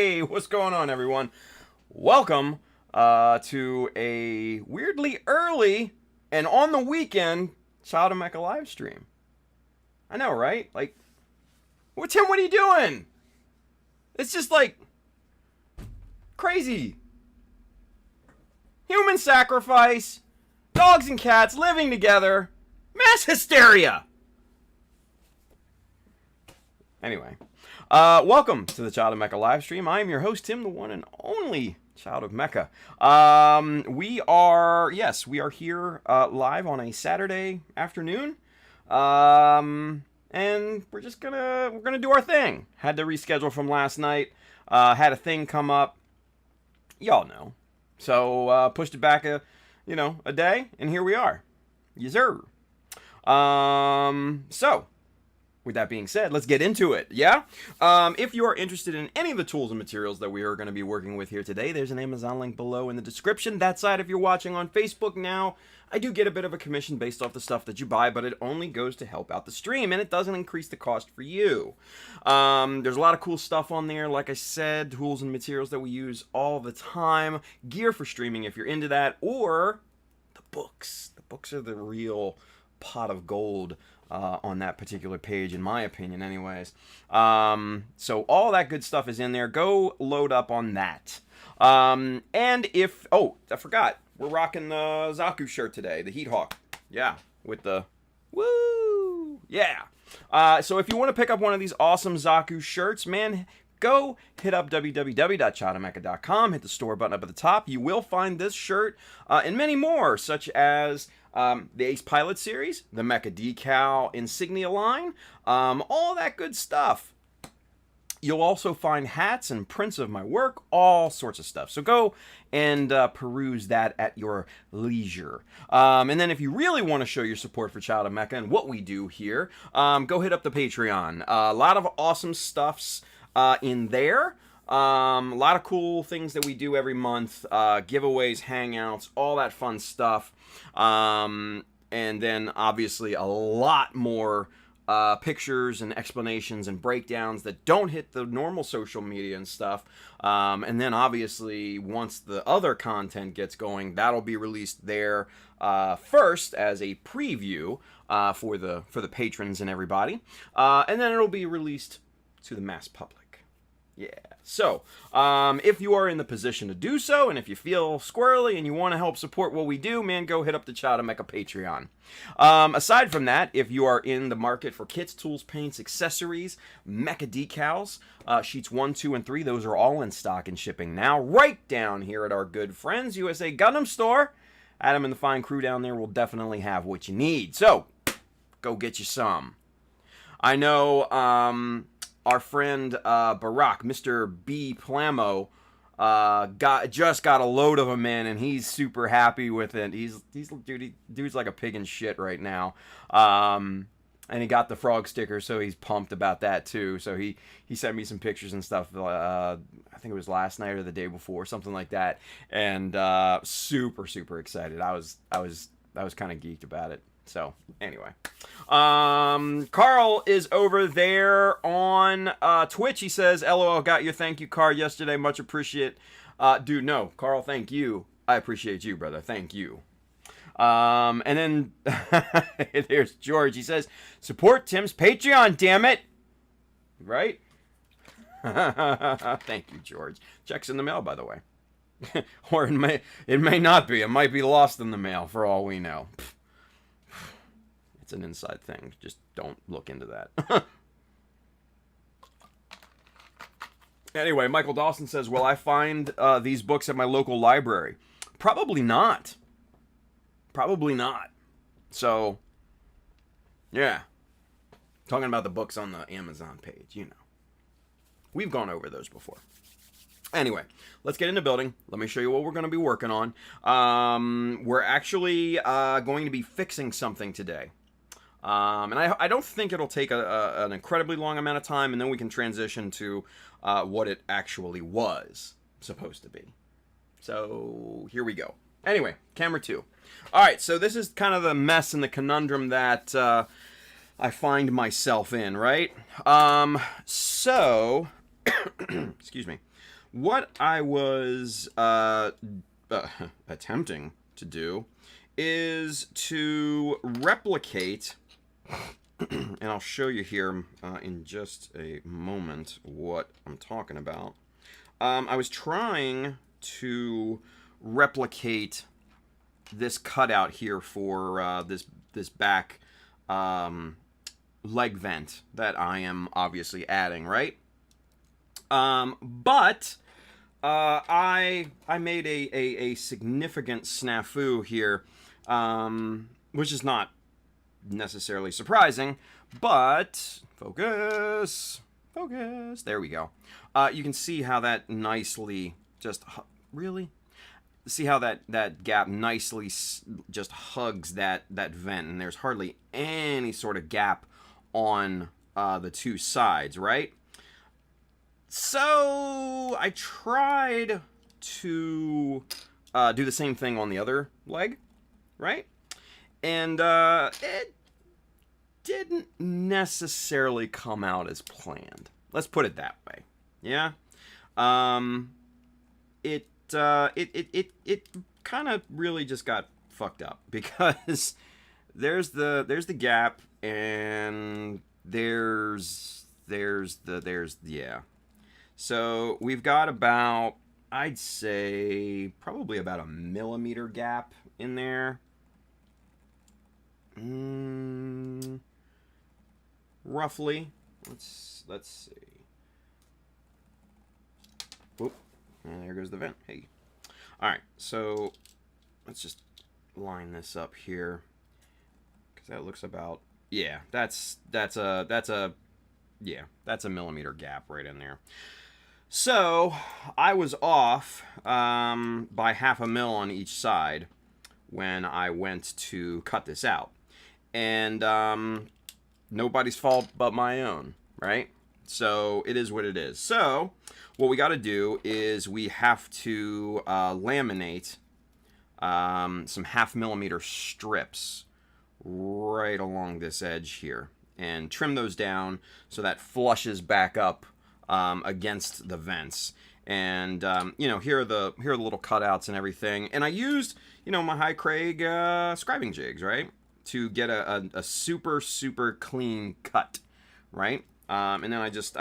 Hey, what's going on, everyone? Welcome to a weirdly early and on the weekend Child of Mecha live stream. I know, right? Like, Tim, what are you doing? It's just like crazy. Human sacrifice, dogs and cats living together, mass hysteria. Anyway, welcome to the Child of Mecha live stream. I am your host, Tim, the one and only Child of Mecha. We are here live on a Saturday afternoon. And we're gonna do our thing. Had to reschedule from last night. Had a thing come up. Y'all know. So pushed it back a day, and here we are. Yes, sir. So with that being said, let's get into it, yeah? If you are interested in any of the tools and materials that we are going to be working with here today, there's an Amazon link below in the description. That side, if you're watching on Facebook now, I do get a bit of a commission based off the stuff that you buy, but it only goes to help out the stream, and it doesn't increase the cost for you. There's a lot of cool stuff on there, like I said, tools and materials that we use all the time, gear for streaming if you're into that, or the books. The books are the real pot of gold on that particular page, in my opinion, anyways. So all that good stuff is in there. Go load up on that. And if... Oh, I forgot. We're rocking the Zaku shirt today. The Heat Hawk. Yeah. With the... Woo! Yeah. So if you want to pick up one of these awesome Zaku shirts, man, go hit up www.childofmecha.com. Hit the store button up at the top. You will find this shirt and many more, such as... the Ace Pilot series, the Mecha Decal insignia line, all that good stuff. You'll also find hats and prints of my work, all sorts of stuff. So go and peruse that at your leisure. And then if you really want to show your support for Child of Mecha and what we do here, go hit up the Patreon. A lot of awesome stuffs in there. A lot of cool things that we do every month, giveaways, hangouts, all that fun stuff. And then obviously a lot more pictures and explanations and breakdowns that don't hit the normal social media and stuff. And then obviously once the other content gets going, that'll be released there first as a preview for the patrons and everybody. And then it'll be released to the mass public. Yeah. So, if you are in the position to do so, and if you feel squirrely and you want to help support what we do, man, go hit up the Child of Mecha Patreon. Aside from that, if you are in the market for kits, tools, paints, accessories, Mecha Decals, sheets 1, 2, and 3, those are all in stock and shipping now, right down here at our good friends, USA Gundam Store. Adam and the fine crew down there will definitely have what you need. So, go get you some. I know, our friend Barack, Mr. B. Plamo, just got a load of them in, and he's super happy with it. Dude's like a pig in shit right now. And he got the frog sticker, so he's pumped about that too. So he sent me some pictures and stuff. I think it was last night or the day before, something like that. And super excited. I was kind of geeked about it. So, anyway. Carl is over there on Twitch. He says, LOL, got your thank you card yesterday. Much appreciate. Dude, no. Carl, thank you. I appreciate you, brother. Thank you. And then there's George. He says, support Tim's Patreon, damn it. Right? Thank you, George. Check's in the mail, by the way. Or it may not be. It might be lost in the mail, for all we know. It's an inside thing. Just don't look into that. Anyway, Michael Dawson says, will I find these books at my local library? Probably not. Probably not. So, yeah. Talking about the books on the Amazon page, you know. We've gone over those before. Anyway, let's get into building. Let me show you what we're going to be working on. We're actually going to be fixing something today. And I don't think it'll take an incredibly long amount of time, and then we can transition to what it actually was supposed to be. So, here we go. Anyway, camera 2. Alright, so this is kind of the mess and the conundrum that I find myself in, right? Excuse me. what I was attempting to do is to replicate, and I'll show you here in just a moment what I'm talking about. I was trying to replicate this cutout here for this back leg vent that I am obviously adding, right? But I made a significant snafu here, which is not necessarily surprising, but focus, there we go. You can see how that nicely just really see how that gap nicely just hugs that vent, and there's hardly any sort of gap on the two sides, right? So I tried to do the same thing on the other leg, right? And it didn't necessarily come out as planned. Let's put it that way. Yeah. It kind of really just got fucked up because there's the gap, and there's yeah. So we've got about, I'd say, probably about a millimeter gap in there. Roughly. Let's see. Whoop. And there goes the vent. Hey. All right. So let's just line this up here, because that looks about, yeah. That's a millimeter gap right in there. So I was off by half a mil on each side when I went to cut this out, and nobody's fault but my own, right? So it is what it is. So what we got to do is we have to laminate some 1/2 millimeter strips right along this edge here, and trim those down so that flushes back up against the vents. And you know, here are the little cutouts and everything. And I used, you know, my High Craig scribing jigs, right, to get a super clean cut, right? And then I just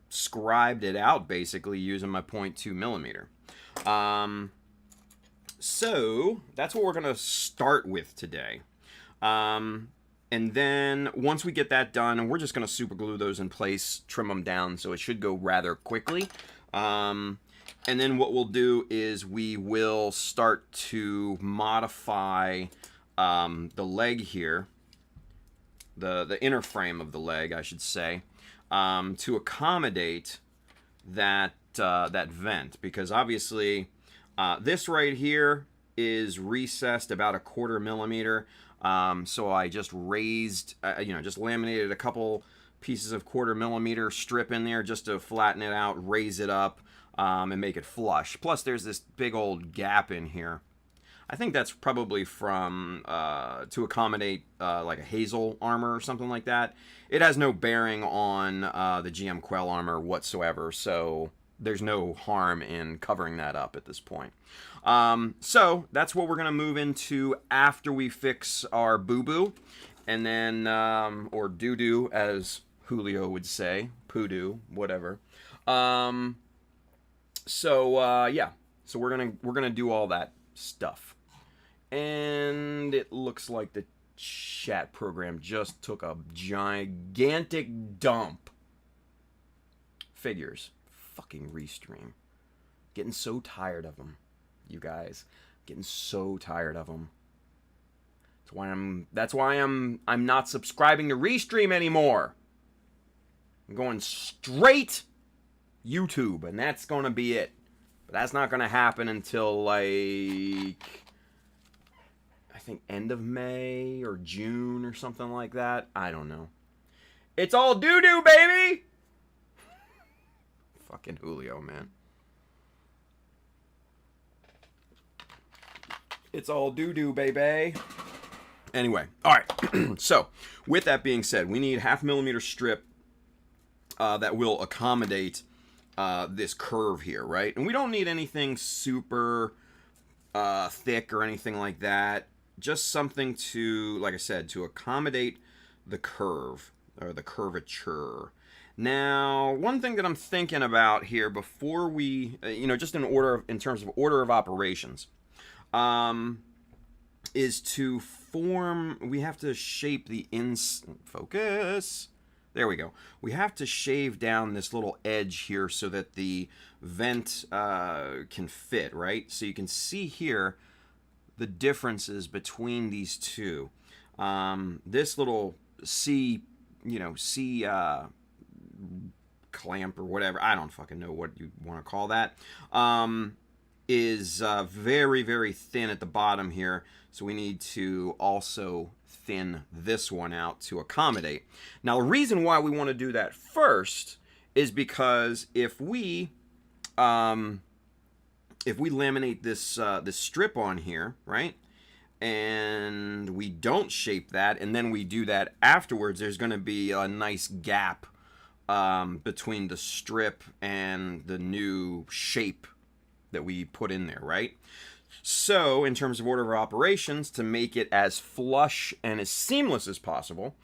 scribed it out basically using my 0.2 millimeter. So that's what we're gonna start with today. And then once we get that done, and we're just going to super glue those in place, trim them down, so it should go rather quickly. And then what we'll do is we will start to modify the leg here, the inner frame of the leg, I should say, to accommodate that that vent, because obviously this right here is recessed about 1/4 millimeter. So I just raised, you know, just laminated a couple pieces of 1/4 millimeter strip in there just to flatten it out, raise it up, and make it flush. Plus there's this big old gap in here. I think that's probably from, to accommodate like a Hazel armor or something like that. It has no bearing on the GM Quel armor whatsoever, so there's no harm in covering that up at this point. So that's what we're going to move into after we fix our boo-boo, and then, or doo-doo as Julio would say, poo-doo, whatever. Yeah, so we're gonna do all that stuff. And it looks like the chat program just took a gigantic dump. Figures. Fucking Restream. Getting so tired of them, you guys. Getting so tired of them. That's why I'm not subscribing to Restream anymore. I'm going straight YouTube, and that's gonna be it. But that's not gonna happen until, like, I think end of May or June or something like that. I don't know. It's all doo-doo, baby! Fucking Julio, man. It's all doo-doo, baby. Anyway, all right. So, with that being said, we need 1/2 millimeter strip that will accommodate this curve here, right? And we don't need anything super thick or anything like that. Just something to, like I said, to accommodate the curve or the curvature. Now, one thing that I'm thinking about here before we, just in terms of order of operations, is to form. We have to shape the focus. There we go. We have to shave down this little edge here so that the vent can fit, right? So you can see here the differences between these two. This little C clamp or whatever, I don't fucking know what you want to call that, is very, very thin at the bottom here. So we need to also thin this one out to accommodate. Now, the reason why we want to do that first is because if we laminate this this strip on here, right, and we don't shape that, and then we do that afterwards, there's going to be a nice gap between the strip and the new shape that we put in there, right? So, in terms of order of operations, to make it as flush and as seamless as possible,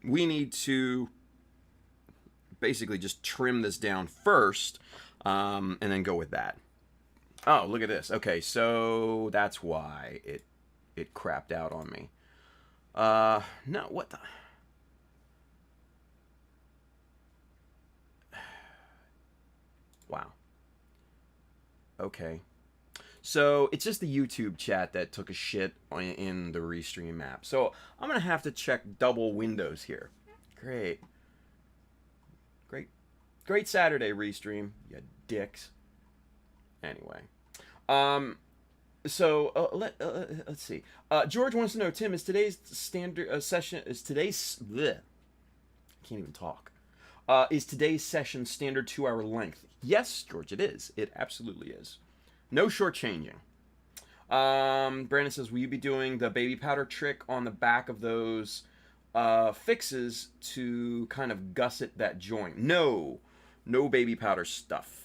we need to basically just trim this down first, and then go with that. Oh, look at this. Okay, so that's why it crapped out on me. No, what the... Wow. Okay. So, it's just the YouTube chat that took a shit in the Restream app. So, I'm going to have to check double windows here. Great. Great Saturday, Restream, you dicks. Anyway. Let's see. George wants to know, Tim, is today's standard session... Is today's... Bleh, I can't even talk. Is today's session standard 2-hour length? Yes, George, it is. It absolutely is. No shortchanging. Brandon says, will you be doing the baby powder trick on the back of those fixes to kind of gusset that joint? No baby powder stuff.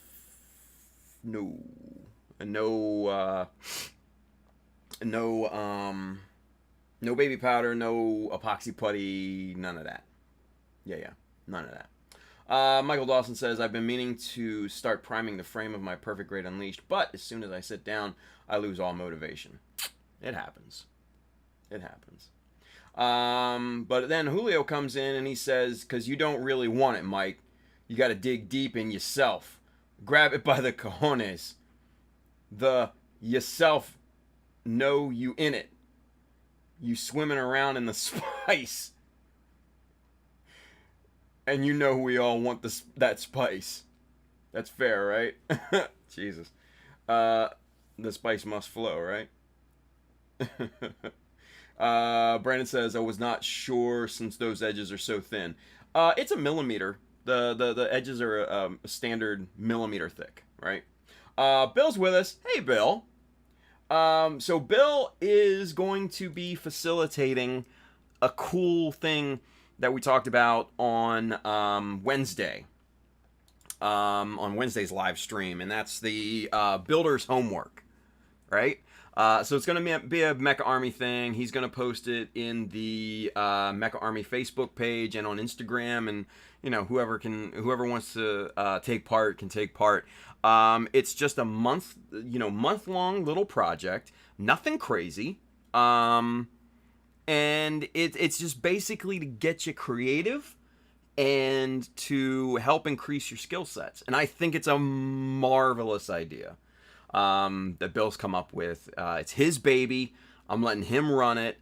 No baby powder, no epoxy putty, none of that. Yeah, none of that. Michael Dawson says, I've been meaning to start priming the frame of my Perfect Grade Unleashed, but as soon as I sit down, I lose all motivation. It happens. But then Julio comes in and he says, because you don't really want it, Mike. You got to dig deep in yourself. Grab it by the cojones. The yourself know you in it. You swimming around in the spice. And you know we all want that spice. That's fair, right? Jesus. The spice must flow, right? Brandon says, I was not sure since those edges are so thin. It's a millimeter. The edges are a standard millimeter thick, right? Bill's with us. Hey, Bill. So Bill is going to be facilitating a cool thing that we talked about on Wednesday. On Wednesday's live stream, and that's the builder's homework, right? So it's going to be a Mecha Army thing. He's going to post it in the Mecha Army Facebook page and on Instagram, and whoever wants to take part can take part. It's just a month-long little project, nothing crazy, and it's just basically to get you creative and to help increase your skill sets. And I think it's a marvelous idea that Bill's come up with. It's his baby. I'm letting him run it.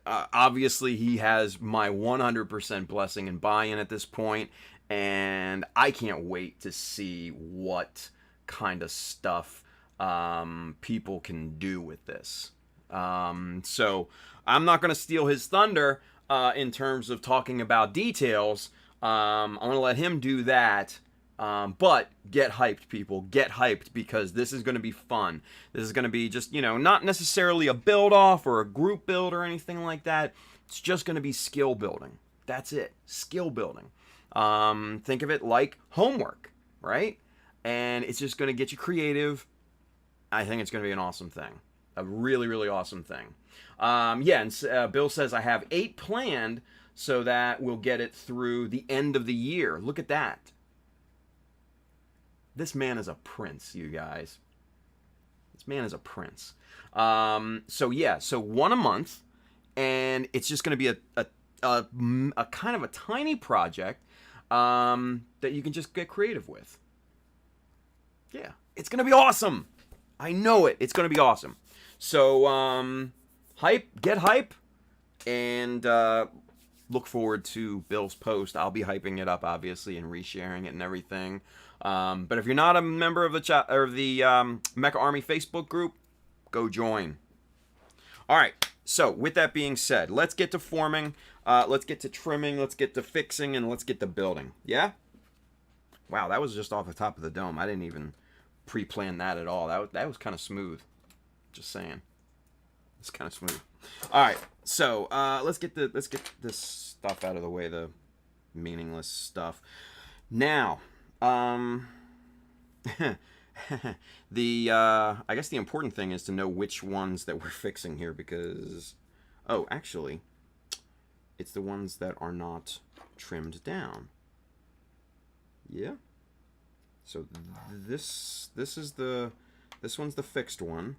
Obviously, he has my 100% blessing and buy-in at this point, and I can't wait to see what kind of stuff people can do with this. So I'm not going to steal his thunder in terms of talking about details. I'm going to let him do that. But get hyped, people. Get hyped, because this is going to be fun. This is going to be just, not necessarily a build-off or a group build or anything like that. It's just going to be skill building. That's it. Skill building. Think of it like homework, right? And it's just going to get you creative. I think it's going to be an awesome thing. A really, really awesome thing. Yeah, and Bill says I have 8 planned, so that we'll get it through the end of the year. Look at that. This man is a prince, you guys. This man is a prince. So yeah, so 1 a month, and it's just going to be a kind of a tiny project that you can just get creative with. Yeah, it's going to be awesome. I know it. It's going to be awesome. So, get hype, and look forward to Bill's post. I'll be hyping it up, obviously, and resharing it and everything. But if you're not a member of the Mecha Army Facebook group, go join. All right. So, with that being said, let's get to forming. Let's get to trimming. Let's get to fixing, and let's get to building. Yeah. Wow, that was just off the top of the dome. I didn't even pre-plan that at all. That was kind of smooth. Just saying. It's kind of smooth. All right. So, let's get this stuff out of the way, the meaningless stuff. Now, I guess the important thing is to know which ones that we're fixing here, because actually it's the ones that are not trimmed down. Yeah. So this one's the fixed one.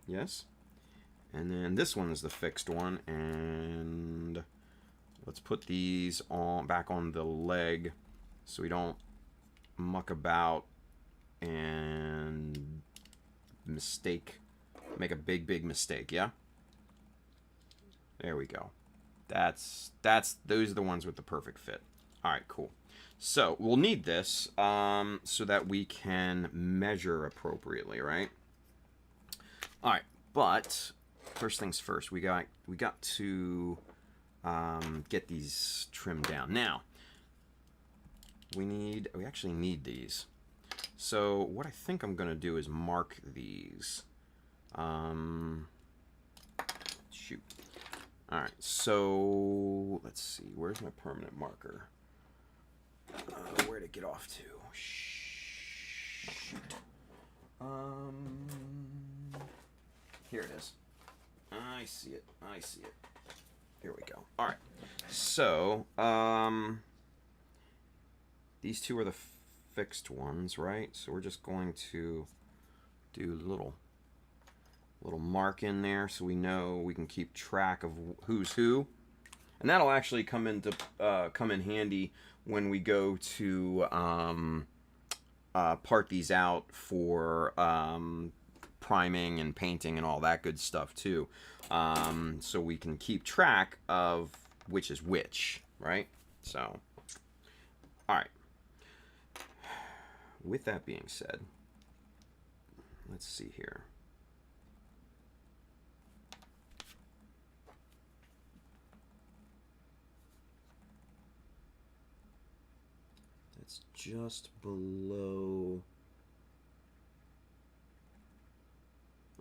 Yes. And then this one is the fixed one, and let's put these back on the leg so we don't muck about and make a big mistake. Yeah. There we go. Those are the ones with the perfect fit. All right, cool. So we'll need this so that we can measure appropriately, right? All right, but first things first, we got to get these trimmed down. Now we actually need these. So what I think I'm gonna do is mark these. Shoot. All right, so let's see. Where's my permanent marker? Where'd it get off to? Shoot. Here it is. I see it. Here we go. All right. So, these two are the fixed ones, right? So we're just going to do a little mark in there so we know we can keep track of who's who, and that'll actually come in handy when we go to part these out for priming and painting and all that good stuff too, so we can keep track of which is which, right? So, all right. With that being said, let's see here. That's just below.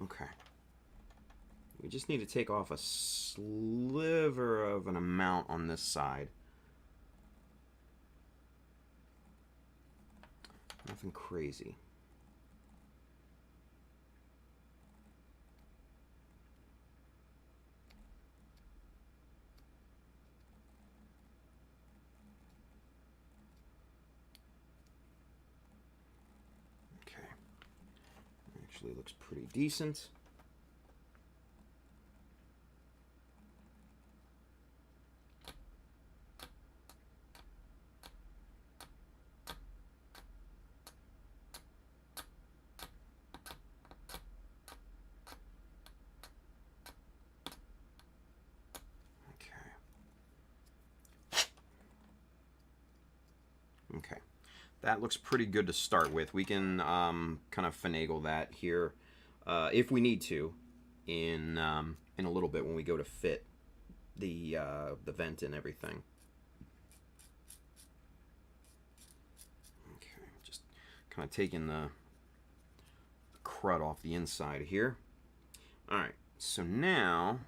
Okay. We just need to take off a sliver of an amount on this side. Nothing crazy. Okay. Actually looks pretty decent. Okay, that looks pretty good to start with. We can kind of finagle that here if we need to in a little bit when we go to fit the vent and everything. Okay, just kind of taking the crud off the inside here. All right, so now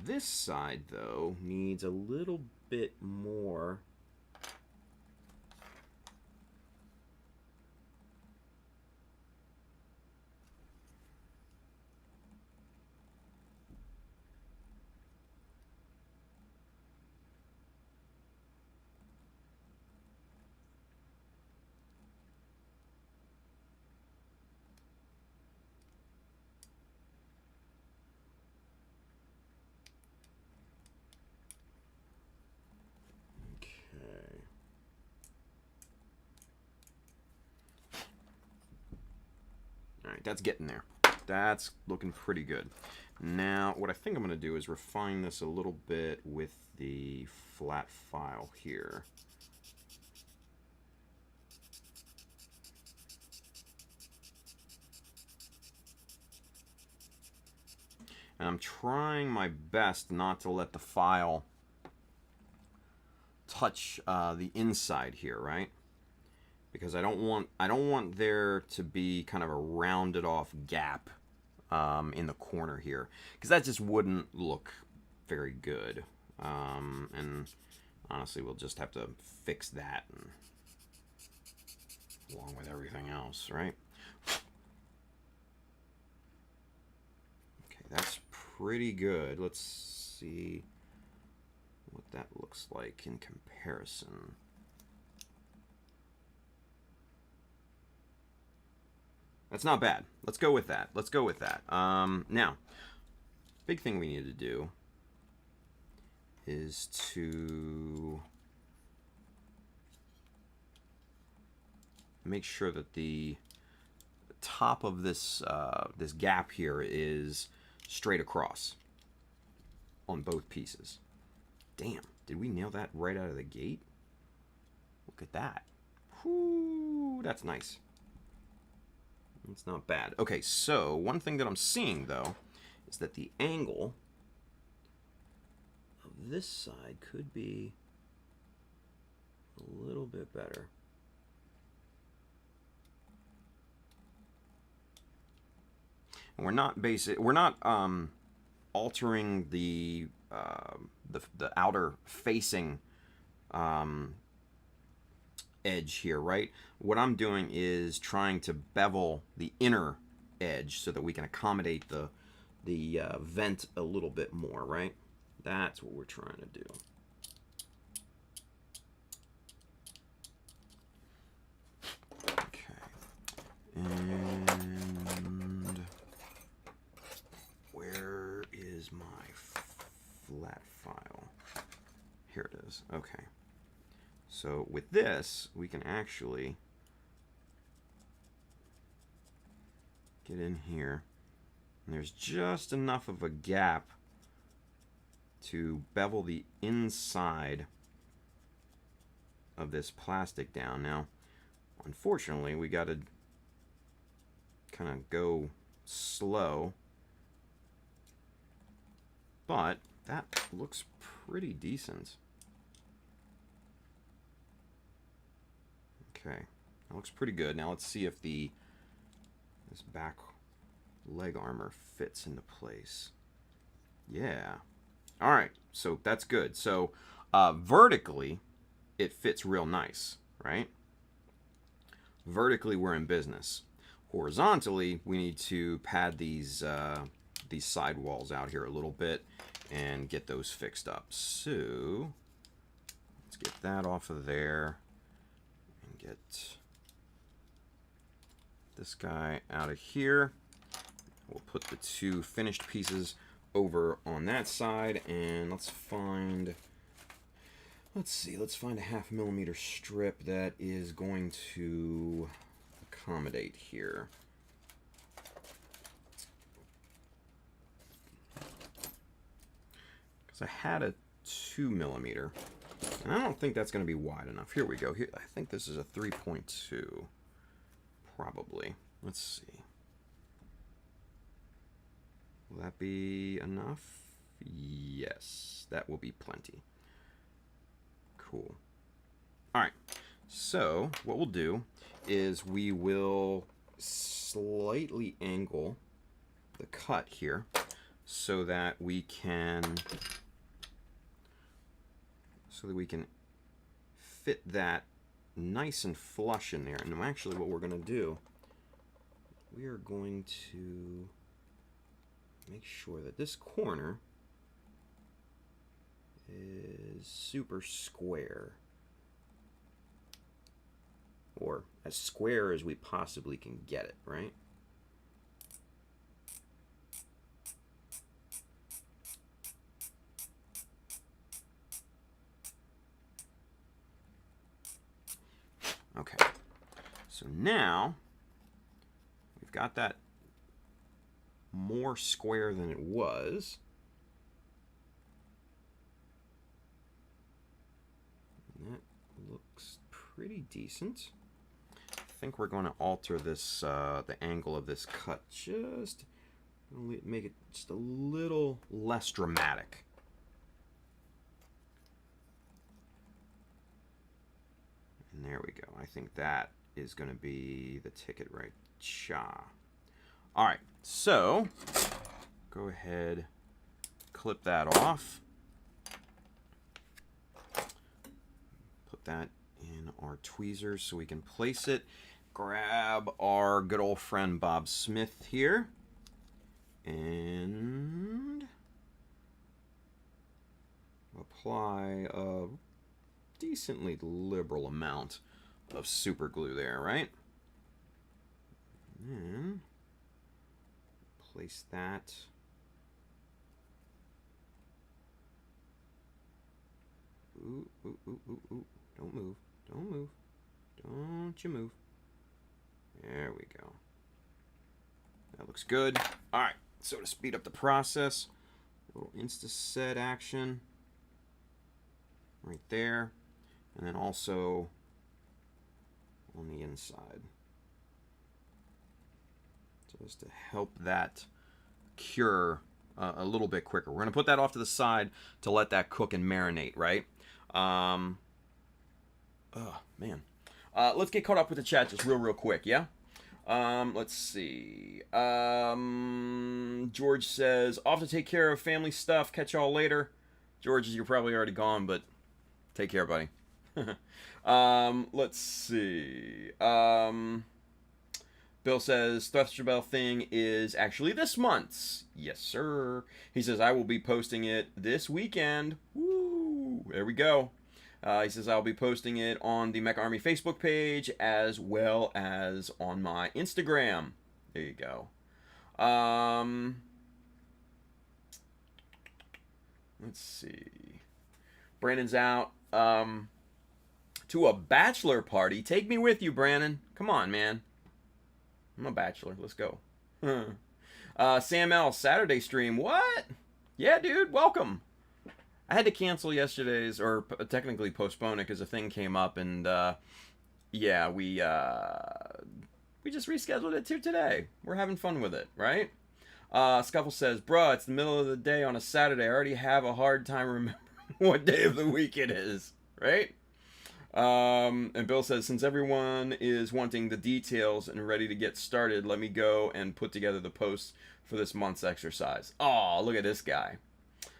this side though needs a little bit more right, that's getting there. That's looking pretty good. Now, what I think I'm going to do is refine this a little bit with the flat file here. And I'm trying my best not to let the file touch the inside here, right? Because I don't want there to be kind of a rounded off gap in the corner here, because that just wouldn't look very good. And honestly, we'll just have to fix that along with everything else, right? Okay, that's pretty good. Let's see what that looks like in comparison. That's not bad. Let's go with that. Let's go with that. Now, big thing we need to do is to make sure that the top of this this gap here is straight across on both pieces. Damn, did we nail that right out of the gate? Look at that. Whoo, that's nice. It's not bad. Okay, so one thing that I'm seeing, though, is that the angle of this side could be a little bit better. And we're not altering the outer facing edge here, right? What I'm doing is trying to bevel the inner edge so that we can accommodate the vent a little bit more, right? That's what we're trying to do. Okay. And where is my flat file? Here it is. Okay. So with this, we can actually get in here, and there's just enough of a gap to bevel the inside of this plastic down. Now, unfortunately, we got to kind of go slow, but that looks pretty decent. Okay, that looks pretty good. Now let's see if this back leg armor fits into place. Yeah. All right, so that's good. So vertically, it fits real nice, right? Vertically, we're in business. Horizontally, we need to pad these side walls out here a little bit and get those fixed up. So let's get that off of there. Get this guy out of here. We'll put the two finished pieces over on that side, and let's find a 0.5 millimeter strip that is going to accommodate here. Because I had a 2 millimeter. And I don't think that's going to be wide enough. Here we go. Here, I think this is a 3.2. Probably. Let's see. Will that be enough? Yes. That will be plenty. Cool. Alright. So, what we'll do is we will slightly angle the cut here so that we can fit that nice and flush in there. And actually what we're going to do, we are going to make sure that this corner is super square, or as square as we possibly can get it, right? Okay, so now we've got that more square than it was. And that looks pretty decent. I think we're going to alter this, the angle of this cut, just make it just a little less dramatic. And there we go. I think that is going to be the ticket right. Cha. All right, so go ahead, clip that off. Put that in our tweezers so we can place it. Grab our good old friend Bob Smith here. And apply a decently liberal amount of super glue there, right? And then place that ooh, ooh, ooh, ooh, ooh. Don't move. Don't move. Don't you move. There we go. That looks good. All right. So to speed up the process, a little insta-set action right there. And then also on the inside. Just to help that cure a little bit quicker. We're going to put that off to the side to let that cook and marinate, right? Oh, man. Let's get caught up with the chat just real quick, yeah? Let's see. George says, off to take care of family stuff. Catch y'all later. George, you're probably already gone, but take care, buddy. Let's see. Bill says, Thruster Bell thing is actually this month's. Yes, sir. He says, I will be posting it this weekend. Woo! There we go. He says, I'll be posting it on the Mecha Army Facebook page as well as on my Instagram. There you go. Let's see. Brandon's out. To a bachelor party. Take me with you, Brandon. Come on, man. I'm a bachelor. Let's go. Sam L. Saturday stream. What? Yeah, dude. Welcome. I had to cancel yesterday's, or technically postpone it because a thing came up, and yeah, we just rescheduled it to today. We're having fun with it, right? Scuffle says, bruh, it's the middle of the day on a Saturday. I already have a hard time remembering what day of the week it is, right? And Bill says, since everyone is wanting the details and ready to get started, let me go and put together the posts for this month's exercise. Oh, look at this guy.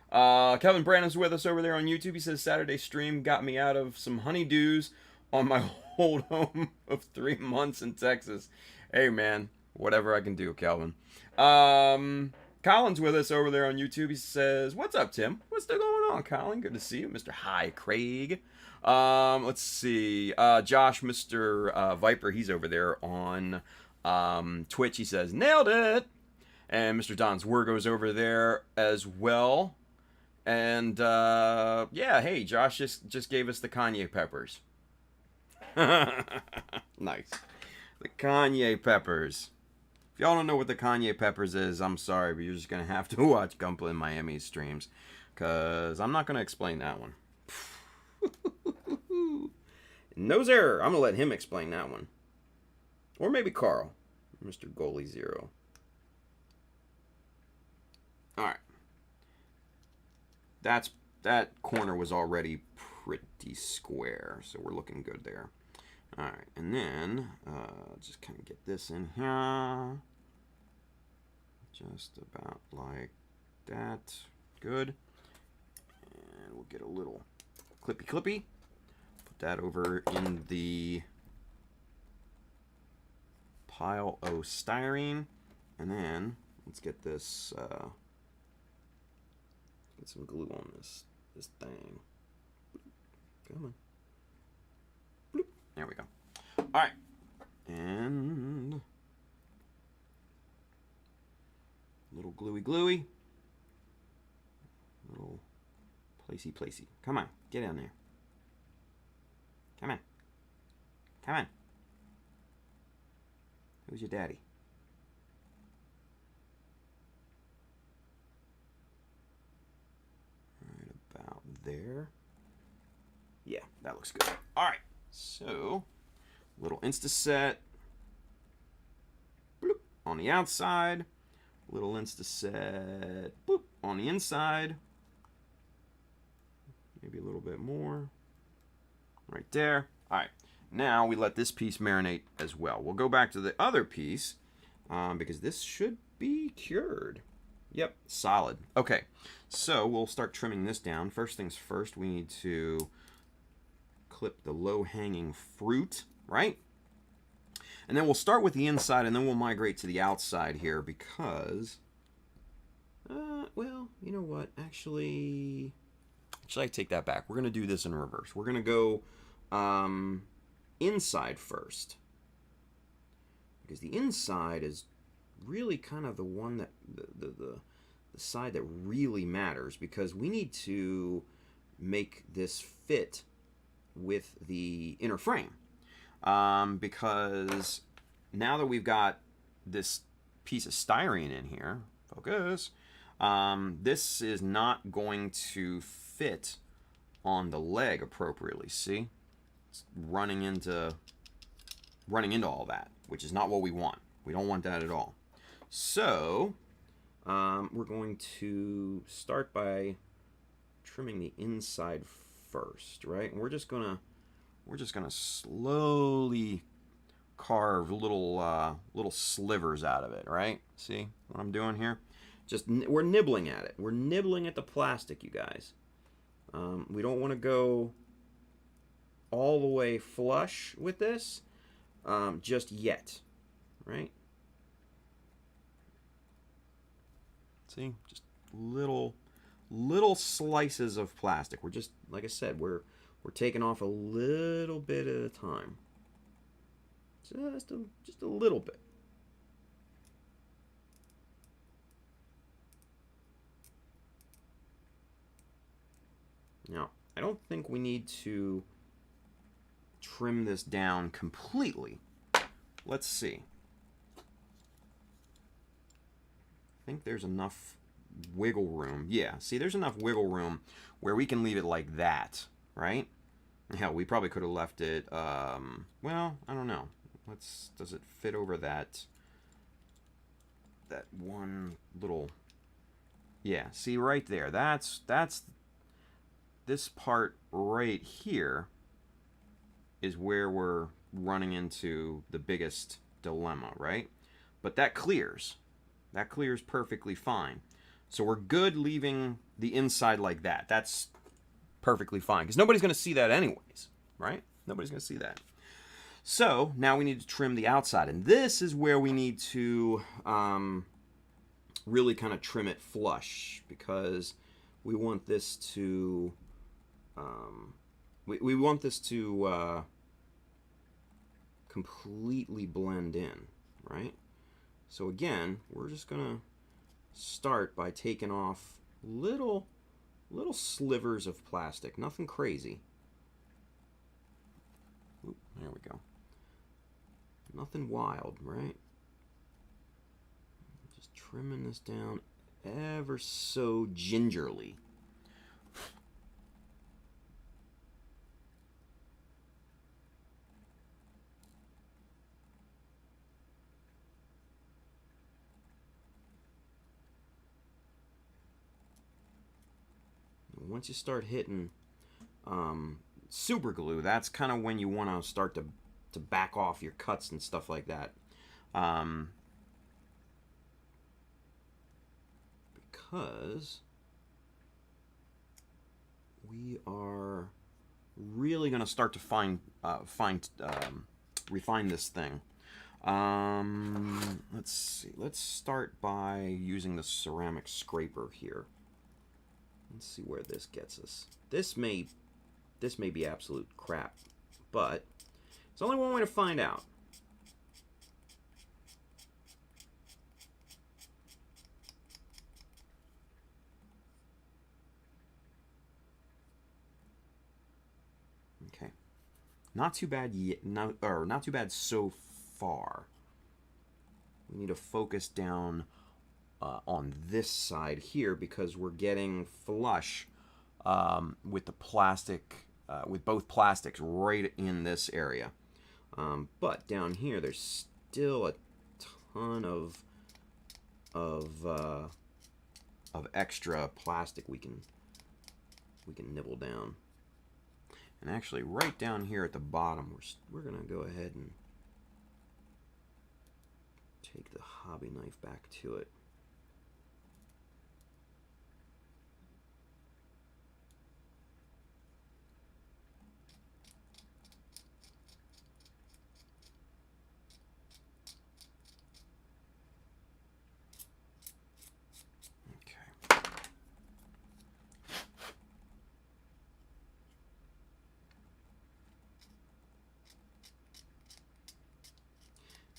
Kevin Brandon's with us over there on YouTube. He says, Saturday stream got me out of some honeydews on my hold home of 3 months in Texas. Hey, man, whatever I can do, Calvin. Colin's with us over there on YouTube. He says, what's up, Tim? What's still going on, Colin? Good to see you. Mr. Hi, Craig. Let's see. Josh, Mr. Viper, he's over there on Twitch. He says, nailed it. And Mr. Don's Wergo's over there as well. And, yeah, hey, Josh just gave us the Kanye peppers. Nice. The Kanye peppers. If y'all don't know what the Kanye peppers is, I'm sorry, but you're just going to have to watch Gunpla in Miami's streams. Because I'm not going to explain that one. No, sir. I'm going to let him explain that one. Or maybe Carl. Mr. Goalie Zero. Alright. That corner was already pretty square, so we're looking good there. Alright, and then just kind of get this in here. Just about like that. Good. And we'll get a little clippy. Put that over in the pile of styrene. And then let's get this get some glue on this thing. Come on. Bloop. There we go. Alright. And a little gluey. Little placey. Come on. Get in there. Come on. Who's your daddy? there. Yeah, that looks good. All right, so little Insta-set. Bloop, on the outside. Little Insta-set. Boop, on the inside. Maybe a little bit more. Right there. All right. Now we let this piece marinate as well. We'll go back to the other piece because this should be cured. Yep, solid. Okay, so we'll start trimming this down. First things first, we need to clip the low-hanging fruit, right? And then we'll start with the inside, and then we'll migrate to the outside here because, well, you know what? Actually, I take that back. We're going to do this in reverse. We're going to go inside first because the inside is really kind of the one that the side that really matters because we need to make this fit with the inner frame because now that we've got this piece of styrene in here, focus, this is not going to fit on the leg appropriately. See, it's running into all that, which is not what we want. We don't want that at all. So we're going to start by trimming the inside first, right? And we're just gonna slowly carve little slivers out of it, right? See what I'm doing here? We're nibbling at it. We're nibbling at the plastic, you guys. We don't want to go all the way flush with this just yet, right? See, just little slices of plastic. We're just, like I said, we're taking off a little bit at a time. Just a little bit. Now, I don't think we need to trim this down completely. Let's see. I think there's enough wiggle room. Yeah, see, there's enough wiggle room where we can leave it like that, right? Hell, we probably could have left it, well, I don't know. Does it fit over that one little, yeah, see right there, that's this part right here is where we're running into the biggest dilemma, right? But that clears. That clears perfectly fine. So we're good leaving the inside like that. That's perfectly fine because nobody's going to see that anyways, right? Nobody's going to see that. So now we need to trim the outside, and this is where we need to really kind of trim it flush because we want this to we want this to completely blend in, right? So again, we're just gonna start by taking off little slivers of plastic, nothing crazy. Oop, there we go. Nothing wild, right? Just trimming this down ever so gingerly. Once you start hitting super glue, that's kind of when you want to start to back off your cuts and stuff like that. Because we are really going to start to refine this thing. Let's see. Let's start by using the ceramic scraper here. Let's see where this gets us. This may be absolute crap, but there's only one way to find out. Okay, not too bad yet. Not too bad so far. We need to focus down on this side here because we're getting flush with the plastic, with both plastics right in this area. But down here, there's still a ton of extra plastic we can nibble down. And actually, right down here at the bottom, we're gonna go ahead and take the hobby knife back to it.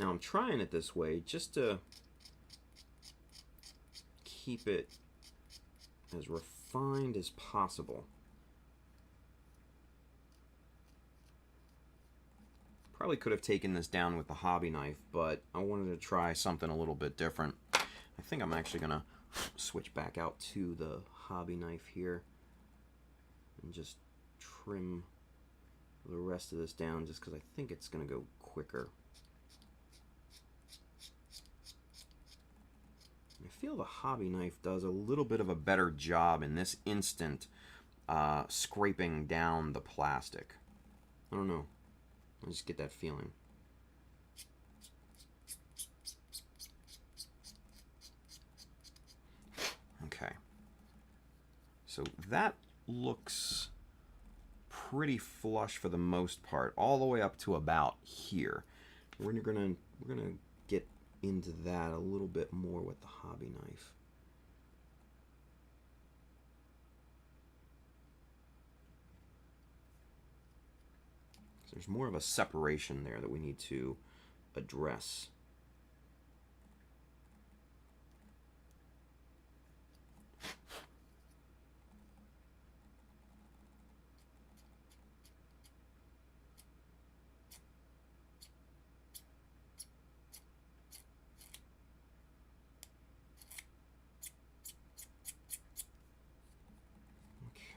Now I'm trying it this way just to keep it as refined as possible. Probably could have taken this down with the hobby knife, but I wanted to try something a little bit different. I think I'm actually going to switch back out to the hobby knife here and just trim the rest of this down just because I think it's going to go quicker. I feel the hobby knife does a little bit of a better job in this instant scraping down the plastic. I don't know. I just get that feeling. Okay. So that looks pretty flush for the most part, all the way up to about here. We're gonna get into that a little bit more with the hobby knife. So there's more of a separation there that we need to address.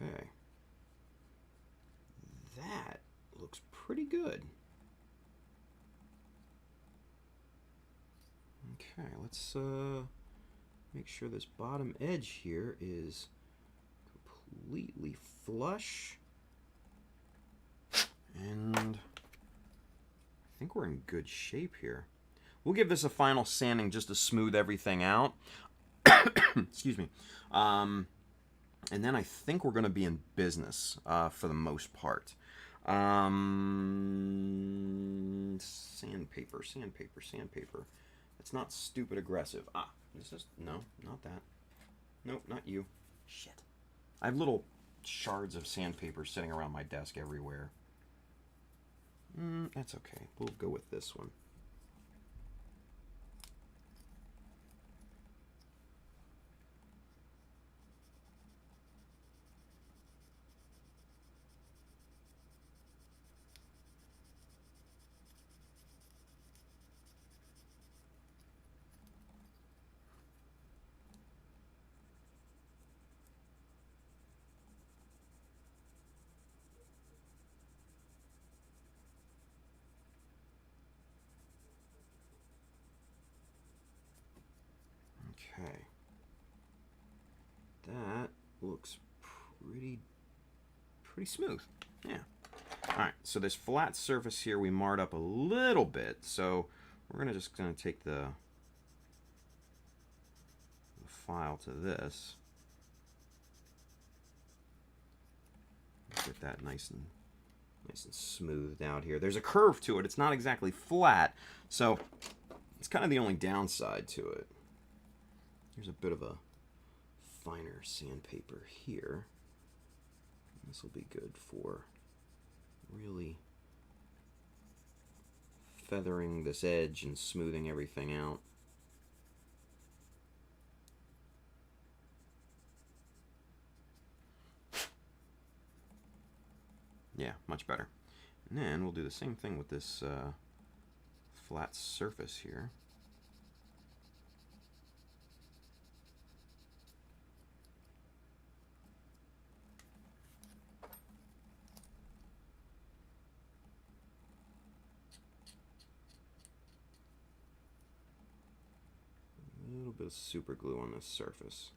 Okay. That looks pretty good. Okay, let's make sure this bottom edge here is completely flush. And I think we're in good shape here. We'll give this a final sanding just to smooth everything out. Excuse me. And then I think we're going to be in business for the most part. Sandpaper, sandpaper, sandpaper. It's not stupid aggressive. This is... No, not that. Nope, not you. Shit. I have little shards of sandpaper sitting around my desk everywhere. That's okay. We'll go with this one. Okay. That looks pretty smooth. Yeah. Alright, so this flat surface here we marred up a little bit, so we're just gonna take the file to this. Get that nice and smoothed out here. There's a curve to it. It's not exactly flat, so it's kind of the only downside to it. Here's a bit of a finer sandpaper here. This will be good for really feathering this edge and smoothing everything out. Yeah, much better. And then we'll do the same thing with this flat surface here. little bit of super glue on this surface.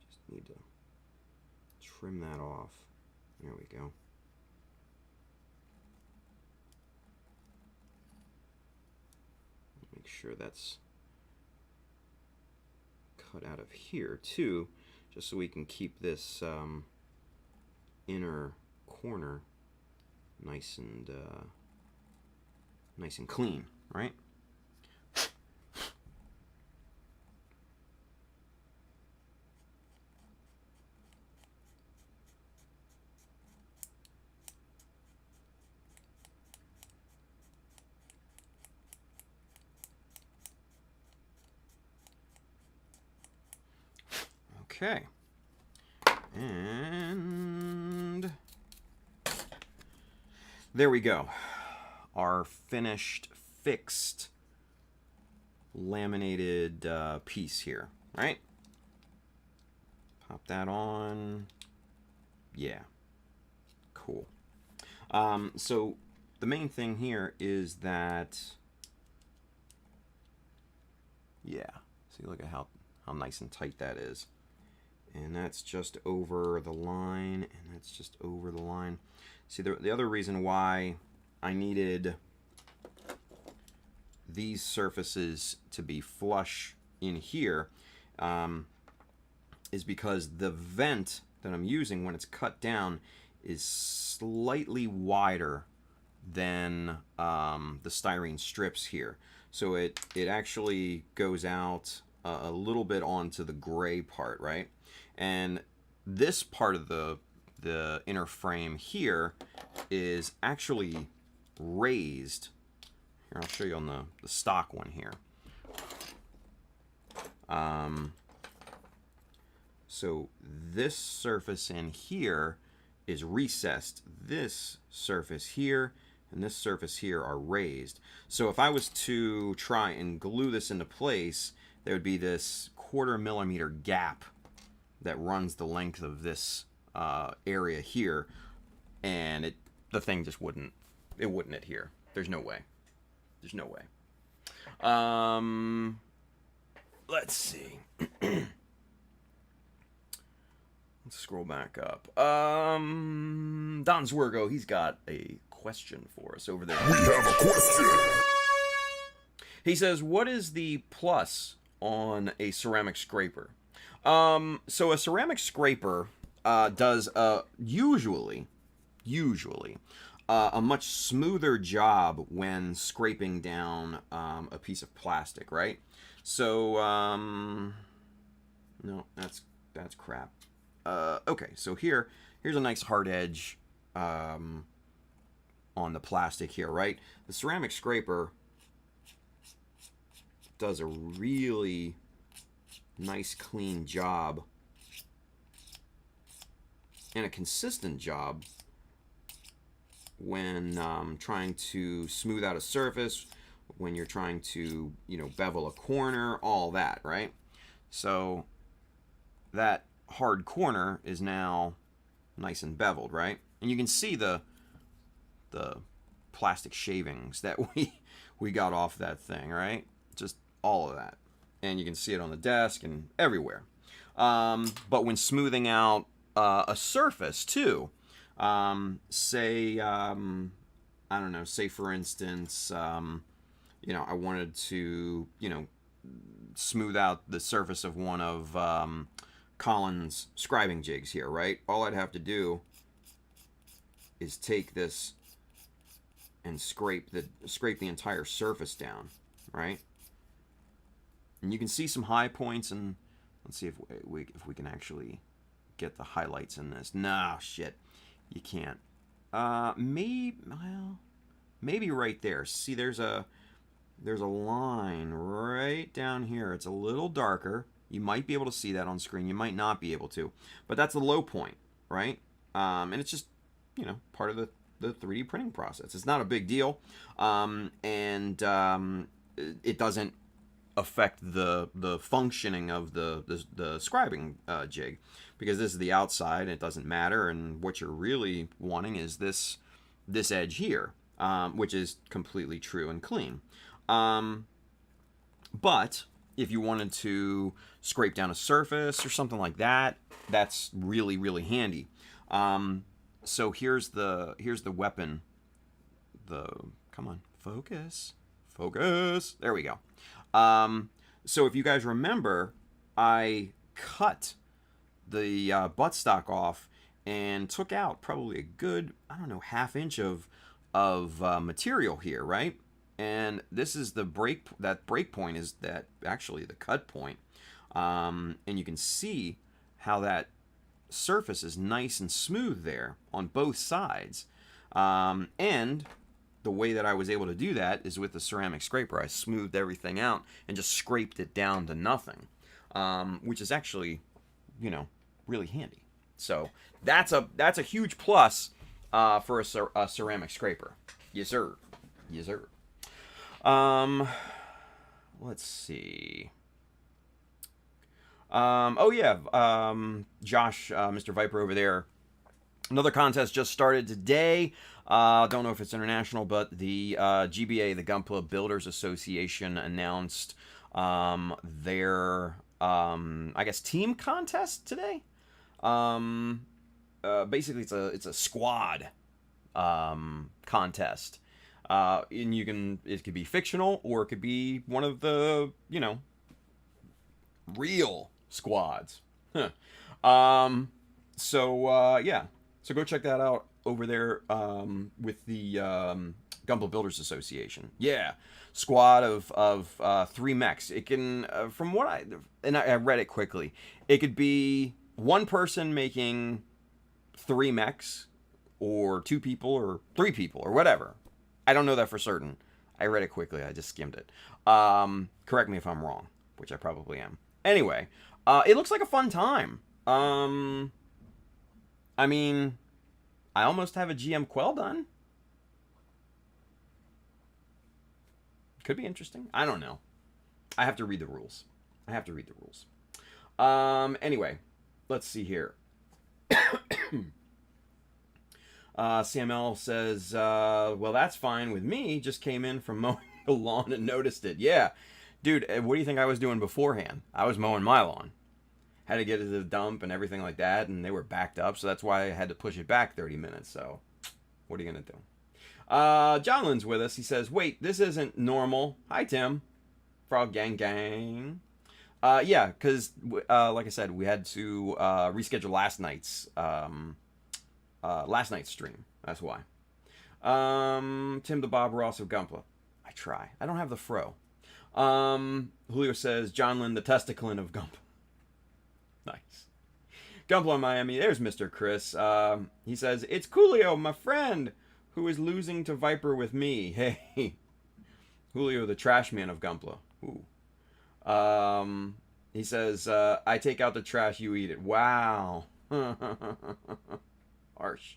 Just need to trim that off. There we go. Make sure that's cut out of here too, just so we can keep this inner corner nice and clean, right? Okay. And there we go. Our finished, fixed, laminated piece here, right? Pop that on. Yeah. Cool. So the main thing here is that, yeah. See, look at how nice and tight that is. And that's just over the line, and that's just over the line. See, the other reason why I needed these surfaces to be flush in here is because the vent that I'm using when it's cut down is slightly wider than the styrene strips here. So it actually goes out a little bit onto the gray part, right? And this part of the inner frame here is actually raised. Here, I'll show you on the stock one here. So this surface in here is recessed. This surface here and this surface here are raised. So if I was to try and glue this into place, there would be this 1/4 millimeter gap that runs the length of this area here, and the thing just wouldn't adhere. There's no way. There's no way. Let's see. Let's scroll back up. Don Zwergo, he's got a question for us over there. We have a question. He says, what is the plus on a ceramic scraper? So a ceramic scraper does usually a much smoother job when scraping down a piece of plastic, right? So no, that's crap. Okay, so here's a nice hard edge on the plastic here, right? The ceramic scraper does a really nice clean job and a consistent job when trying to smooth out a surface, when you're trying to, bevel a corner, all that, right? So that hard corner is now nice and beveled, right? And you can see the plastic shavings that we got off that thing, right? Just all of that. And you can see it on the desk and everywhere. But when smoothing out a surface too, say, I don't know, say for instance, I wanted to, smooth out the surface of one of Colin's scribing jigs here, right? All I'd have to do is take this and scrape the entire surface down, right? And you can see some high points, and let's see if we can actually get the highlights in this. No, shit, you can't. Maybe right there. See, there's a line right down here. It's a little darker. You might be able to see that on screen. You might not be able to, but that's the low point, right? And it's just part of the 3D printing process. It's not a big deal, and it doesn't affect the functioning of the scribing jig, because this is the outside and it doesn't matter, and what you're really wanting is this edge here, which is completely true and clean. But if you wanted to scrape down a surface or something like that, that's really, really handy. So here's the weapon. Come on, focus. There we go. So if you guys remember, I cut the buttstock off and took out probably a good, I don't know, ½ inch of material here, right? And this is the that break point is that actually the cut point. And you can see how that surface is nice and smooth there on both sides. And the way that I was able to do that is with the ceramic scraper. I smoothed everything out and just scraped it down to nothing, which is actually, you know, really handy. So that's a huge plus for a ceramic scraper. Yes, sir. Yes, sir. Let's see. Oh yeah, Josh, Mr. Viper over there. Another contest just started today. Don't know if it's international, but the GBA, the Gunpla Builders Association, announced their, I guess, team contest today. Basically, it's a squad contest. And it could be fictional, or it could be one of the, you know, real squads. Huh. Yeah. So go check that out over there with the Gunpla Builders Association. Yeah. Squad of 3 mechs. It can, from what I read it quickly, it could be one person making 3 mechs, or 2 people, or 3 people, or whatever. I don't know that for certain. I read it quickly. I just skimmed it. Correct me if I'm wrong, which I probably am. Anyway, it looks like a fun time. I mean, I almost have a GM Quel done. Could be interesting. I don't know. I have to read the rules. Anyway, let's see here. CML says, well, that's fine with me. Just came in from mowing the lawn and noticed it. Yeah. Dude, what do you think I was doing beforehand? I was mowing my lawn. Had to get it to the dump and everything like that, and they were backed up, so that's why I had to push it back 30 minutes. So, what are you going to do? John Lynn's with us. He says, wait, this isn't normal. Hi, Tim. Frog Gang Gang. Yeah, because, like I said, we had to reschedule last night's stream. That's why. Tim the Bob Ross of Gunpla. I try. I don't have the fro. Julio says, John Lynn, the testiclin of Gunpla. Nice. Gunpla Miami. There's Mr. Chris. He says, it's Coolio, my friend, who is losing to Viper with me. Hey. Julio, the trash man of Gunpla. Ooh. He says, I take out the trash, you eat it. Wow. Harsh.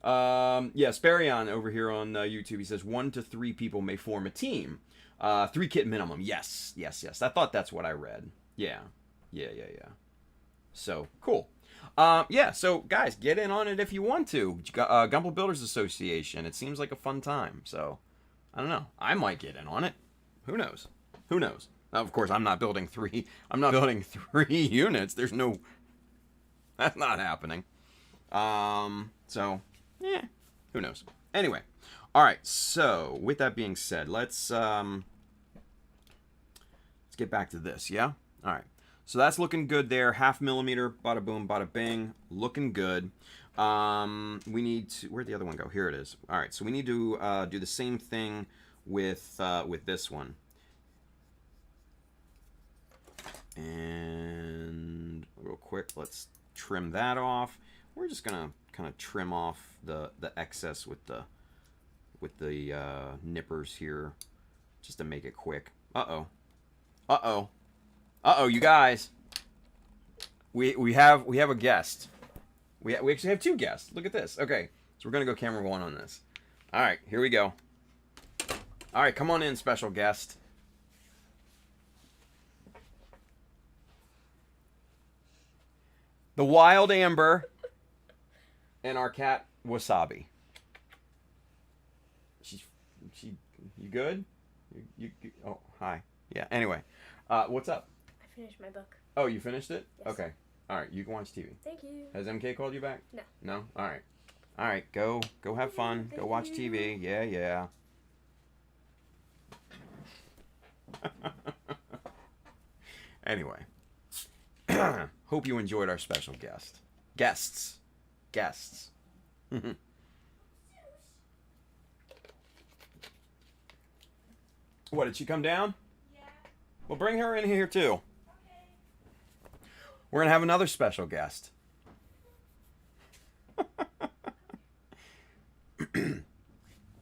Yeah, Sparion over here on YouTube, he says 1 to 3 people may form a team. 3 kit minimum. Yes. I thought that's what I read. Yeah. So, cool. Yeah, so guys, get in on it if you want to. Gunpla Builders Association. It seems like a fun time. So, I don't know. I might get in on it. Who knows? Now, of course, I'm not building 3 units. There's no... That's not happening. So, yeah, who knows? Anyway, all right. So, with that being said, let's get back to this. Yeah. All right. So that's looking good there. 0.5 millimeter. Bada boom, bada bing. Looking good. We need to. Where'd the other one go? Here it is. All right. So we need to do the same thing with this one. And real quick, let's trim that off. We're just gonna kind of trim off the excess with the nippers here, just to make it quick. Uh oh, you guys. We have a guest. We actually have 2 guests. Look at this. Okay, so we're gonna go camera 1 on this. All right, here we go. All right, come on in, special guest. The Wild Amber and our cat Wasabi. You good? You oh, hi. Yeah, anyway. What's up? I finished my book. Oh, you finished it? Yes. Okay. All right, you can watch TV. Thank you. Has MK called you back? No. No? All right. All right, go have fun. Thank Go watch you. TV. Yeah. Anyway. Hope you enjoyed our special guest. Guests. What, did she come down? Yeah. Well, bring her in here too. Okay. We're going to have another special guest.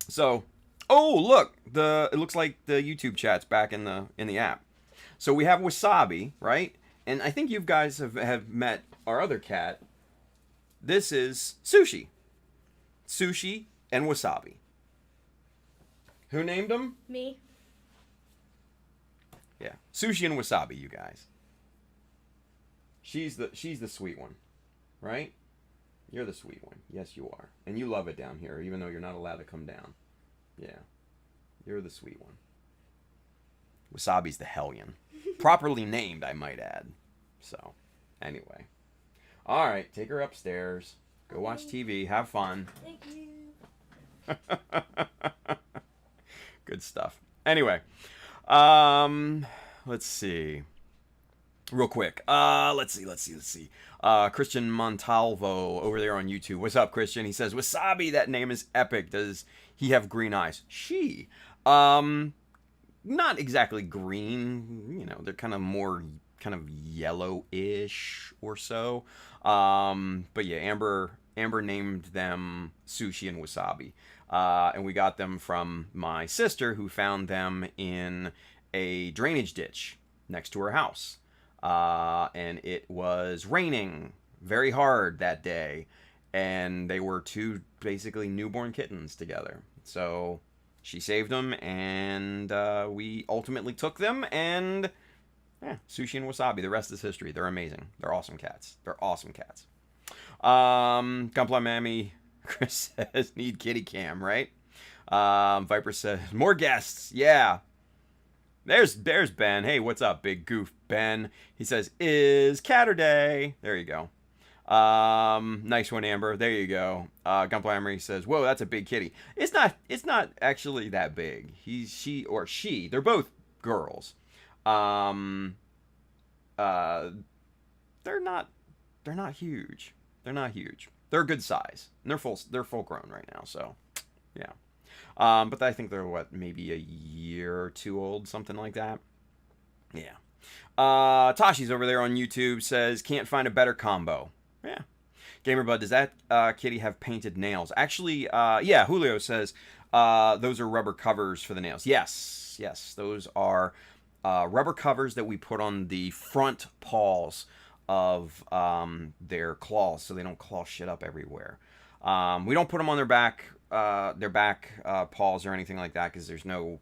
So, oh, look, it looks like the YouTube chat's back in the app. So we have Wasabi, right? And I think you guys have met our other cat. This is Sushi. Sushi and Wasabi. Who named them? Me. Yeah, Sushi and Wasabi, you guys. She's the sweet one, right? You're the sweet one. Yes, you are. And you love it down here, even though you're not allowed to come down. Yeah. You're the sweet one. Wasabi's the hellion. Properly named, I might add. So, anyway. All right, take her upstairs. Go watch TV. Have fun. Thank you. Good stuff. Anyway. Let's see. Real quick. Let's see. Christian Montalvo over there on YouTube. What's up, Christian? He says, Wasabi, that name is epic. Does he have green eyes? She. Not exactly green. You know, they're kind of yellowish or so. But yeah, Amber named them Sushi and Wasabi. And we got them from my sister, who found them in a drainage ditch next to her house. And it was raining very hard that day, and they were two basically newborn kittens together. So she saved them, and we ultimately took them, and yeah, Sushi and Wasabi. The rest is history. They're amazing. They're awesome cats. Gunpla Mammy, Chris says, need kitty cam, right? Viper says, more guests. Yeah. There's Ben. Hey, what's up, big goof Ben? He says, is Catterday. There you go. Nice one, Amber. There you go. Gunpla Emery says, whoa, that's a big kitty. It's not actually that big. She. They're both girls. They're not huge. They're a good size. And they're full grown right now, so yeah. But I think they're maybe a year or two old, something like that. Yeah. Tashi's over there on YouTube says, can't find a better combo. Yeah. Gamerbud, does that kitty have painted nails? Actually, yeah, Julio says those are rubber covers for the nails. Yes, those are rubber covers that we put on the front paws of their claws so they don't claw shit up everywhere. We don't put them on their back paws or anything like that, because there's no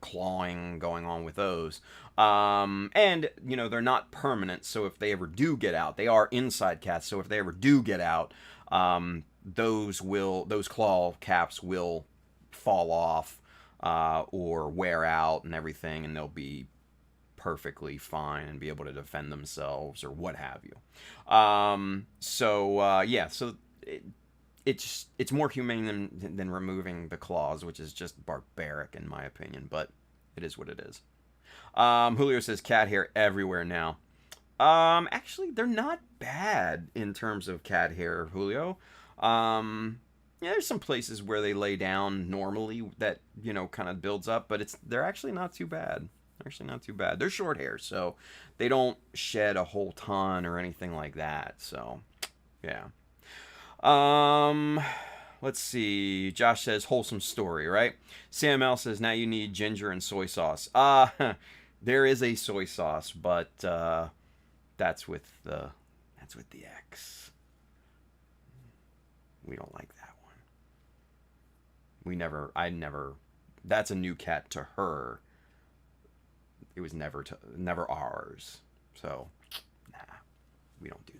clawing going on with those. And you know, they're not permanent, so if they ever do get out, they are inside cats, so if they ever do get out, those claw caps will fall off or wear out and everything, and they'll be perfectly fine and be able to defend themselves or what have you. Yeah, so it's more humane than removing the claws, which is just barbaric in my opinion, but it is what it is. Julio says cat hair everywhere now. Actually, they're not bad in terms of cat hair, Julio. Yeah, there's some places where they lay down normally that, you know, kind of builds up, but they're actually not too bad. They're short hair, so they don't shed a whole ton or anything like that. So, yeah. Let's see. Josh says wholesome story, right? Sam L says now you need ginger and soy sauce. There is a soy sauce, but that's with the X. We don't like that one. I never. That's a new cat to her. It was never ours. So, nah, we don't do that.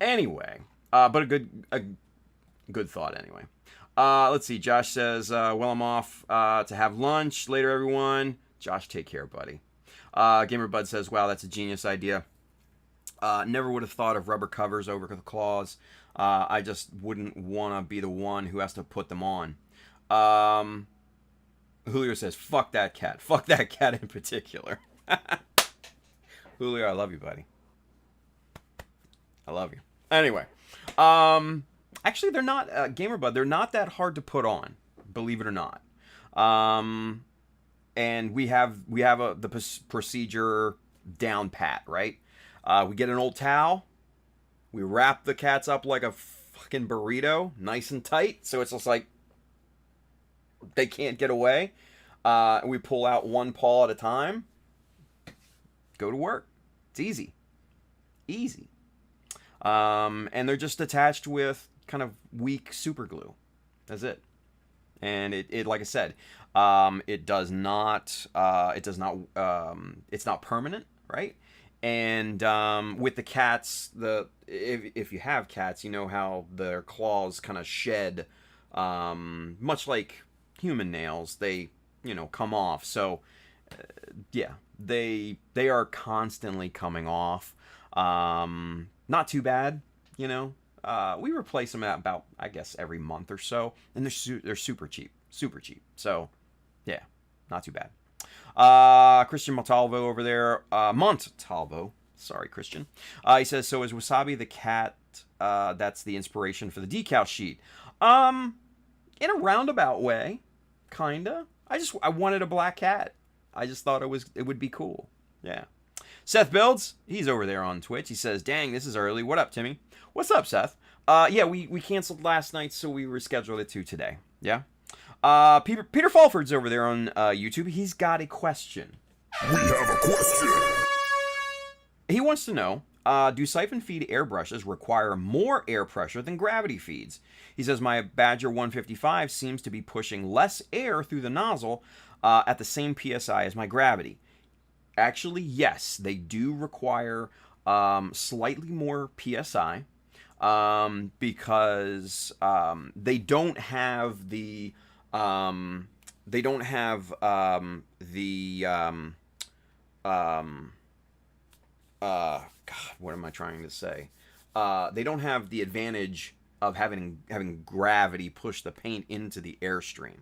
Anyway, but a good thought anyway. Let's see. Josh says, well, I'm off to have lunch later, everyone. Josh, take care, buddy. Gamer Bud says, wow, that's a genius idea. Never would have thought of rubber covers over the claws. I just wouldn't want to be the one who has to put them on. Julio says, fuck that cat. Fuck that cat in particular. Julio, I love you, buddy. I love you. Anyway. Actually, they're not, Gamer Bud, they're not that hard to put on. Believe it or not. And we have the procedure down pat, right? We get an old towel. We wrap the cats up like a fucking burrito, nice and tight, so it's just like they can't get away. We pull out one paw at a time. Go to work. It's easy. Easy. And they're just attached with kind of weak super glue. That's it. And it like I said, it's not permanent, right? And with the cats, if you have cats, you know how their claws kind of shed, much like human nails, they come off. So yeah, they are constantly coming off. Not too bad, we replace them at about, I guess, every month or so, and they're super cheap. So yeah, not too bad. Christian Montalvo over there, Montalvo, sorry, Christian. He says, so is Wasabi the cat that's the inspiration for the decal sheet? In a roundabout way, kinda. I wanted a black cat. I just thought it would be cool. Yeah. Seth Builds, he's over there on Twitch. He says, dang, this is early. What up, Timmy? What's up, Seth? Yeah, we canceled last night, so we rescheduled it to today. Yeah. Peter Falford's over there on YouTube. He's got a question. We have a question. He wants to know, do siphon feed airbrushes require more air pressure than gravity feeds? He says, my Badger 155 seems to be pushing less air through the nozzle at the same PSI as my gravity. Actually, yes, they do require slightly more PSI because they don't have the God, what am I trying to say? They don't have the advantage of having gravity push the paint into the airstream.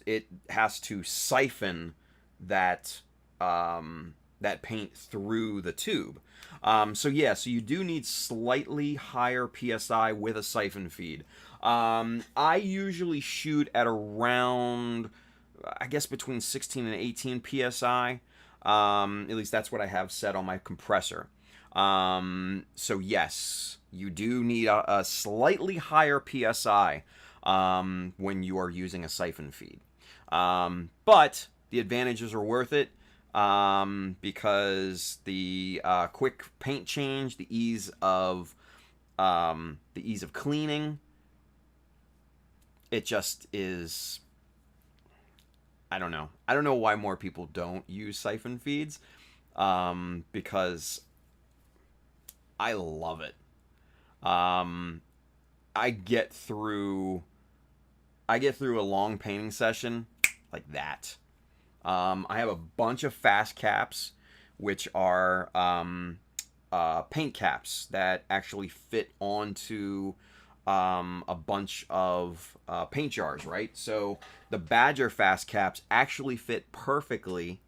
It has to siphon that paint through the tube. So you do need slightly higher PSI with a siphon feed. I usually shoot at around, I guess, between 16 and 18 PSI. At least that's what I have set on my compressor. So yes, you do need a slightly higher PSI when you are using a siphon feed. But the advantages are worth it because the quick paint change, the ease of cleaning, it just is. I don't know. I don't know why more people don't use siphon feeds, because I love it. I get through a long painting session like that. I have a bunch of fast caps, which are paint caps that actually fit onto a bunch of paint jars, right? So the Badger fast caps actually fit perfectly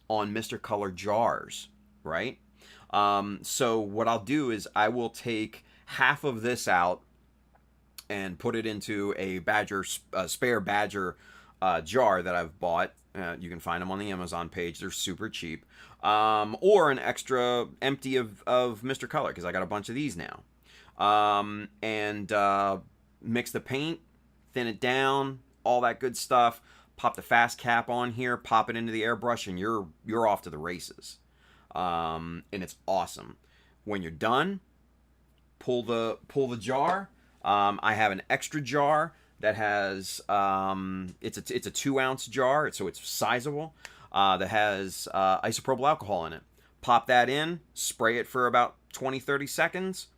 on Mr. Color jars, right? So what I'll do is I will take half of this out and put it into a spare Badger jar that I've bought. You can find them on the Amazon page. They're super cheap. Or an extra empty of Mr. Color, because I got a bunch of these now. And mix the paint, thin it down, all that good stuff. Pop the fast cap on here, pop it into the airbrush, and you're off to the races. And it's awesome. When you're done, pull the jar. I have an extra jar that has it's a 2-ounce jar, so it's sizable. That has isopropyl alcohol in it. Pop that in, spray it for about 20-30 seconds.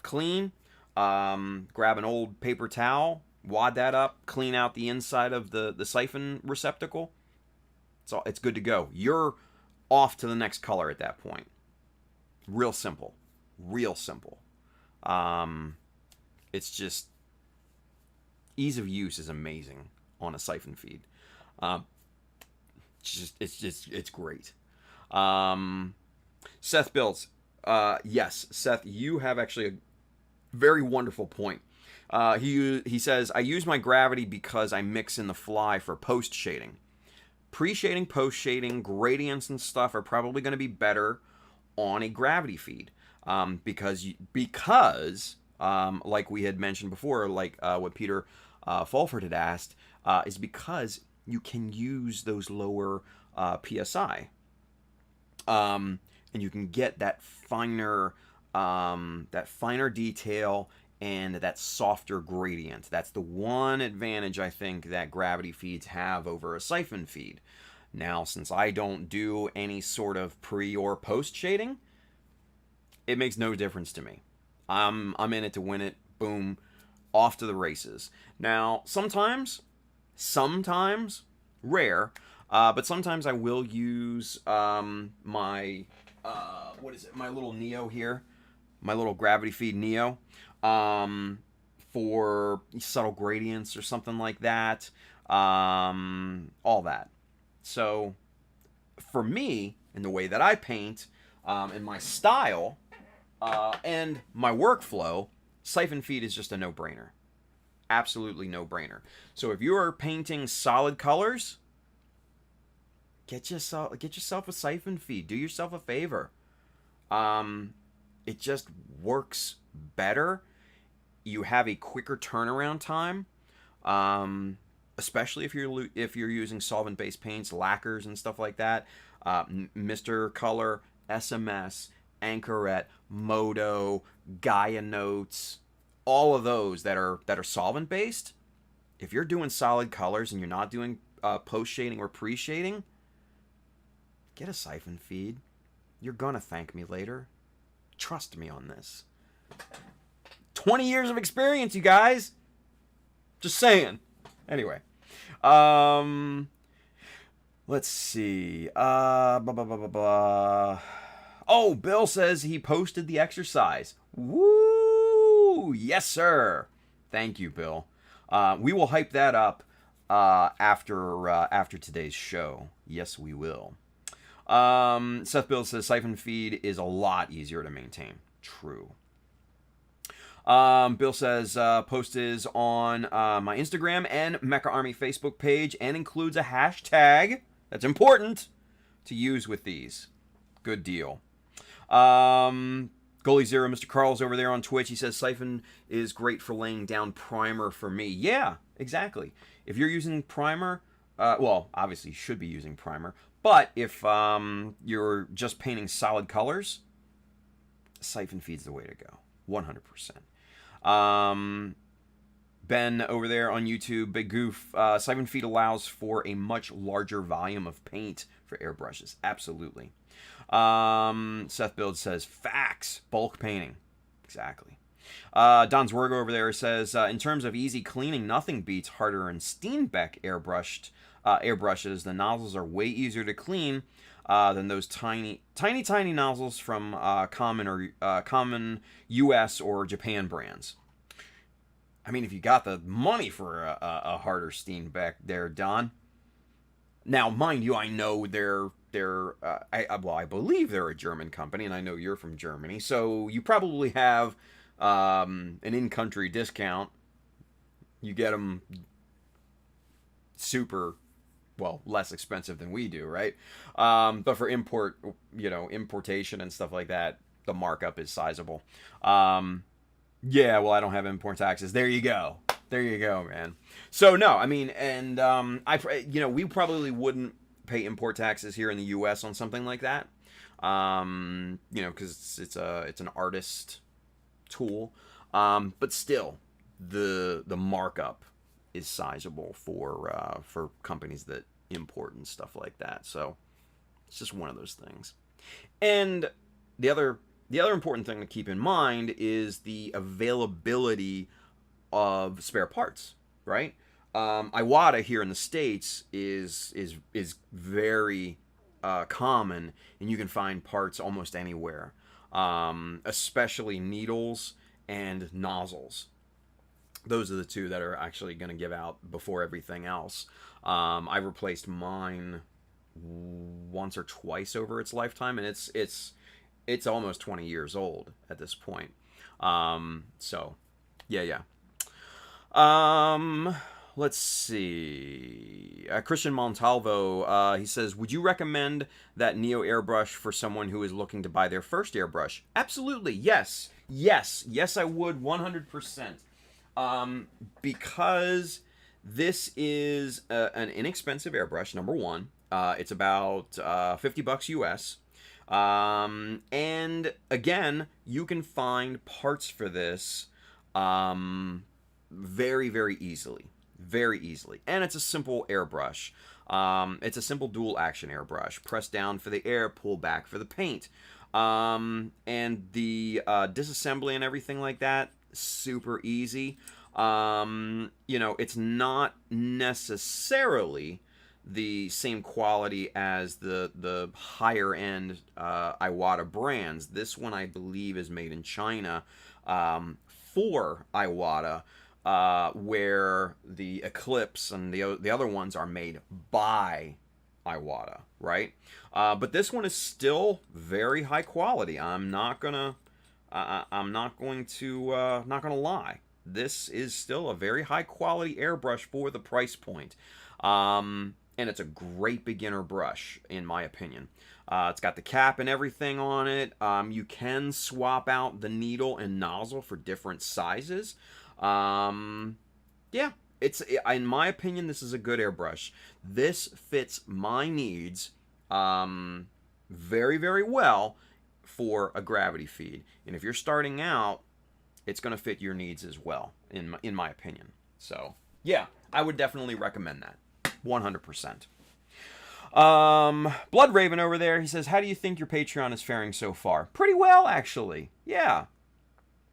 Clean. Grab an old paper towel, wad that up, clean out the inside of the siphon receptacle. It's good to go. You're off to the next color at that point. Real simple. Real simple. It's just ease of use is amazing on a siphon feed. It's great. Seth builds. Yes, Seth, you have actually a very wonderful point. He says, I use my gravity because I mix in the fly for post shading. Pre-shading, post-shading, gradients and stuff are probably going to be better on a gravity feed. Because like we had mentioned before, like what Peter Fulford had asked, is because you can use those lower PSI. And you can get that finer detail and that softer gradient. That's the one advantage I think that gravity feeds have over a siphon feed. Now, since I don't do any sort of pre or post shading, it makes no difference to me. I'm in it to win it. Boom, off to the races. Now, sometimes, rare, but sometimes I will use my my little Neo here, my little gravity feed Neo, for subtle gradients or something like that, all that. So, for me, in the way that I paint, in my style, and my workflow, siphon feed is just a no-brainer. Absolutely no-brainer. So if you are painting solid colors, get yourself a siphon feed. Do yourself a favor. It just works better. You have a quicker turnaround time, especially if you're using solvent-based paints, lacquers, and stuff like that. Mr. Color, SMS, Anchoret, Moto, Gaia Notes, all of those that are solvent based. If you're doing solid colors and you're not doing post shading or pre shading, get a siphon feed. You're gonna thank me later. Trust me on this. 20 years of experience, you guys. Just saying. Anyway, let's see. Oh, Bill says he posted the exercise. Woo! Yes, sir. Thank you, Bill. We will hype that up after today's show. Yes, we will. Seth Bill says siphon feed is a lot easier to maintain. True. Bill says post is on my Instagram and Mecha Army Facebook page and includes a hashtag that's important to use with these. Good deal. Goalie Zero, Mr. Carl's over there on Twitch. He says siphon is great for laying down primer for me. Yeah, exactly. If you're using primer, well, obviously you should be using primer. But if you're just painting solid colors, siphon feed's the way to go. 100%. Ben over there on YouTube, Big Goof, siphon feed allows for a much larger volume of paint for airbrushes. Absolutely. Seth Build says, facts, bulk painting. Exactly. Don Zwergo over there says, in terms of easy cleaning, nothing beats Harder and Steenbeck airbrushes. The nozzles are way easier to clean than those tiny nozzles from common US or Japan brands. I mean, if you got the money for a Harder Steenbeck there, Don. Now, mind you, I know I believe they're a German company, and I know you're from Germany, so you probably have an in-country discount. You get them super, well, less expensive than we do, right? But for importation and stuff like that, the markup is sizable. Yeah, well, I don't have import taxes. There you go. There you go, man. So no, I mean, and we probably wouldn't pay import taxes here in the U.S. on something like that, because it's an artist tool, but still, the markup is sizable for companies that import and stuff like that. So it's just one of those things. And the other important thing to keep in mind is the availability of spare parts, right? Iwata here in the States is very common, and you can find parts almost anywhere, especially needles and nozzles. Those are the two that are actually going to give out before everything else. I replaced mine once or twice over its lifetime, and it's almost 20 years old at this point. So, yeah. Let's see. Christian Montalvo, he says, would you recommend that Neo airbrush for someone who is looking to buy their first airbrush? Absolutely, yes. Yes, I would 100%. Because this is an inexpensive airbrush, number one. It's about $50 US. And again, you can find parts for this very, very easily. Very easily. And it's a simple airbrush. It's a simple dual action airbrush. Press down for the air, pull back for the paint. And the disassembly and everything like that, super easy. It's not necessarily the same quality as the higher end Iwata brands. This one, I believe, is made in China for Iwata, where the Eclipse and the other ones are made by Iwata, right? But this one is still very high quality. I'm not gonna lie. This is still a very high quality airbrush for the price point. And it's a great beginner brush, in my opinion. It's got the cap and everything on it. You can swap out the needle and nozzle for different sizes. Yeah, in my opinion, this is a good airbrush. This fits my needs very, very well for a gravity feed. And if you're starting out, it's going to fit your needs as well, in my opinion. So, yeah, I would definitely recommend that. 100%. Blood Raven over there, he says, how do you think your Patreon is faring so far? Pretty well, actually. Yeah.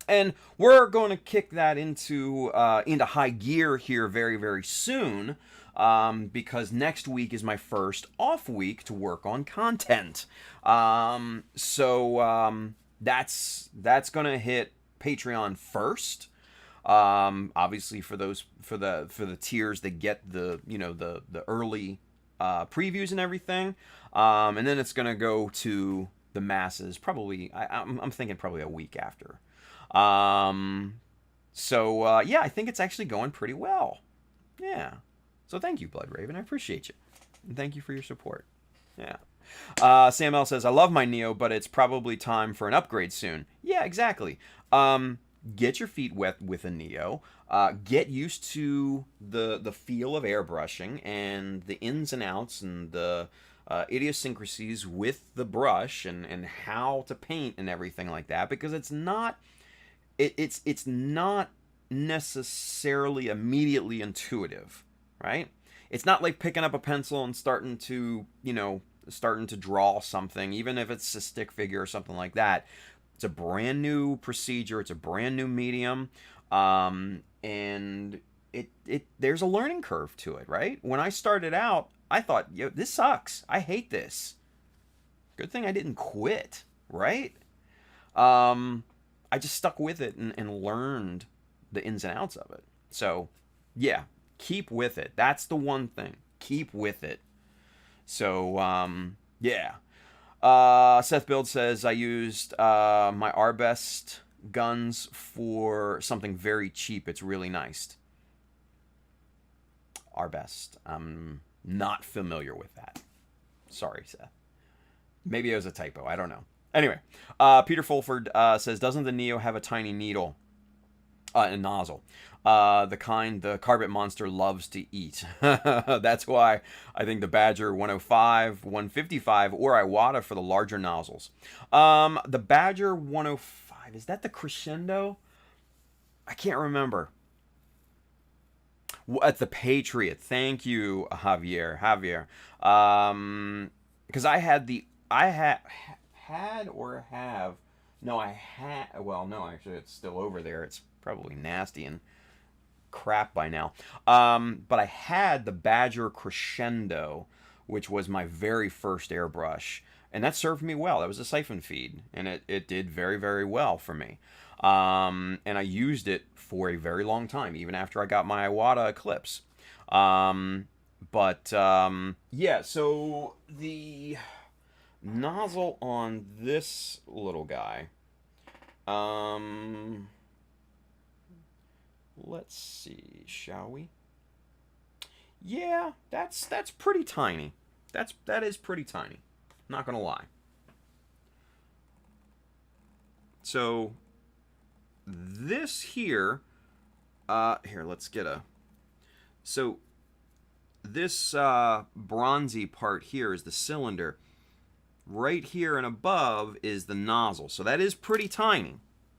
And we're going to kick that into high gear here very, very soon, because next week is my first off week to work on content. So that's going to hit Patreon first. Obviously for the tiers that get the early previews and everything, and then it's gonna go to the masses probably. I'm thinking probably a week after. Yeah, I think it's actually going pretty well. Yeah. So thank you, Blood Raven. I appreciate you, and thank you for your support. Yeah. Sam L says, I love my Neo, but it's probably time for an upgrade soon. Yeah, exactly. Get your feet wet with a Neo. Get used to the feel of airbrushing and the ins and outs and the idiosyncrasies with the brush and how to paint and everything like that, because it's not necessarily immediately intuitive, right? It's not like picking up a pencil and starting to draw something, even if it's a stick figure or something like that. It's a brand new procedure. It's a brand new medium. And there's a learning curve to it, right? When I started out, I thought, this sucks. I hate this. Good thing I didn't quit, right? I just stuck with it and learned the ins and outs of it. So, yeah, keep with it. That's the one thing. Keep with it. So, yeah. Seth Build says, I used my Arbest guns for something very cheap. It's really nice. Arbest. I'm not familiar with that. Sorry, Seth. Maybe it was a typo. I don't know. Anyway, Peter Fulford says, doesn't the Neo have a tiny needle and nozzle? The kind the Carbet Monster loves to eat. That's why I think the Badger 105, 155, or Iwata for the larger nozzles. The Badger 105, is that the Crescendo? I can't remember. At the Patriot. Thank you, Javier. Because I had well, no, actually it's still over there. It's probably nasty and crap by now. But I had the Badger Crescendo, which was my very first airbrush, and that served me well. That was a siphon feed, and it did very, very well for me. And I used it for a very long time, even after I got my Iwata Eclipse. Yeah, so the nozzle on this little guy, let's see, shall we? Yeah, that's pretty tiny. That is pretty tiny. Not gonna lie. So this here, here, let's get a. So this bronzy part here is the cylinder. Right here and above is the nozzle. So that is pretty tiny.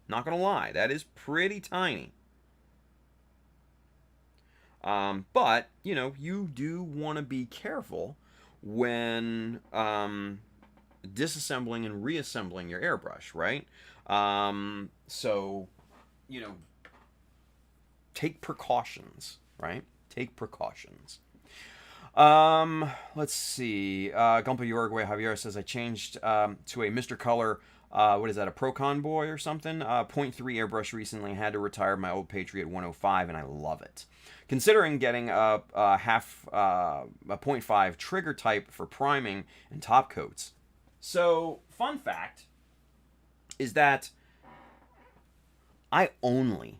Not gonna lie, that is pretty tiny. But, you know, you do want to be careful when disassembling and reassembling your airbrush, right? So, you know, take precautions, right? Take precautions. Let's see. Gumpa Uruguay Javier says, I changed to a Mr. Color, what is that, a Pro Convoy or something? .3 airbrush recently. Had to retire my old Patriot 105, and I love it. Considering getting a .5 trigger type for priming and top coats. So, fun fact is that I only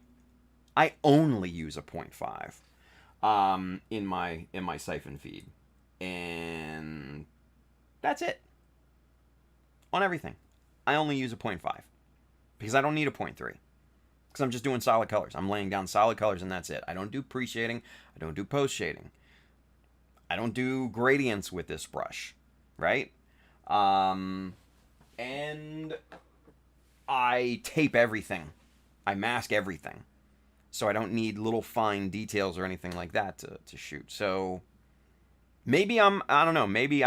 use a .5 in my siphon feed, and that's it on everything. I only use a .5 because I don't need a .3 because I'm just doing solid colors. I'm laying down solid colors and that's it. I don't do pre-shading. I don't do post-shading. I don't do gradients with this brush, right? And I tape everything. I mask everything. So I don't need little fine details or anything like that to shoot. So maybe I don't know, maybe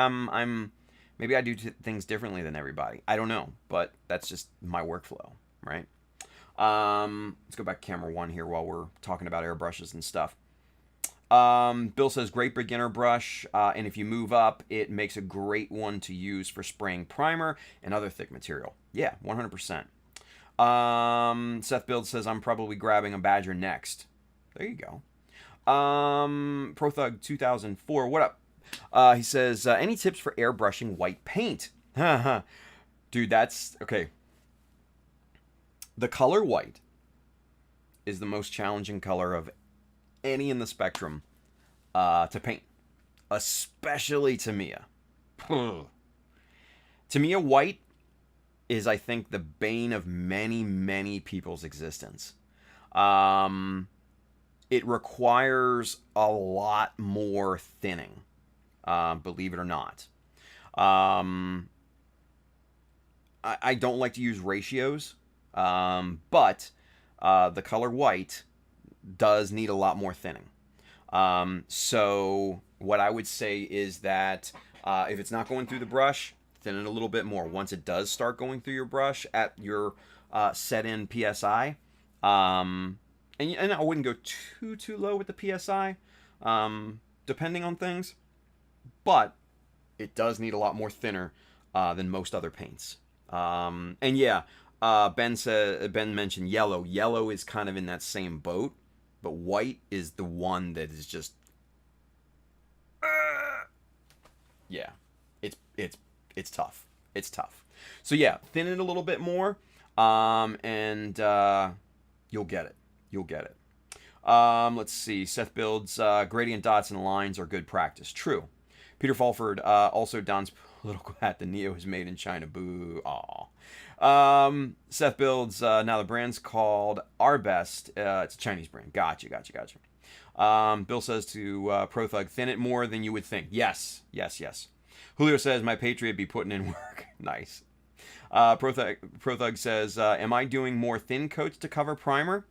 maybe I do things differently than everybody. I don't know, but that's just my workflow, right? Let's go back to camera 1 here while we're talking about airbrushes and stuff. Bill says, great beginner brush, and if you move up, it makes a great one to use for spraying primer and other thick material. Yeah, 100%. Seth Build says, I'm probably grabbing a Badger next. There you go. ProThug 2004, what up? He says, any tips for airbrushing white paint? Dude, that's, okay. The color white is the most challenging color of any in the spectrum to paint, especially Tamiya. Tamiya white is, I think, the bane of many, many people's existence. It requires a lot more thinning, believe it or not. I don't like to use ratios, but the color white does need a lot more thinning. So what I would say is that if it's not going through the brush, thin it a little bit more. Once it does start going through your brush at your set-in PSI, and I wouldn't go too low with the PSI, depending on things, but it does need a lot more thinner than most other paints. And yeah, Ben mentioned yellow. Yellow is kind of in that same boat, but white is the one that is just, yeah, it's tough. It's tough. So yeah, thin it a little bit more, and you'll get it. You'll get it. Let's see. Seth Builds, gradient dots and lines are good practice. True. Peter Fulford, also Don's political hat. The Neo is made in China. Boo. Aw. Seth Builds, now the brand's called Our Best. It's a Chinese brand. Gotcha. Bill says to ProThug, thin it more than you would think. Yes. Julio says, my Patriot be putting in work. Nice. ProThug says, am I doing more thin coats to cover primer?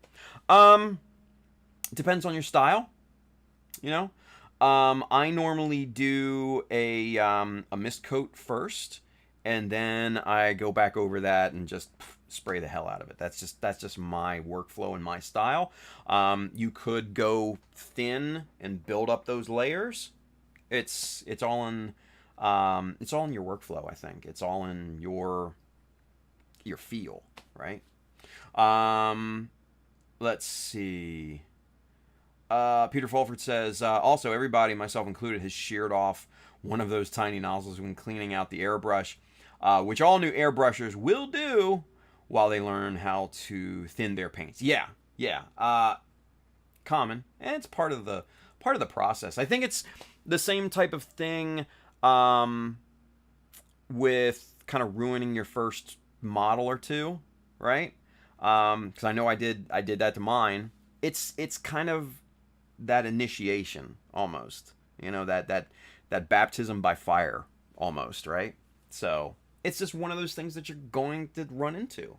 Depends on your style. You know, I normally do a mist coat first, and then I go back over that and just spray the hell out of it. That's just my workflow and my style. You could go thin and build up those layers. It's all in your workflow. I think it's all in your feel, right? Let's see. Peter Fulford says, also, everybody, myself included, has sheared off one of those tiny nozzles when cleaning out the airbrush, which all new airbrushers will do while they learn how to thin their paints. Yeah. Common, and it's part of the process. I think it's the same type of thing with kind of ruining your first model or two, right? Because I know I did that to mine. It's kind of that initiation almost, that baptism by fire almost, right? So it's just one of those things that you're going to run into.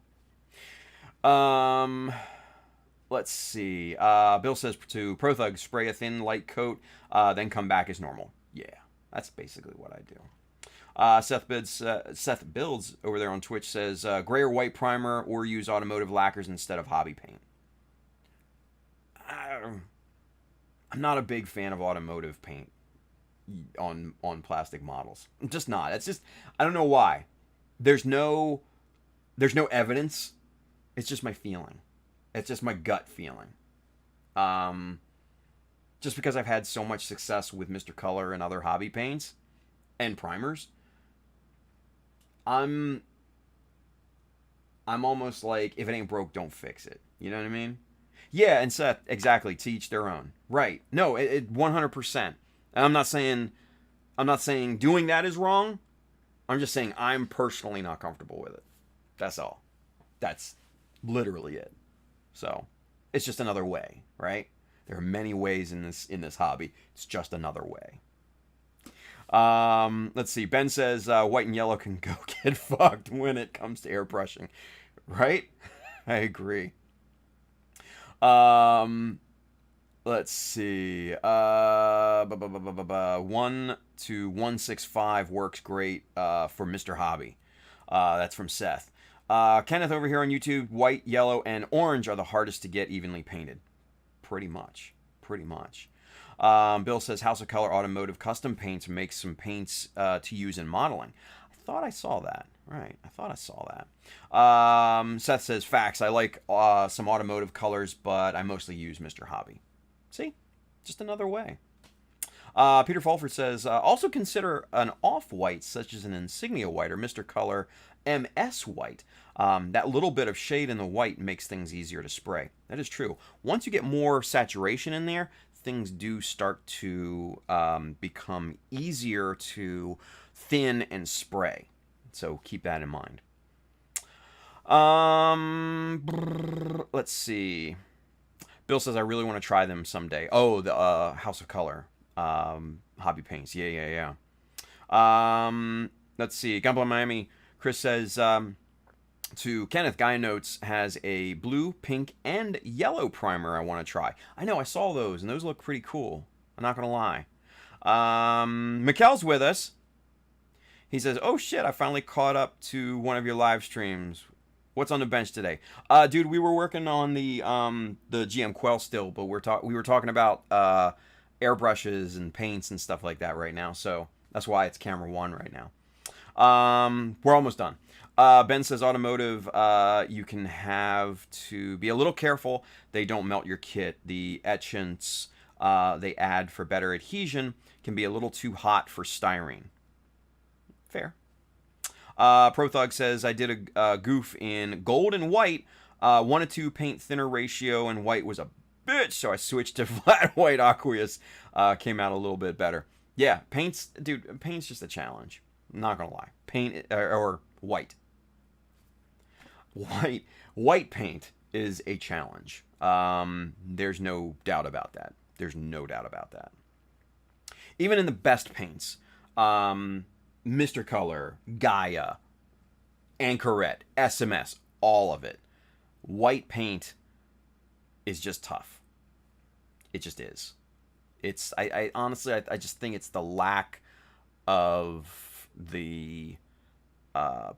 Let's see. Bill says to ProThug, spray a thin light coat, then come back as normal. Yeah, that's basically what I do. Seth Builds over there on Twitch says, gray or white primer or use automotive lacquers instead of hobby paint. I'm not a big fan of automotive paint on plastic models. I'm just not. It's just, I don't know why. There's no evidence. It's just my feeling. It's just my gut feeling. Just because I've had so much success with Mr. Color and other hobby paints and primers, I'm almost like, if it ain't broke, don't fix it. You know what I mean? Yeah, and Seth, exactly, to each their own. Right. No, it 100%. And I'm not saying doing that is wrong. I'm just saying I'm personally not comfortable with it. That's all. That's literally it. So, it's just another way, right? There are many ways in this hobby. It's just another way. Let's see. Ben says white and yellow can go get fucked when it comes to airbrushing. Right? I agree. Let's see. 1 to 165 works great for Mr. Hobby. That's from Seth. Kenneth over here on YouTube, white, yellow, and orange are the hardest to get evenly painted. Pretty much. Bill says House of Color Automotive Custom Paints makes some paints to use in modeling. I thought I saw that. Right, I thought I saw that. Seth says, facts, I like some automotive colors, but I mostly use Mr. Hobby. See? Just another way. Peter Fulford says, also consider an off-white, such as an Insignia white or Mr. Color MS white. That little bit of shade in the white makes things easier to spray. That is true. Once you get more saturation in there, things do start to become easier to thin and spray. So keep that in mind. Let's see. Bill says, I really want to try them someday. Oh, the House of Color hobby paints. Yeah. Let's see. Gunpla Miami. Chris says to Kenneth, Gaia Notes has a blue, pink, and yellow primer I want to try. I know, I saw those, and those look pretty cool. I'm not going to lie. Mikkel's with us. He says, oh shit, I finally caught up to one of your live streams. What's on the bench today? Dude, we were working on the GM Quel still, but we were talking about airbrushes and paints and stuff like that right now, so that's why it's camera 1 right now. We're almost done. Ben says automotive, you can have to be a little careful they don't melt your kit. The etchants they add for better adhesion can be a little too hot for styrene. Fair. ProThug says, I did a goof in gold and white. 1-to-2 paint thinner ratio, and white was a bitch, so I switched to flat white aqueous. Came out a little bit better. Yeah, paint's just a challenge. I'm not gonna lie. Paint or white. White paint is a challenge. There's no doubt about that. Even in the best paints, Mr. Color, Gaia, Anchorette, SMS, all of it. White paint is just tough. It just is. I honestly just think it's the lack of the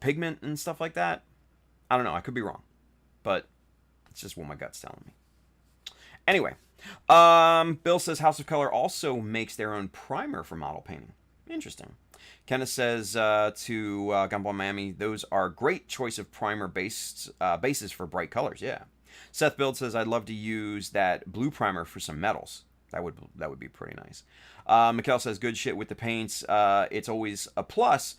pigment and stuff like that. I don't know. I could be wrong, but it's just what my gut's telling me. Anyway, Bill says House of Color also makes their own primer for model painting. Interesting. Kenneth says to Gumball Miami, those are great choice of primer bases for bright colors. Yeah. Seth Build says I'd love to use that blue primer for some metals. That would be pretty nice. Mikkel says good shit with the paints. It's always a plus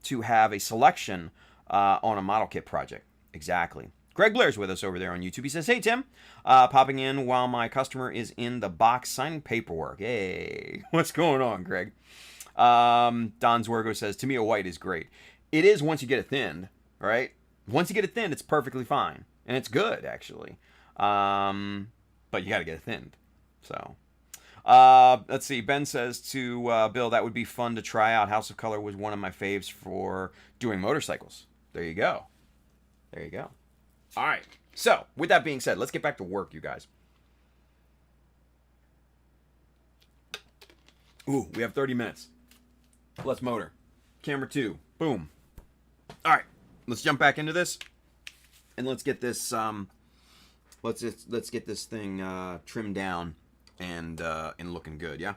to have a selection on a model kit project. Exactly. Greg Blair's with us over there on YouTube. He says, hey, Tim, popping in while my customer is in the box signing paperwork. Hey, what's going on, Greg? Don Zwergo says, Tamiya White is great. It is once you get it thinned, right? Once you get it thinned, it's perfectly fine. And it's good, actually. But you got to get it thinned. So, let's see. Ben says to Bill, that would be fun to try out. House of Color was one of my faves for doing motorcycles. There you go. There you go. All right. So, with that being said, let's get back to work, you guys. Ooh, we have 30 minutes. Let's motor. Camera 2. Boom. All right. Let's jump back into this. And let's get this let's get this thing trimmed down and looking good, yeah?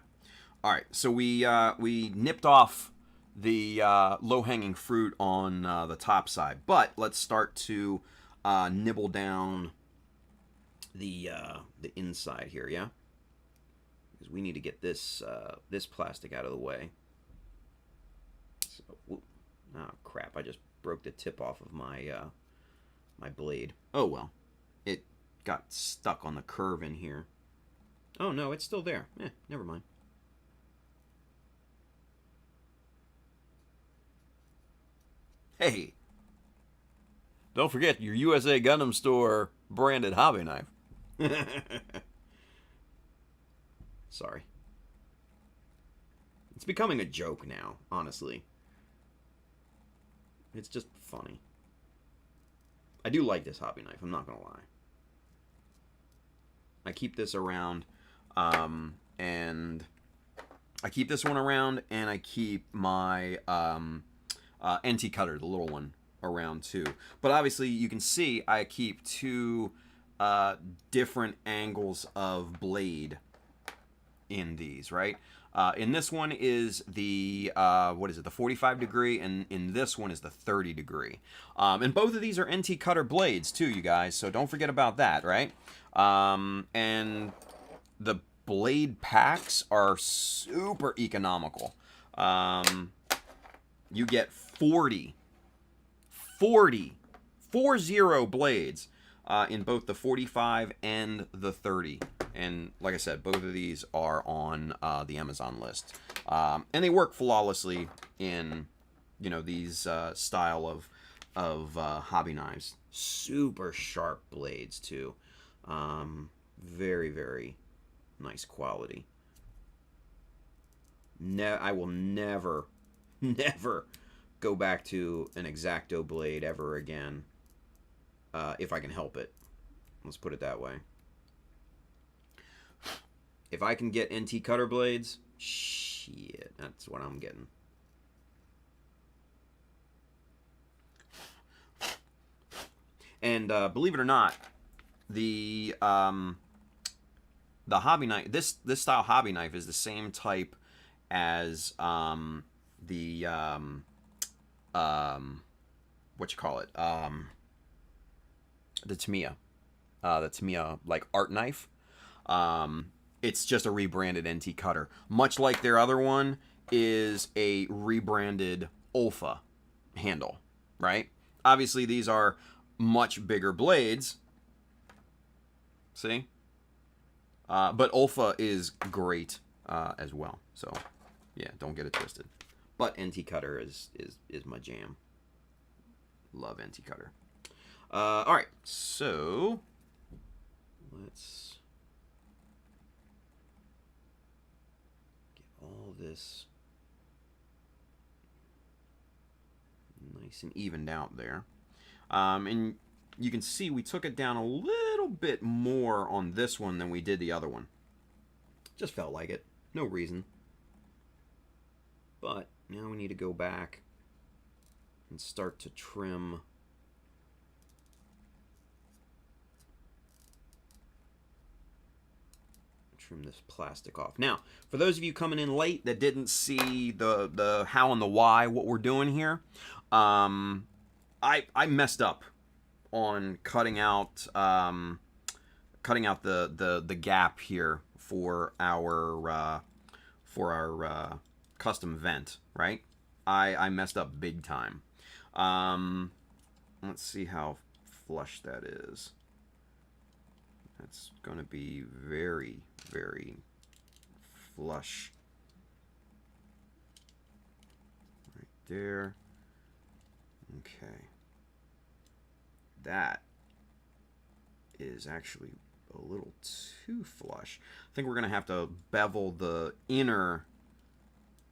All right. So we nipped off the low-hanging fruit on the top side, but let's start to nibble down the inside here, yeah? Because we need to get this this plastic out of the way. So, oh crap! I just broke the tip off of my my blade. Oh well, it got stuck on the curve in here. Oh no, it's still there. Never mind. Hey, don't forget your USA Gundam Store branded hobby knife. Sorry. It's becoming a joke now, honestly. It's just funny. I do like this hobby knife, I'm not gonna lie. I keep this around, and I keep this one around, and I keep my NT cutter, the little one, around too. But obviously you can see I keep two different angles of blade in these, right? In this one is the what is it, the 45 degree, and in this one is the 30 degree. And both of these are NT cutter blades too, you guys, so don't forget about that, right? And the blade packs are super economical. You get 40 blades in both the 45 and the 30. And like I said, both of these are on the Amazon list. And they work flawlessly in, you know, these style of hobby knives. Super sharp blades too. Very, very nice quality. I will never go back to an X-Acto blade ever again. If I can help it. Let's put it that way. If I can get NT cutter blades, shit, that's what I'm getting. And believe it or not, the hobby knife, this style hobby knife is the same type as the what you call it, the Tamiya, like art knife. It's just a rebranded NT cutter, much like their other one is a rebranded Olfa handle, right? Obviously these are much bigger blades, see? But Olfa is great as well, so yeah, don't get it twisted. But NT cutter is my jam. Love NT cutter. All right, so let's get all this nice and evened out there. And you can see we took it down a little bit more on this one than we did the other one. Just felt like it. No reason. But now we need to go back and start to trim trim this plastic off. Now, for those of you coming in late that didn't see the how and the why, what we're doing here, I messed up on cutting out the gap here for our custom vent, right? I messed up big time. Let's see how flush that is. That's going to be very, very flush. Right there. Okay. That is actually a little too flush. I think we're going to have to bevel the inner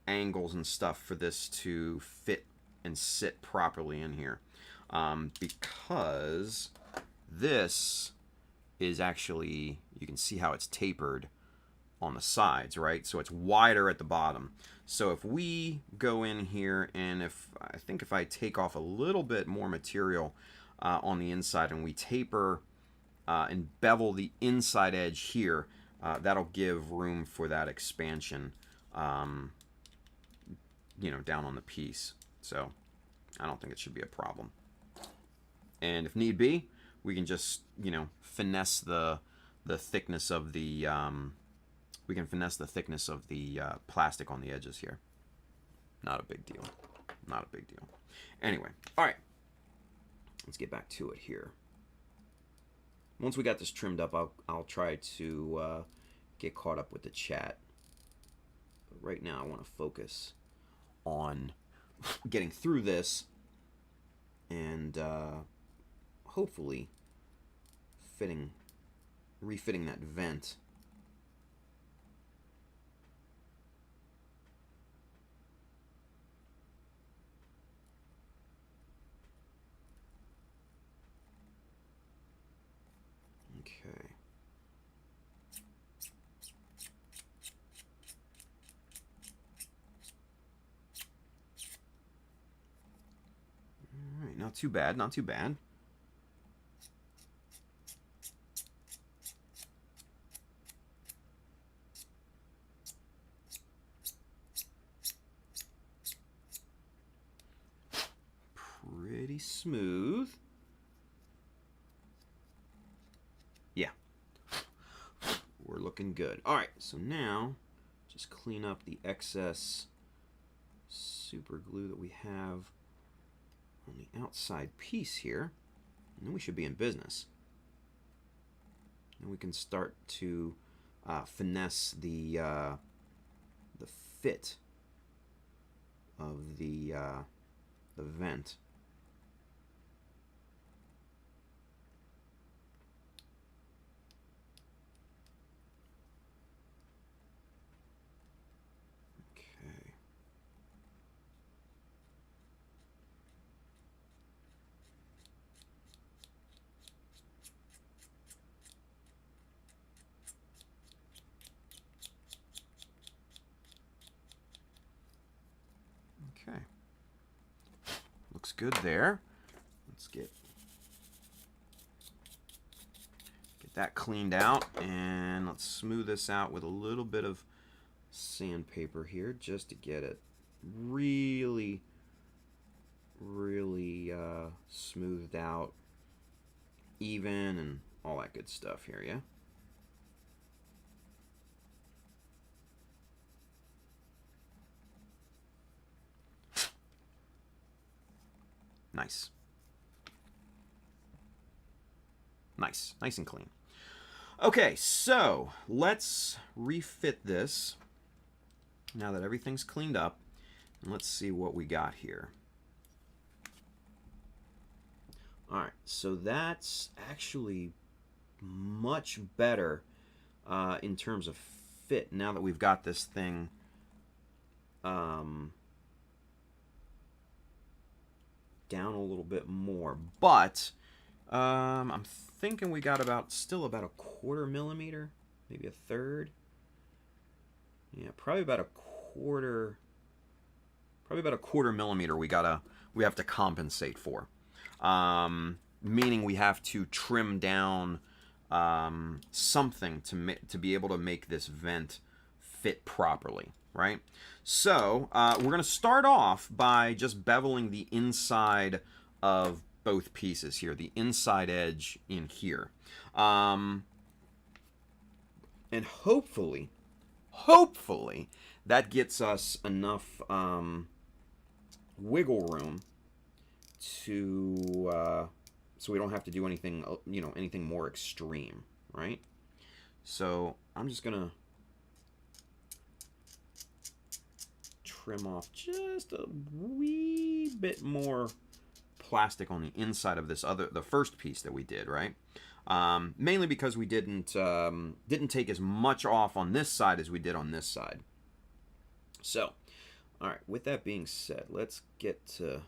angles and stuff for this to fit and sit properly in here. Because this is actually, you can see how it's tapered on the sides, right? So it's wider at the bottom. So if we go in here and I think if I take off a little bit more material on the inside and we taper and bevel the inside edge here, that'll give room for that expansion, you know, down on the piece. So I don't think it should be a problem. And if need be, we can just, you know, finesse the thickness of the plastic on the edges here. Not a big deal. Not a big deal. Anyway, all right. Let's get back to it here. Once we got this trimmed up, I'll try to get caught up with the chat. But right now, I want to focus on getting through this and hopefully refitting that vent. Okay. All right, not too bad, not too bad. Pretty smooth. Yeah. We're looking good. All right, so now just clean up the excess super glue that we have on the outside piece here, and then we should be in business. And we can start to finesse the fit of the vent. Okay. Looks good there. Let's get that cleaned out, and let's smooth this out with a little bit of sandpaper here just to get it really smoothed out, even, and all that good stuff here, yeah? Nice. Nice. Nice and clean. Okay, so let's refit this now that everything's cleaned up. And let's see what we got here. Alright, so that's actually much better in terms of fit now that we've got this thing down a little bit more. But I'm thinking we got still about a 1/4 millimeter, maybe a third. Yeah, probably about a quarter millimeter we have to compensate for. Meaning we have to trim down something to be able to make this vent fit properly, right? So we're going to start off by just beveling the inside of both pieces here, the inside edge in here. And hopefully, that gets us enough wiggle room to so we don't have to do anything, anything more extreme, right? So I'm just gonna trim off just a wee bit more plastic on the inside of the first piece that we did, right? Mainly because we didn't take as much off on this side as we did on this side. So, all right. With that being said, let's get to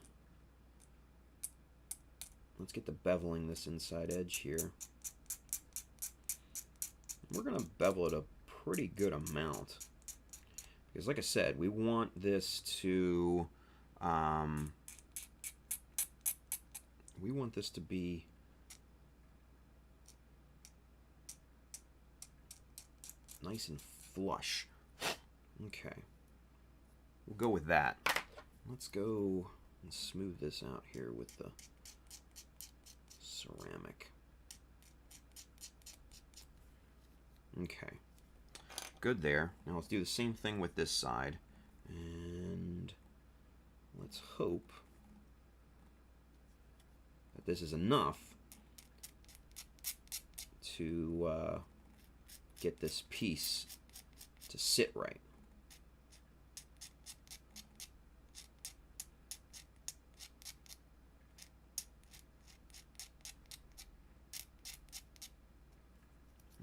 beveling this inside edge here. We're gonna bevel it a pretty good amount because, like I said, we want this to be nice and flush. Okay. We'll go with that. Let's go and smooth this out here with the ceramic. Okay. Good there. Now let's do the same thing with this side. And let's hope that this is enough to get this piece to sit right.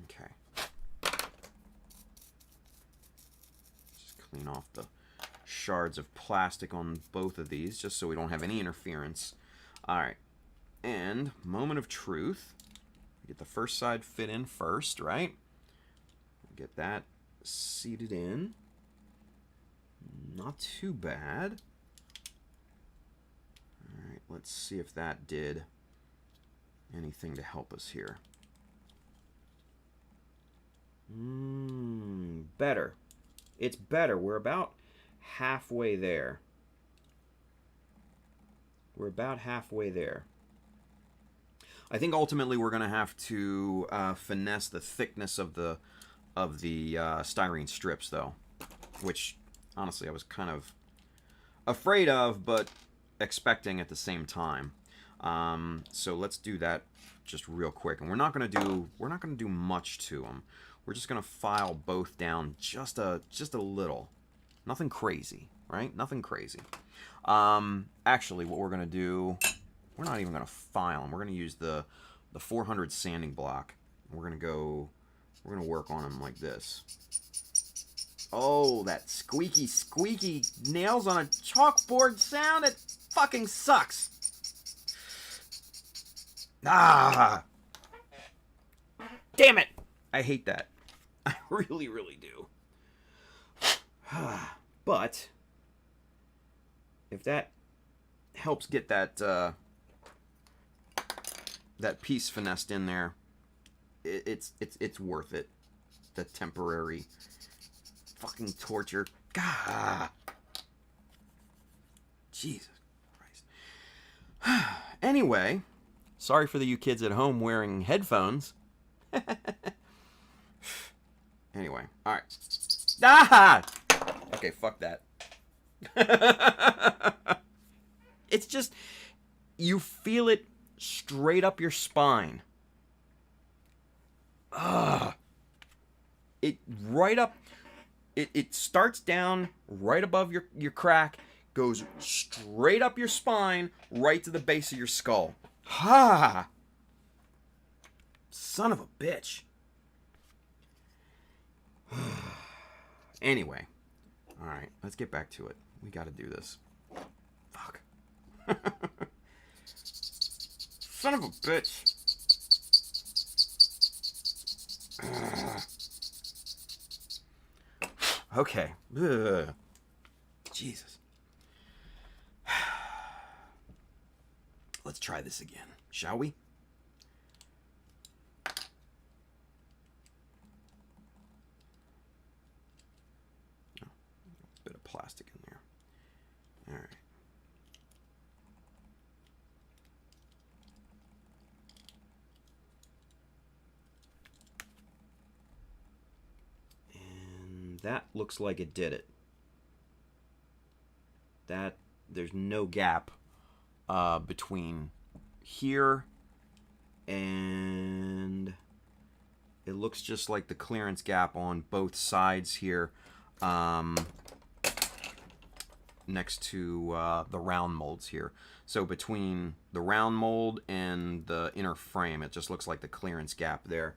Okay. Just clean off the shards of plastic on both of these just so we don't have any interference. All right. And moment of truth. Get the first side fit in first, right? Get that seated in. Not too bad. All right, let's see if that did anything to help us here. Better. It's better. We're about halfway there. We're about halfway there. I think ultimately we're going to have to finesse the thickness of the styrene strips, though, which honestly I was kind of afraid of, but expecting at the same time. So let's do that just real quick, and we're not going to do much to them. We're just going to file both down just a little, nothing crazy, right? Nothing crazy. Actually, what we're going to do, we're not even going to file them. We're going to use the 400 sanding block. We're going to work on them like this. Oh, that squeaky nails on a chalkboard sound. It fucking sucks. Ah! Damn it! I hate that. I really, really do. But if that helps get that that piece finessed in there, it's worth it. The temporary fucking torture. God. Jesus Christ. Anyway, sorry for you kids at home wearing headphones. Anyway, all right. Ah! Okay, fuck that. It's just, you feel it straight up your spine. It right up, it starts down right above your crack, goes straight up your spine, right to the base of your skull. Ha! Son of a bitch. Anyway, all right, let's get back to it. We got to do this. Fuck. Son of a bitch. Okay. Ugh. Jesus. Let's try this again, shall we? That looks like it did it. That there's no gap between here and it looks just like the clearance gap on both sides here, next to the round molds here. So between the round mold and the inner frame, it just looks like the clearance gap there.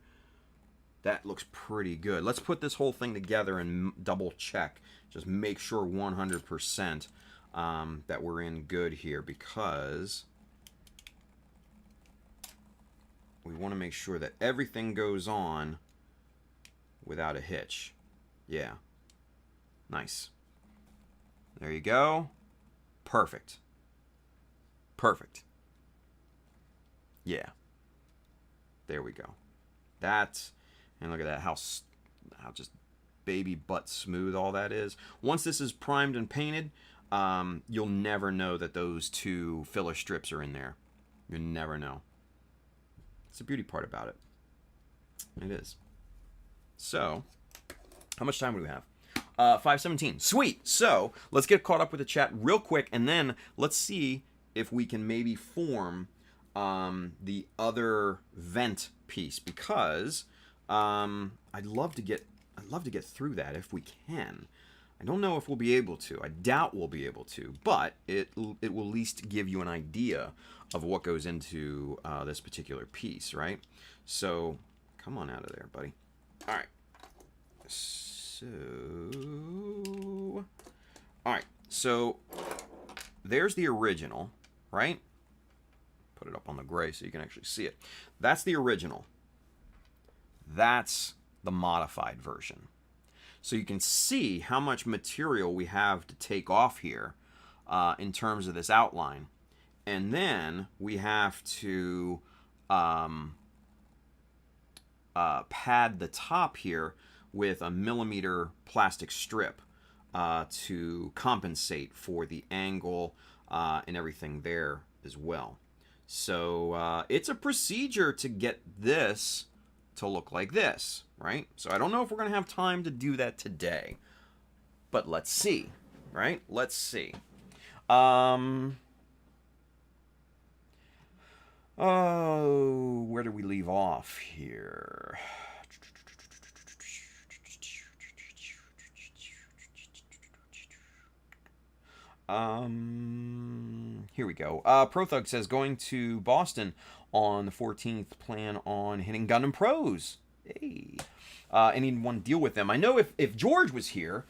That looks pretty good. Let's put this whole thing together and double check. Just make sure 100% that we're in good here, because we want to make sure that everything goes on without a hitch. Yeah. Nice. There you go. Perfect. Perfect. Yeah. There we go. That's, and look at that, how just baby butt smooth all that is. Once this is primed and painted, you'll never know that those two filler strips are in there. You'll never know. It's the beauty part about it. It is. So, how much time do we have? 5:17. Sweet. So, let's get caught up with the chat real quick, and then let's see if we can maybe form the other vent piece, because I'd love to get through that if we can. I don't know if we'll be able to. I doubt we'll be able to, but it will at least give you an idea of what goes into this particular piece, right? So, come on out of there, buddy. All right. So, all right. So, there's the original, right? Put it up on the gray so you can actually see it. That's the original. That's the modified version. So you can see how much material we have to take off here in terms of this outline. And then we have to pad the top here with a 1mm plastic strip to compensate for the angle and everything there as well. So it's a procedure to get this to look like this, right? So I don't know if we're going to have time to do that today, but let's see, right? Let's see. Oh, where do we leave off here? Here we go. Prothug says, going to Boston on the 14th, plan on hitting Gundam Pros. Hey. Anyone deal with them? I know if George was here,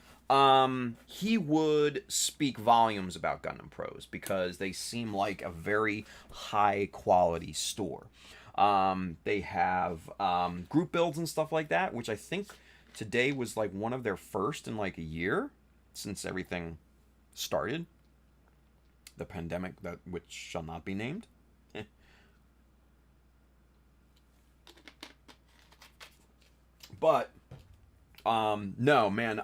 he would speak volumes about Gundam Pros, because they seem like a very high quality store. They have group builds and stuff like that, which I think today was like one of their first in like a year since everything started. The pandemic that which shall not be named. But no, man,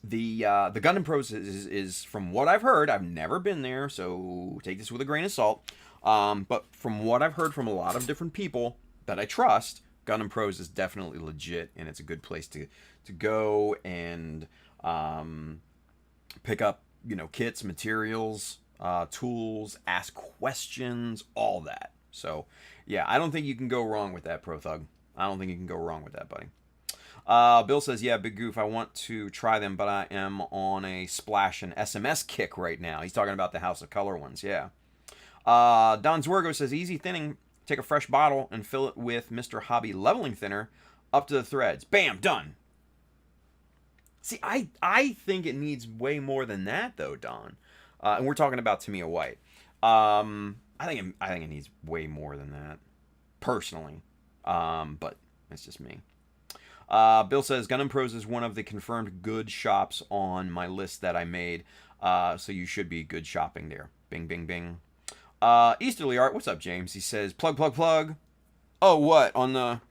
the Gundam Pros is from what I've heard, I've never been there, so take this with a grain of salt. But from what I've heard from a lot of different people that I trust, Gundam Pros is definitely legit, and it's a good place to go and pick up, you know, kits, materials, tools, ask questions, all that. So yeah, I don't think you can go wrong with that, Prothug. I don't think you can go wrong with that, buddy. Bill says, yeah, Big Goof, I want to try them, but I am on a Splash and SMS kick right now. He's talking about the House of Color ones, yeah. Don Zwergo says, easy thinning. Take a fresh bottle and fill it with Mr. Hobby leveling thinner up to the threads. Bam, done. See, I think it needs way more than that, though, Don. And we're talking about Tamiya White. I think it needs way more than that, personally. But it's just me. Bill says, Gundam Pros is one of the confirmed good shops on my list that I made. So you should be good shopping there. Bing, bing, bing. Easterly Art, what's up, James? He says, plug, plug, plug. Oh, what? On the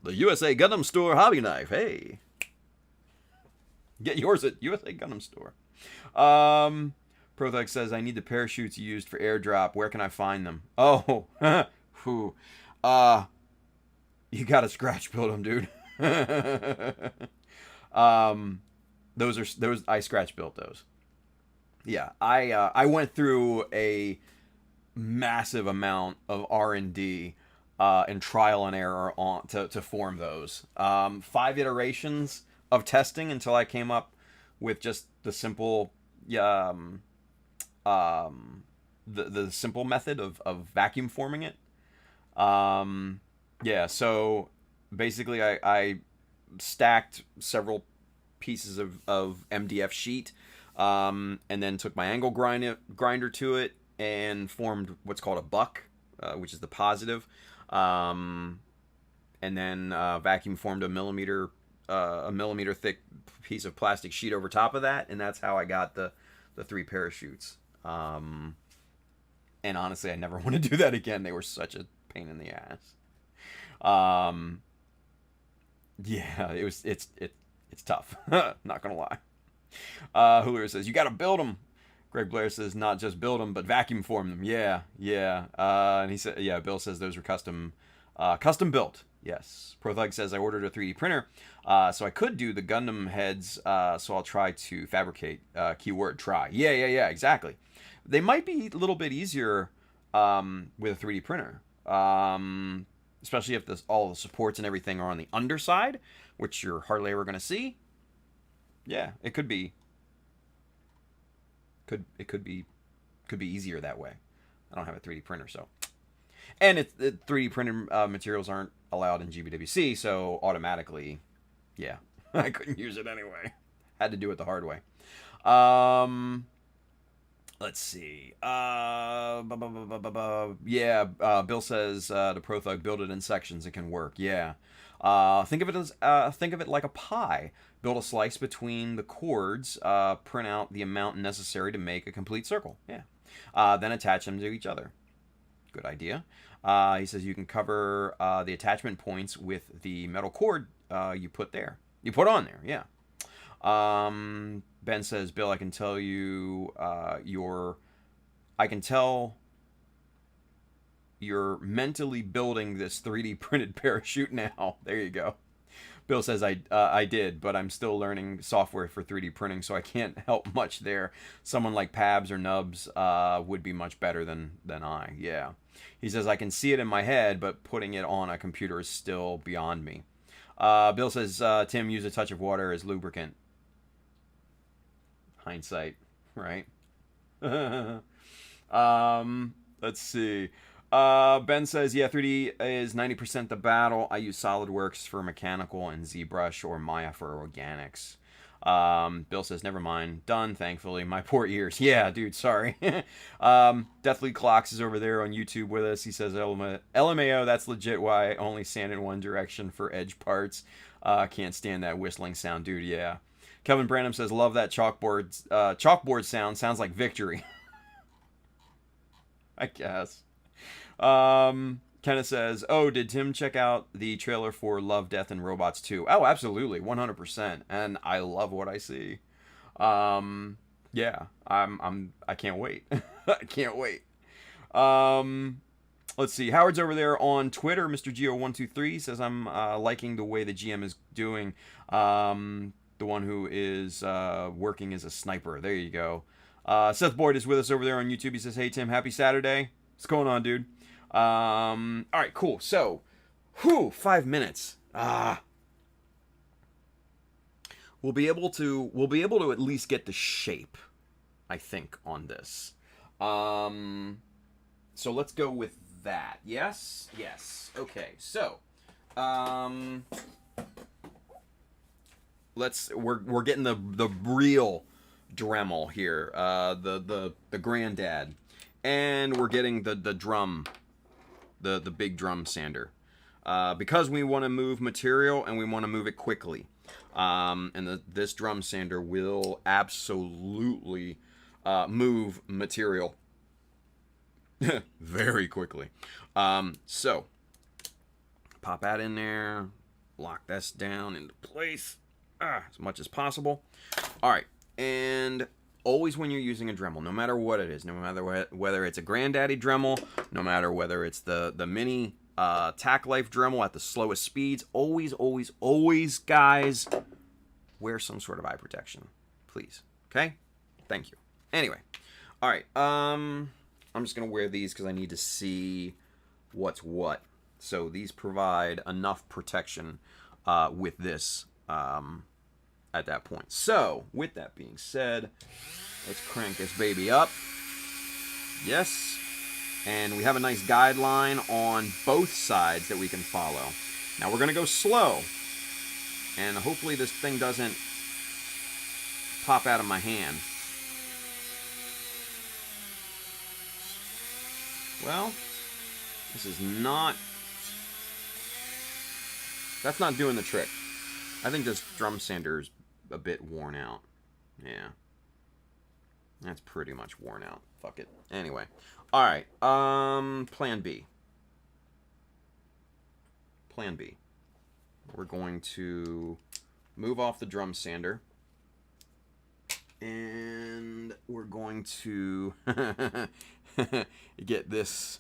USA Gundam Store hobby knife. Hey. Get yours at USA Gundam Store. Prothug says, I need the parachutes used for airdrop. Where can I find them? Oh. Whew. You gotta scratch build them, dude. Those I scratch built those. Yeah, I went through a massive amount of R&D and trial and error on to form those. 5 iterations of testing until I came up with just the simple the simple method of vacuum forming it. Yeah, so basically I stacked several pieces of MDF sheet, and then took my angle grinder to it and formed what's called a buck, which is the positive, and then vacuum formed a millimeter thick piece of plastic sheet over top of that, and that's how I got the 3 parachutes. And honestly, I never want to do that again. They were such a pain in the ass. Yeah, it's tough. Not gonna lie. Hooler says you got to build them. Greg Blair says not just build them, but vacuum form them. Yeah. And he said, yeah. Bill says those were custom built. Yes. Prothug says I ordered a 3D printer, so I could do the Gundam heads. So I'll try to fabricate. Keyword try. Yeah. Exactly. They might be a little bit easier with a 3D printer, especially if all the supports and everything are on the underside, which you're hardly ever going to see. Yeah, it could be. Could be easier that way. I don't have a 3D printer, so. And 3D printed materials aren't allowed in GBWC, so automatically, yeah, I couldn't use it anyway. Had to do it the hard way. Let's see. Yeah, Bill says to Prothug, build it in sections. It can work. Yeah. Think of it like a pie. Build a slice between the chords. Print out the amount necessary to make a complete circle. Yeah. Then attach them to each other. Good idea. He says you can cover the attachment points with the metal cord you put on there. Yeah. Ben says, Bill, I can tell you're mentally building this 3D printed parachute now. There you go. Bill says, I did, but I'm still learning software for 3D printing, so I can't help much there. Someone like Pabs or Nubs would be much better than I. Yeah. He says, I can see it in my head, but putting it on a computer is still beyond me. Bill says, Tim, use a touch of water as lubricant. Hindsight, right? Let's see. Ben says, yeah, 3D is 90% the battle. I use SolidWorks for mechanical and ZBrush or Maya for organics. Bill says, never mind. Done, thankfully. My poor ears. Yeah, dude, sorry. Deathly Clocks is over there on YouTube with us. He says, LMAO, that's legit why I only sand in one direction for edge parts. Can't stand that whistling sound, dude, yeah. Kelvin Branham says, love that chalkboard sound. Sounds like victory. I guess. Kenneth says, oh, did Tim check out the trailer for Love, Death, and Robots 2? Oh, absolutely. 100%. And I love what I see. Yeah, I can't wait. I can't wait. Let's see. Howard's over there on Twitter. Mr. Geo123 says, I'm liking the way the GM is doing. The one who is working as a sniper. There you go. Seth Boyd is with us over there on YouTube. He says, hey, Tim, happy Saturday. What's going on, dude? All right, cool. So, 5 minutes. We'll be able to at least get the shape, I think, on this. So let's go with that. Yes. Okay. So, we're getting the real Dremel here, the granddad, and we're getting the drum, the big drum sander, because we want to move material and we want to move it quickly, and this drum sander will absolutely move material very quickly. So pop that in there, lock this down into place as much as possible. All right. And always when you're using a Dremel, no matter what it is, no matter whether it's a granddaddy Dremel, no matter whether it's the mini Tack life Dremel at the slowest speeds. Always, always, always, guys, wear some sort of eye protection, please. Okay? Thank you. Anyway, all right. I'm just gonna wear these because I need to see what's what. So these provide enough protection with this at that point. So with that being said, let's crank this baby up. Yes. And we have a nice guideline on both sides that we can follow. Now we're going to go slow. And hopefully this thing doesn't pop out of my hand. Well, this is not... That's not doing the trick. I think this drum sander is a bit worn out. Yeah. That's pretty much worn out. Fuck it. Anyway. Alright. Plan B. Plan B. We're going to move off the drum sander. And we're going to get this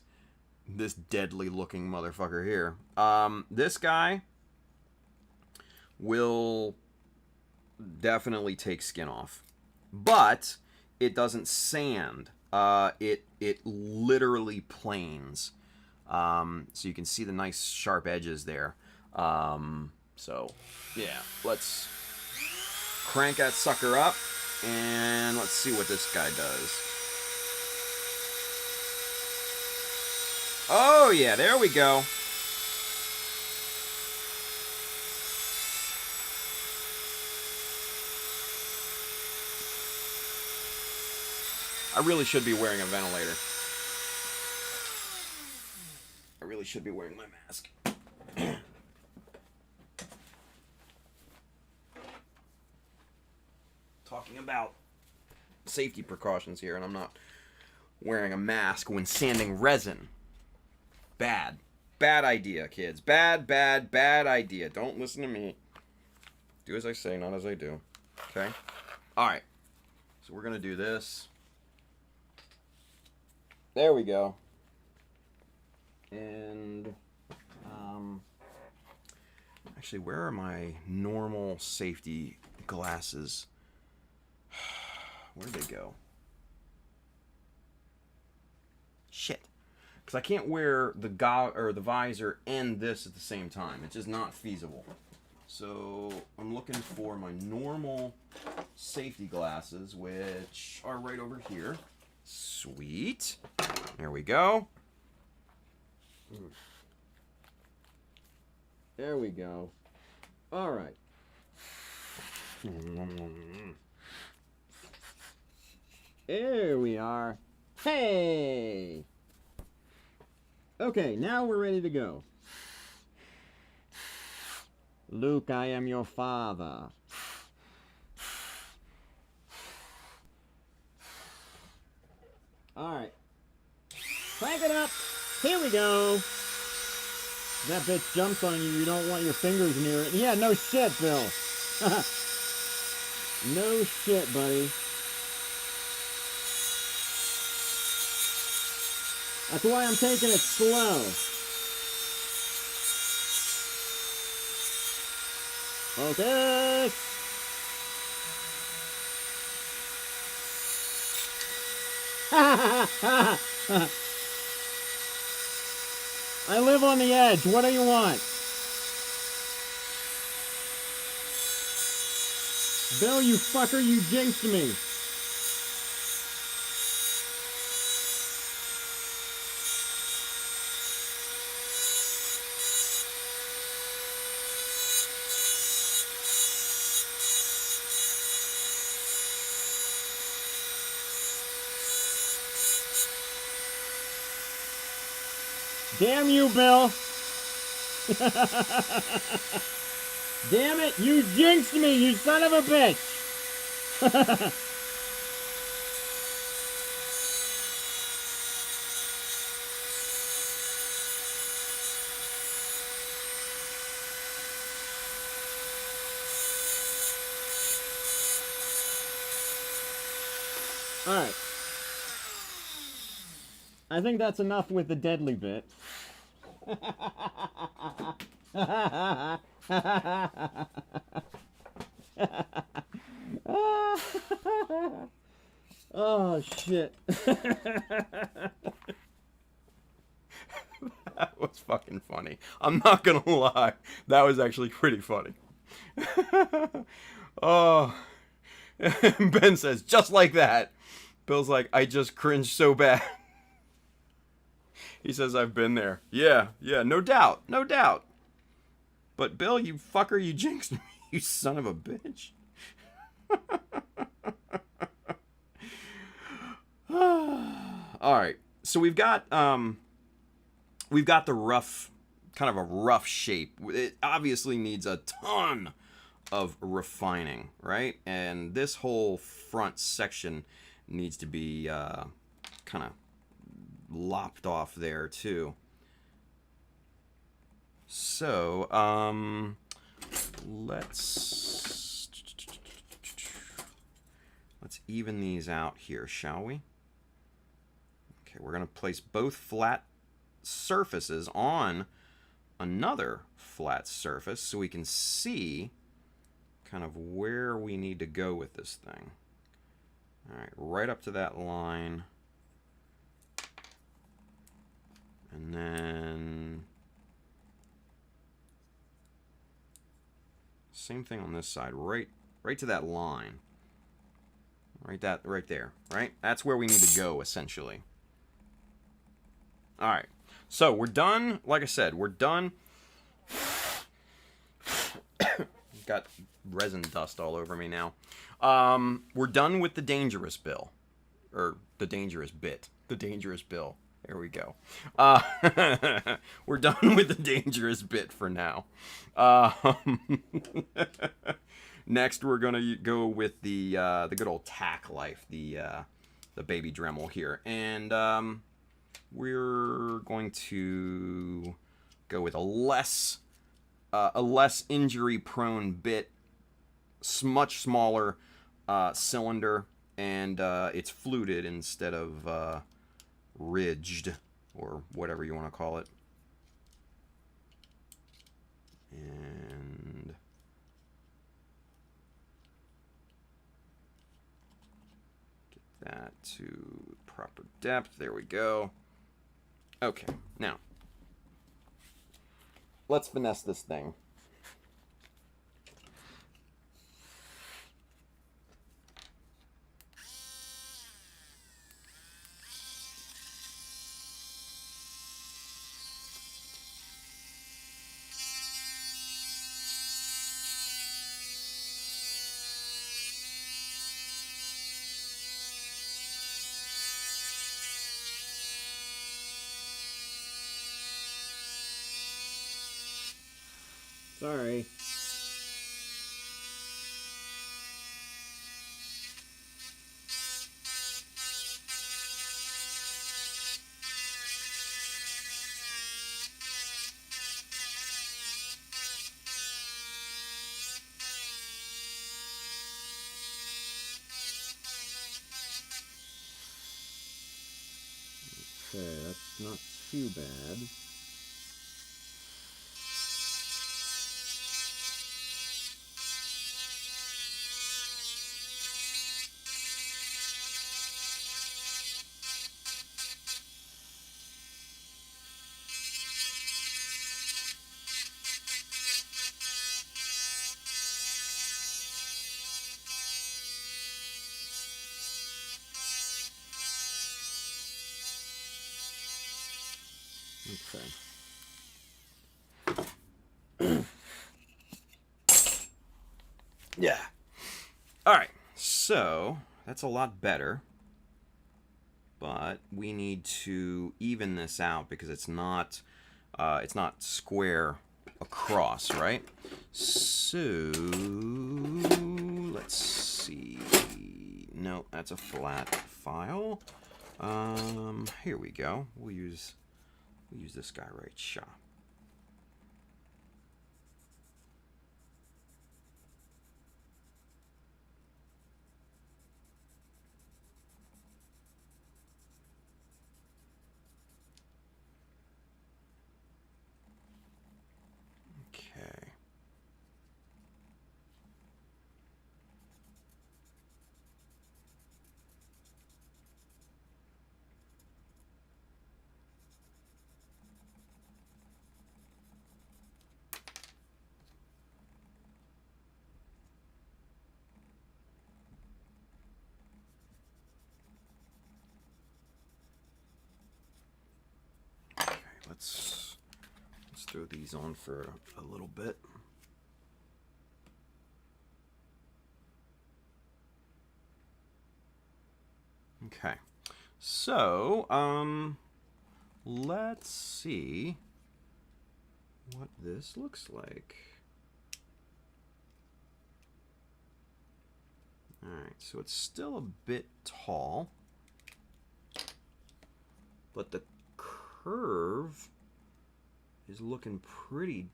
deadly looking motherfucker here. This guy will definitely take skin off. But it doesn't sand. It literally planes. So you can see the nice sharp edges there. So yeah, let's crank that sucker up and let's see what this guy does. Oh yeah, there we go. I really should be wearing a ventilator. I really should be wearing my mask. Talking about safety precautions here, and I'm not wearing a mask when sanding resin. Bad. Bad idea, kids. Bad, bad, bad idea. Don't listen to me. Do as I say, not as I do. Okay? Alright. So we're going to do this. There we go. And, actually, where are my normal safety glasses? Where'd they go? Shit. Because I can't wear the the visor and this at the same time. It's just not feasible. So I'm looking for my normal safety glasses, which are right over here. Sweet. There we go. There we go. All right. There we are. Hey! Okay, now we're ready to go. Luke, I am your father. Alright. Crank it up. Here we go. That bitch jumps on you, you don't want your fingers near it. Yeah, no shit, Bill. No shit, buddy. That's why I'm taking it slow. Focus! I live on the edge. What do you want? Bill, you fucker, you jinxed me. Damn you, Bill. Damn it, you jinxed me, you son of a bitch. Alright. I think that's enough with the deadly bit. Oh shit. That was fucking funny. I'm not gonna lie. That was actually pretty funny. Oh. Ben says, just like that. Bill's like, I just cringed so bad. He says, I've been there. Yeah, no doubt. No doubt. But Bill, you fucker, you jinxed me. You son of a bitch. Alright. So we've got the rough, kind of a rough shape. It obviously needs a ton of refining, right? And this whole front section needs to be kind of lopped off there too. So let's even these out here, shall we? Okay, we're gonna place both flat surfaces on another flat surface so we can see kind of where we need to go with this thing. All right, right up to that line. And then same thing on this side, right to that line. Right there, right? That's where we need to go, essentially. All right, so we're done. Like I said, we're done. Got resin dust all over me now. We're done with the dangerous bill. Or the dangerous bit. The dangerous bill. There we go. We're done with the dangerous bit for now. Next, we're gonna go with the good old tack life, the baby Dremel here, and we're going to go with a less injury-prone bit, much smaller cylinder, and it's fluted instead of ridged, or whatever you want to call it. And get that to proper depth. There we go. Okay, now let's finesse this thing. Sorry. Okay, that's not too bad. Okay. Yeah. All right. So that's a lot better, but we need to even this out because it's not square across, right? So let's see. No, that's a flat file. Here we go. We'll use this guy right. Shaw. let's throw these on for a little bit. Okay, so let's see what this looks like. All right, so it's still a bit tall, but the curve is looking pretty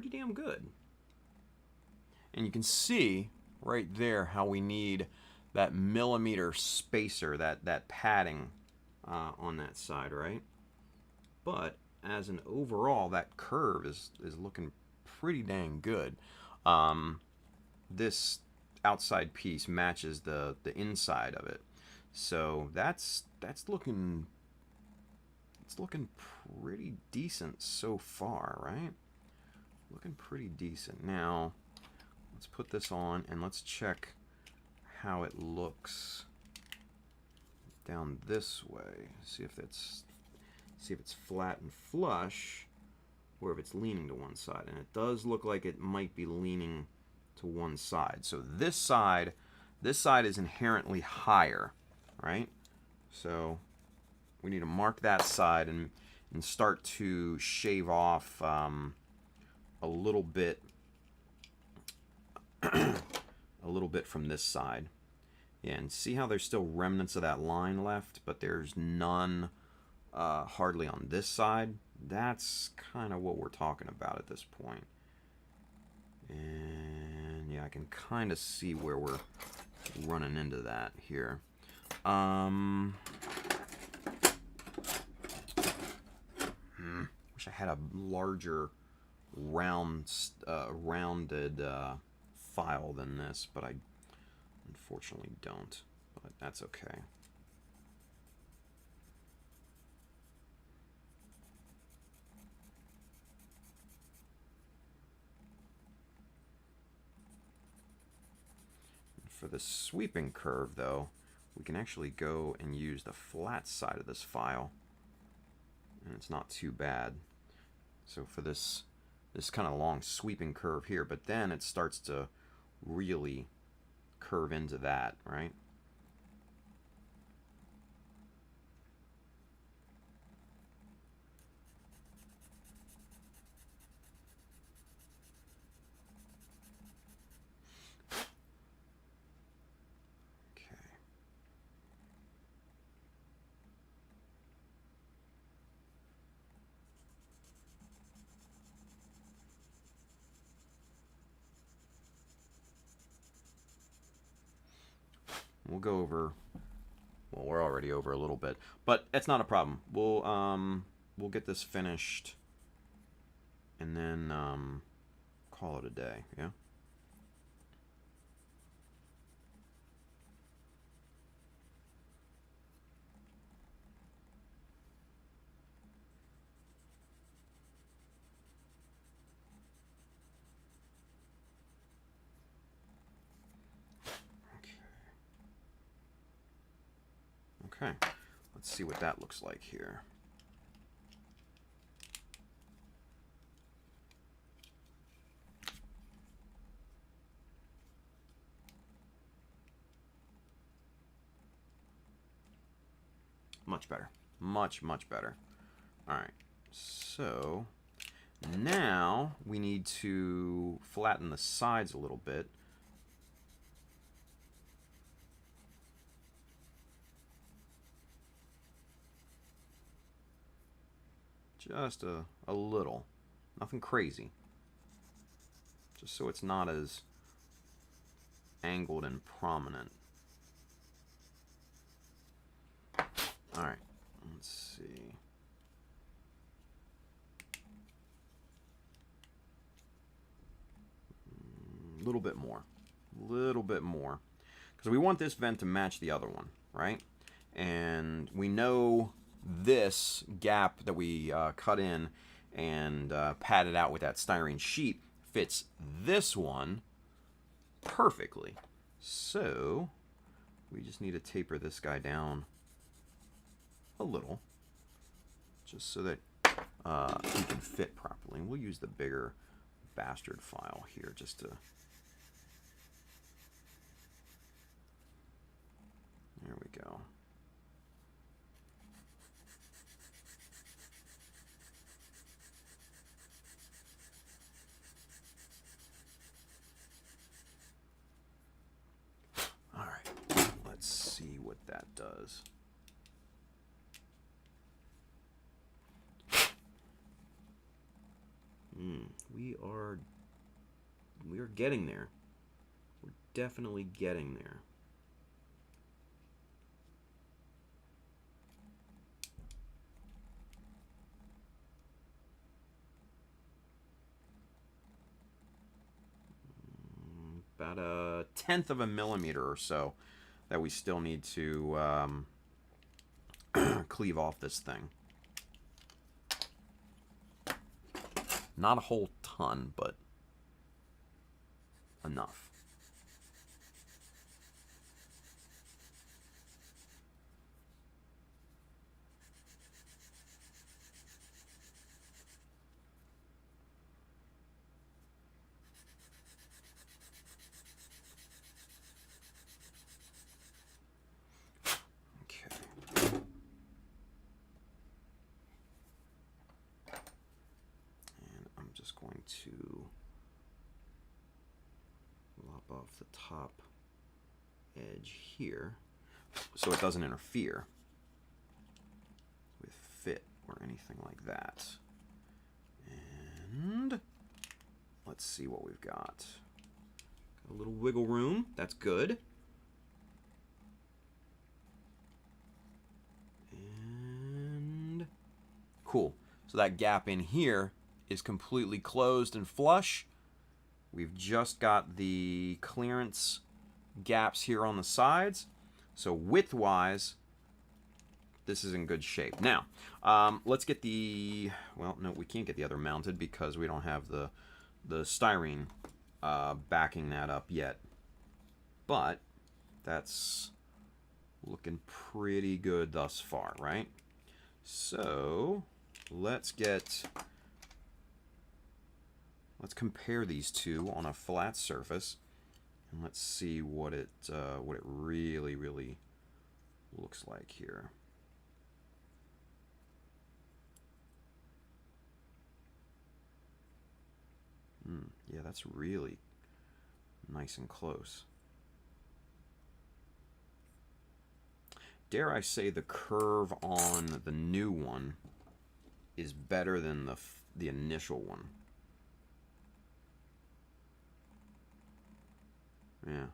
damn good. And you can see right there how we need that millimeter spacer, that padding on that side, right? But as an overall, that curve is looking pretty dang good. This outside piece matches the inside of it, so that's looking, it's looking pretty decent so far, right? Looking pretty decent. Now let's put this on and let's check how it looks down this way. See if it's flat and flush, or if it's leaning to one side. And it does look like it might be leaning to one side. So this side is inherently higher, right? So we need to mark that side and start to shave off a little bit from this side. Yeah, and see how there's still remnants of that line left, but there's none hardly on this side. That's kind of what we're talking about at this point. And yeah, I can kind of see where we're running into that here. Wish I had a larger rounded file than this, but I unfortunately don't. But that's okay. For the sweeping curve, though, we can actually go and use the flat side of this file, and it's not too bad. So for this kind of long sweeping curve here, but then it starts to really curve into that, right? We'll go over, well, we're already over a little bit, but it's not a problem. We'll get this finished and then call it a day, yeah? Okay, let's see what that looks like here. Much better. Much better. All right, so now we need to flatten the sides a little bit. Just a little. Nothing crazy. Just so it's not as angled and prominent. Alright, let's see. A little bit more. A little bit more. Because we want this vent to match the other one, right? And we know this gap that we cut in and padded out with that styrene sheet fits this one perfectly. So we just need to taper this guy down a little, just so that he can fit properly. And we'll use the bigger bastard file here just to... There we go. All right, let's see what that does. We are getting there. We're definitely getting there. About 1/10 of a millimeter or so that we still need to cleave off this thing. Not a whole ton, but enough. Going to lop off the top edge here so it doesn't interfere with fit or anything like that. And let's see what we've got. Got a little wiggle room. That's good. And cool. So that gap in here is completely closed and flush. We've just got the clearance gaps here on the sides. So width-wise, this is in good shape. Now, let's get the... Well, no, we can't get the other mounted because we don't have the styrene backing that up yet. But that's looking pretty good thus far, right? So let's compare these two on a flat surface, and let's see what it really looks like here. Yeah, that's really nice and close. Dare I say the curve on the new one is better than the initial one. Yeah,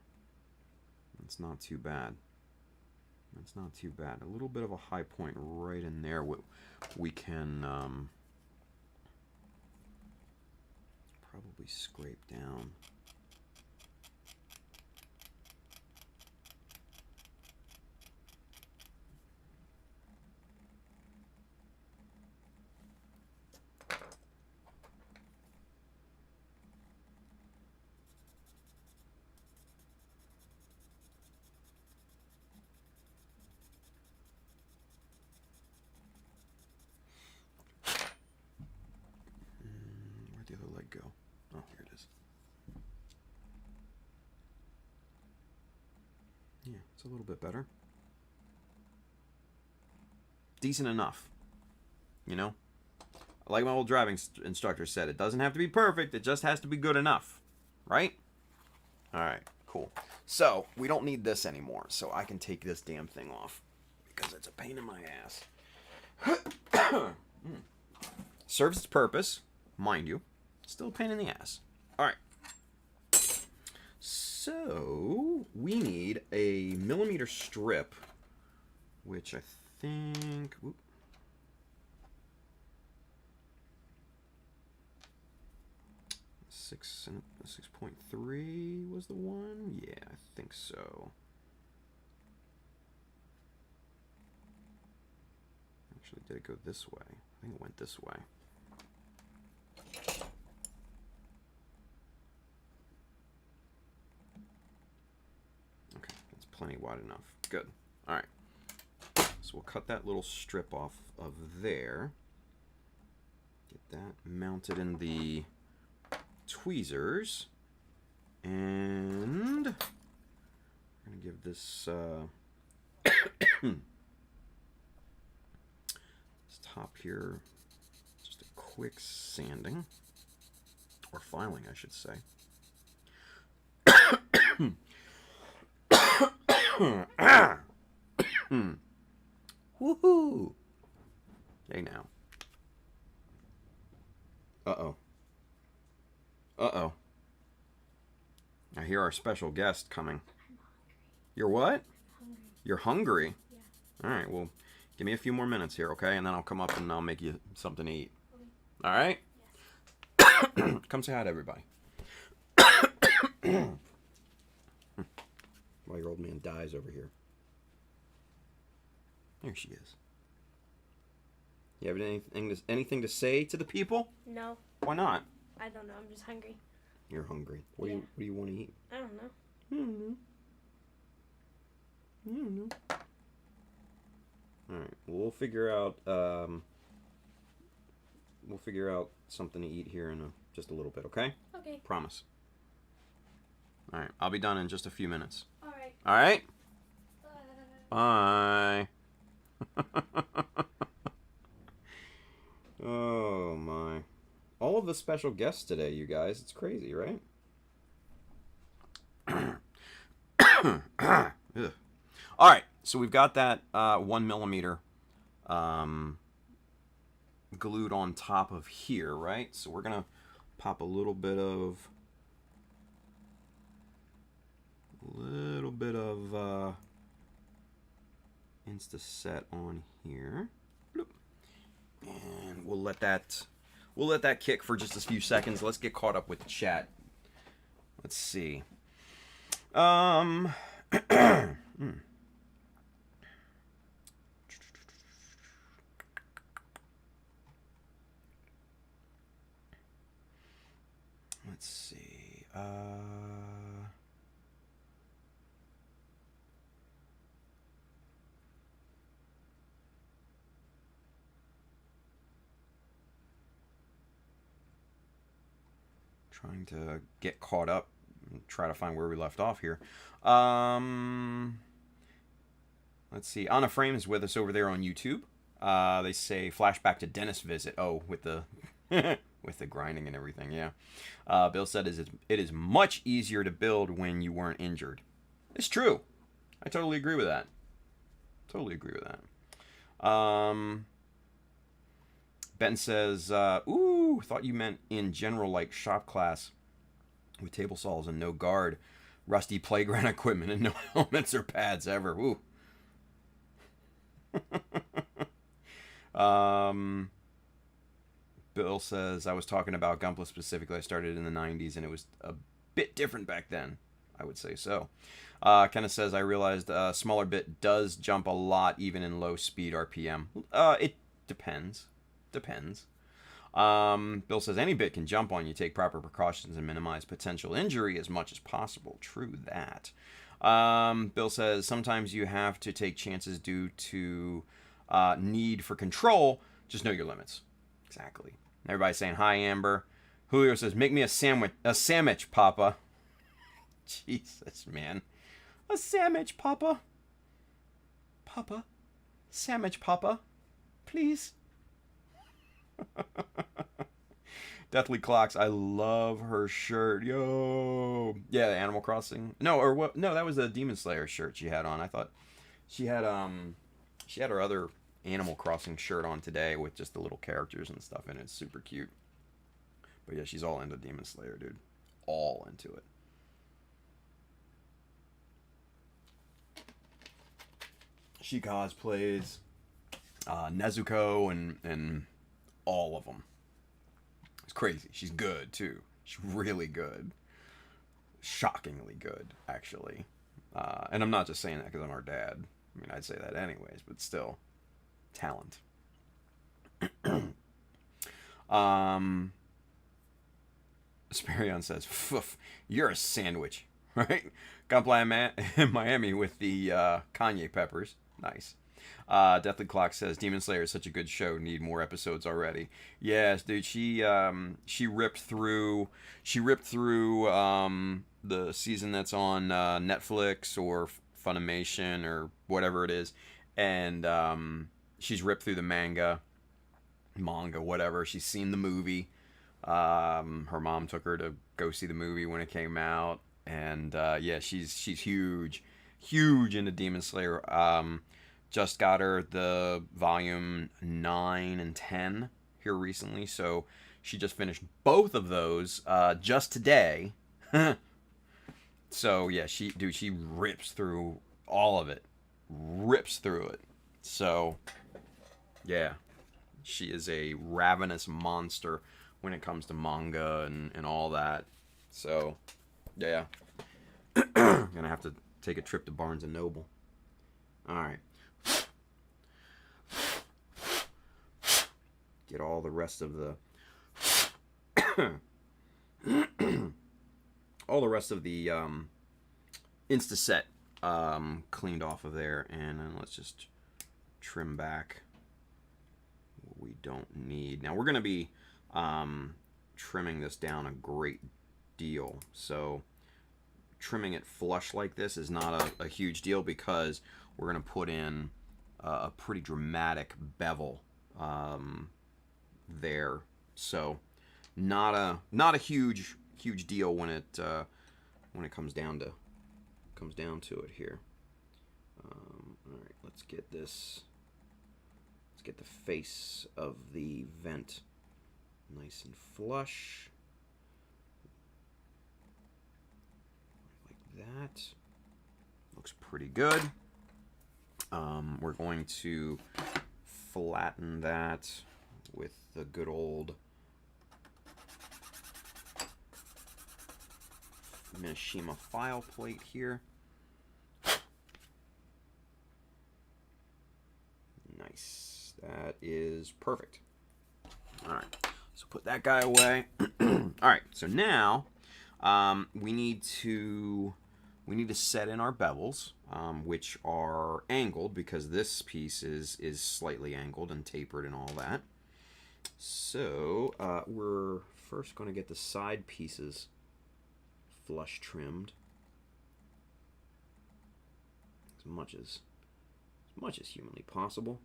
that's not too bad. That's not too bad. A little bit of a high point right in there. We can probably scrape down. Where'd the other leg go? Oh, here it is. Yeah, it's a little bit better. Decent enough. You know? Like my old driving instructor said, it doesn't have to be perfect, it just has to be good enough. Right? Alright, cool. So, we don't need this anymore, so I can take this damn thing off. Because it's a pain in my ass. Serves its purpose, mind you. Still a pain in the ass. Alright. So, we need a millimeter strip, which I think... Whoop, 6.3 was the one? Yeah, I think so. Actually, did it go this way? I think it went this way. Okay, that's plenty wide enough. Good. All right. So we'll cut that little strip off of there. Get that mounted in the tweezers. And I'm going to give this, this top here just a quick sanding. Or filing, I should say. Woohoo! Hey now. Uh-oh. Uh-oh. I hear our special guest coming. I'm hungry. You're what? Hungry. You're hungry? Yeah. Alright, well, give me a few more minutes here, okay? And then I'll come up and I'll make you something to eat. Okay. Alright? Yes. Come say hi to everybody. 1-year-old man dies over here. There she is. You have anything to say to the people? No, Why not? I don't know. I'm just hungry. You're hungry. What Yeah. do you want to eat? I don't know. I don't know. I don't know. All right. Well, we'll figure out something to eat here in just a little bit. Okay? Okay. Promise. All right. I'll be done in just a few minutes. All right. All right. Bye. Bye. Oh my. All of the special guests today, you guys. It's crazy, right? Ugh. All right. So we've got that 1mm glued on top of here, right? So we're going to pop a little bit of Insta-Set on here. Bloop. And we'll let that kick for just a few seconds. Let's get caught up with the chat. Let's see. Let's see. Trying to get caught up and try to find where we left off here. Let's see. Anna Frame is with us over there on YouTube. They say flashback to dentist visit. Oh, with the with the grinding and everything. Yeah. Bill said it is much easier to build when you weren't injured. It's true. I totally agree with that. Totally agree with that. Ben says, ooh, thought you meant in general like shop class with table saws and no guard, rusty playground equipment and no helmets or pads ever. Ooh. Bill says, I was talking about Gunpla specifically. I started in the 90s and it was a bit different back then. I would say so. Kenneth says, I realized a smaller bit does jump a lot even in low speed RPM. It depends. Depends. Bill says, any bit can jump on you. Take proper precautions and minimize potential injury as much as possible. True that. Bill says, sometimes you have to take chances due to need for control. Just know your limits. Exactly. Everybody's saying, hi, Amber. Julio says, make me a sandwich, Papa. Jesus, man. A sandwich, Papa. Papa. Sandwich, Papa. Please. Deathly Clocks, I love her shirt. Yo. Yeah, the Animal Crossing. No, or what? No, that was the Demon Slayer shirt she had on. I thought she had her other Animal Crossing shirt on today with just the little characters and stuff in it. It's super cute. But yeah, she's all into Demon Slayer, dude. All into it. She cosplays Nezuko and all of them. It's crazy. She's good too. She's really good. Shockingly good, actually. And I'm not just saying that because I'm her dad. I mean, I'd say that anyways, but still, talent. Asperion says, "Poof, you're a sandwich, right? Gunpla in Miami with the Kanye peppers. Nice. Deathly Clock says Demon Slayer is such a good show. Need more episodes already. Yes, dude. She ripped through. The season that's on Netflix or Funimation or whatever it is, and she's ripped through the manga, whatever. She's seen the movie. Her mom took her to go see the movie when it came out, and yeah, she's huge into Demon Slayer. Just got her the volume 9 and 10 here recently, so she just finished both of those just today. So yeah, she rips through all of it, So yeah, she is a ravenous monster when it comes to manga and all that. So yeah, gonna have to take a trip to Barnes and Noble. All right. Get all the rest of the Instaset cleaned off of there, and then let's just trim back what we don't need. Now we're gonna be trimming this down a great deal, so trimming it flush like this is not a huge deal because we're gonna put in a pretty dramatic bevel there, so not a huge deal when it comes down to it here. All right, let's get this. Let's get the face of the vent nice and flush, like that. Looks pretty good. We're going to flatten that with the good old Mishima file plate here. Nice. That is perfect. All right. So put that guy away. All right. So now we need to set in our bevels, which are angled because this piece is slightly angled and tapered and all that. So we're first going to get the side pieces flush trimmed as much as humanly possible.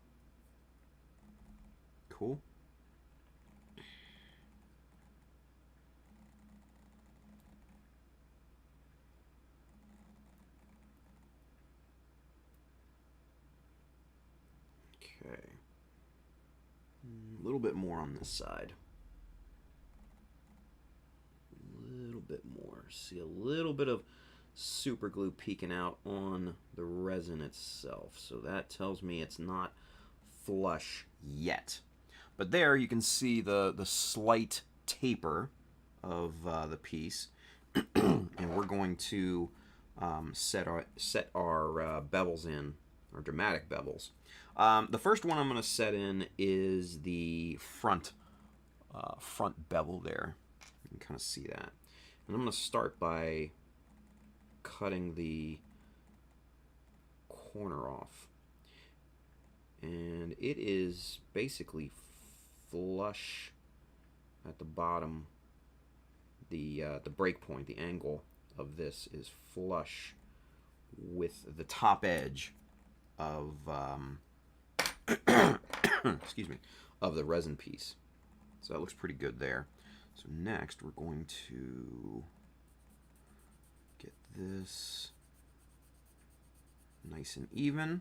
Cool. Okay. A little bit more on this side. A little bit more. See a little bit of super glue peeking out on the resin itself. So that tells me it's not flush yet. But there you can see the slight taper of the piece. And we're going to set our bevels in, our dramatic bevels. The first one I'm going to set in is the front bevel there. You can kind of see that. And I'm going to start by cutting the corner off. And it is basically flush at the bottom. The break point, the angle of this is flush with the top edge of excuse me, of the resin piece. So that looks pretty good there. So next we're going to get this nice and even.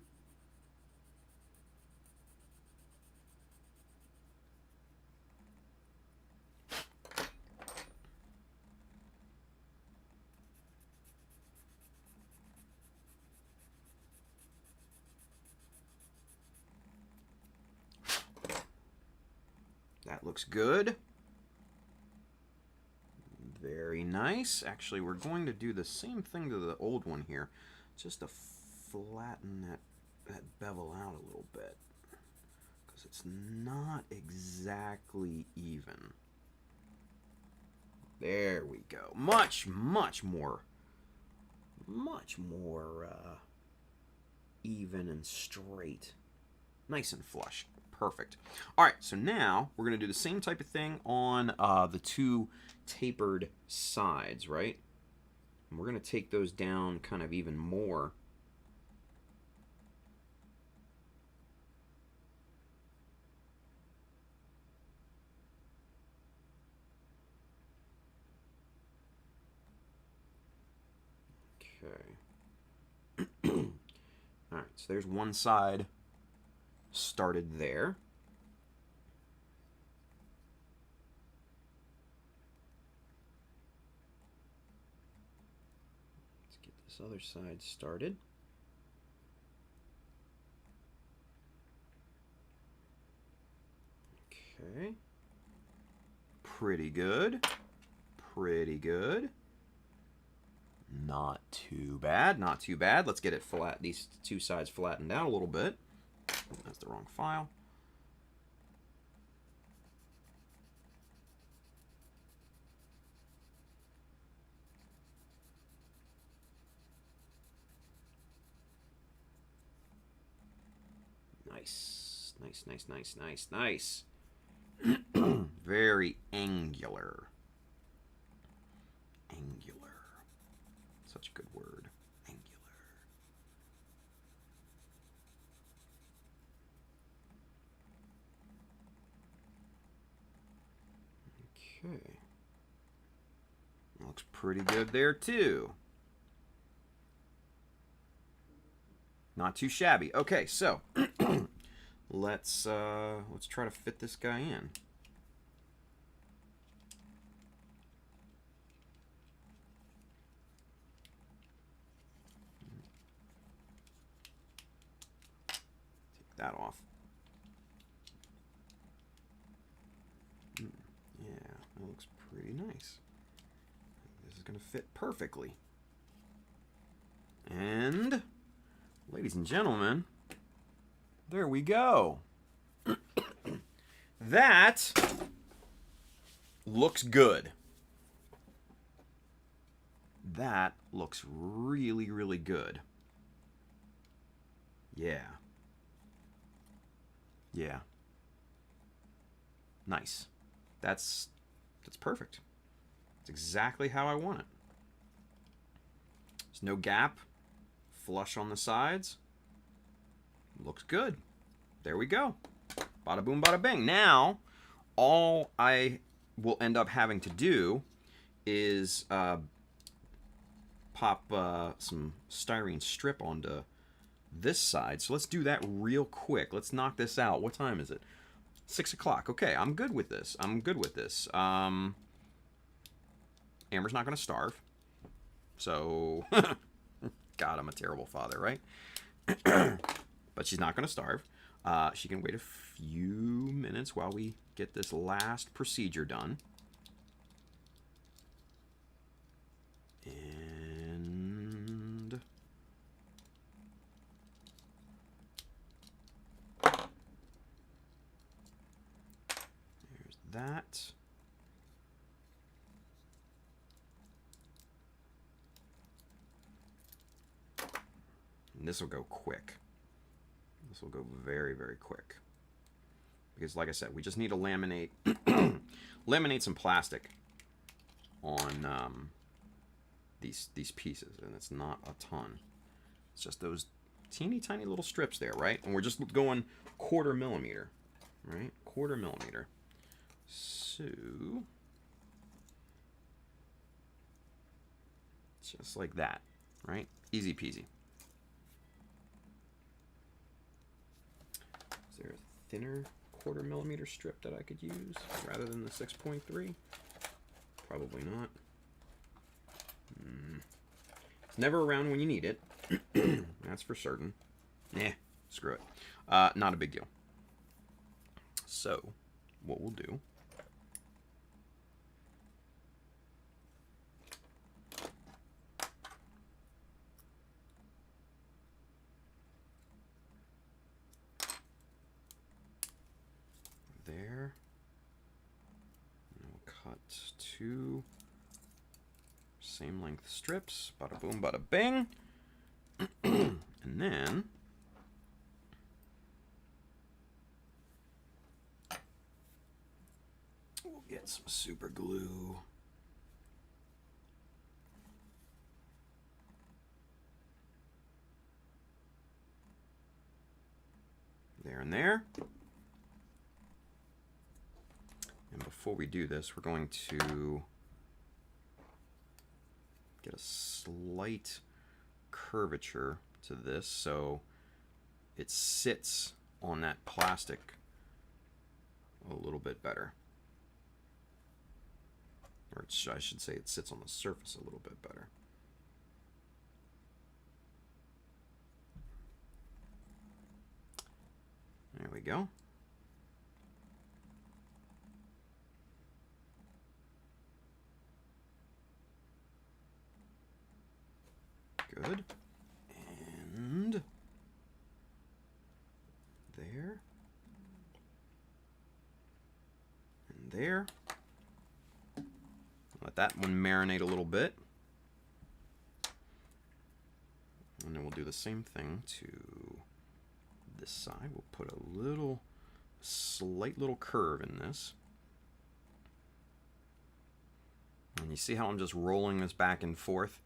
That looks good. Very nice. Actually, we're going to do the same thing to the old one here, just to flatten that bevel out a little bit, because it's not exactly even. There we go. Much more even and straight Nice and flush. Perfect. All right, so now we're going to do the same type of thing on the two tapered sides, right? And we're going to take those down kind of even more. Okay. All right, so there's one side started there. Let's get this other side started. Okay. Pretty good. Pretty good. Not too bad. Not too bad. Let's get it flat. These two sides flattened out a little bit. That's the wrong file. Nice. Nice, nice, nice, nice, nice. Very angular. Angular. Such a good word. Angular. Okay. Looks pretty good there too. Not too shabby. Okay, so let's try to fit this guy in. Take that off. Yeah, that looks pretty nice. This is going to fit perfectly. And, ladies and gentlemen, there we go. That looks good. That looks really, really good. Yeah. Yeah. Nice. That's perfect. It's exactly how I want it. There's no gap. Flush on the sides. Looks good. There we go. Bada boom, bada bing. Now, all I will end up having to do is pop some styrene strip onto this side. So let's do that real quick. Let's knock this out. What time is it? 6 o'clock. Okay, I'm good with this. I'm good with this. Amber's not going to starve. So, God, I'm a terrible father, right? But she's not going to starve. She can wait a few minutes while we get this last procedure done. And there's that. And this will go quick. This will go very, very quick. Because like I said, we just need to laminate laminate some plastic on these pieces, and it's not a ton. It's just those teeny tiny little strips there, right? And we're just going 1/4 millimeter, right? 1/4 millimeter. So just like that, right? Easy peasy. Is there a thinner 1/4 millimeter strip that I could use rather than the 6.3? Probably not. It's never around when you need it. That's for certain. Nah, screw it. Not a big deal. So, what we'll do there. And we'll cut 2 same length strips. Bada boom, bada bing. And then Get some super glue. There and there. And before we do this, we're going to get a slight curvature to this so it sits on that plastic a little bit better. Or I should say it sits on the surface a little bit better. There we go. Good. And there. And there. Let that one marinate a little bit. And then we'll do the same thing to this side. We'll put a slight little curve in this. And you see how I'm just rolling this back and forth?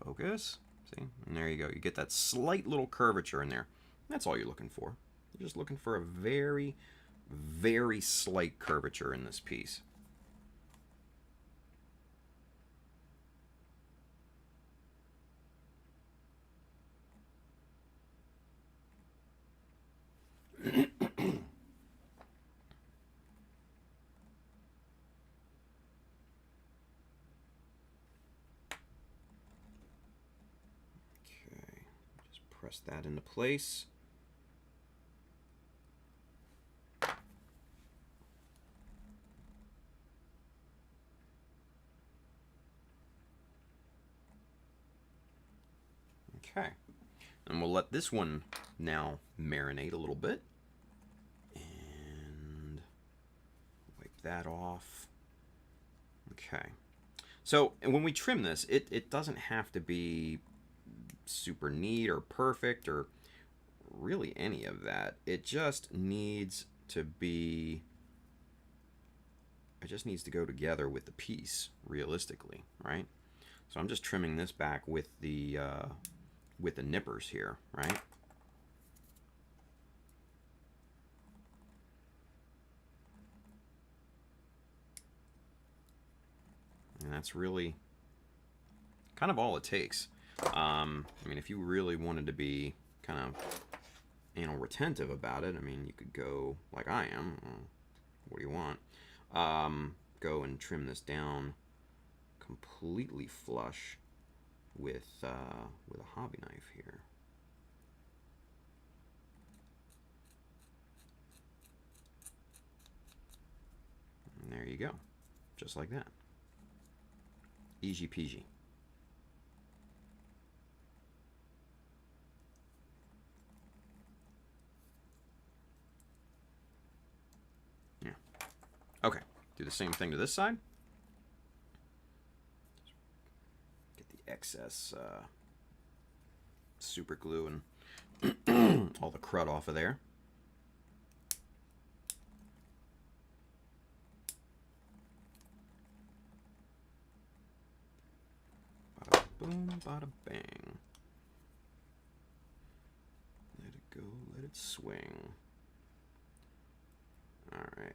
Focus. See? And there you go. You get that slight little curvature in there. That's all you're looking for. You're just looking for a very, very slight curvature in this piece. Press that into place. Okay. And we'll let this one now marinate a little bit. And wipe that off. Okay. So, and when we trim this, it doesn't have to be super neat or perfect or really any of that. It just needs to be, it just needs to go together with the piece realistically, right? So I'm just trimming this back with the nippers here, right? And that's really kind of all it takes. I mean, if you really wanted to be kind of, you know, retentive about it, I mean, you could go like I am. What do you want? Go and trim this down completely flush with a hobby knife here. And there you go, just like that. Easy peasy. Okay, do the same thing to this side. Get the excess super glue and all the crud off of there. Bada boom, bada bang. Let it go, let it swing. All right.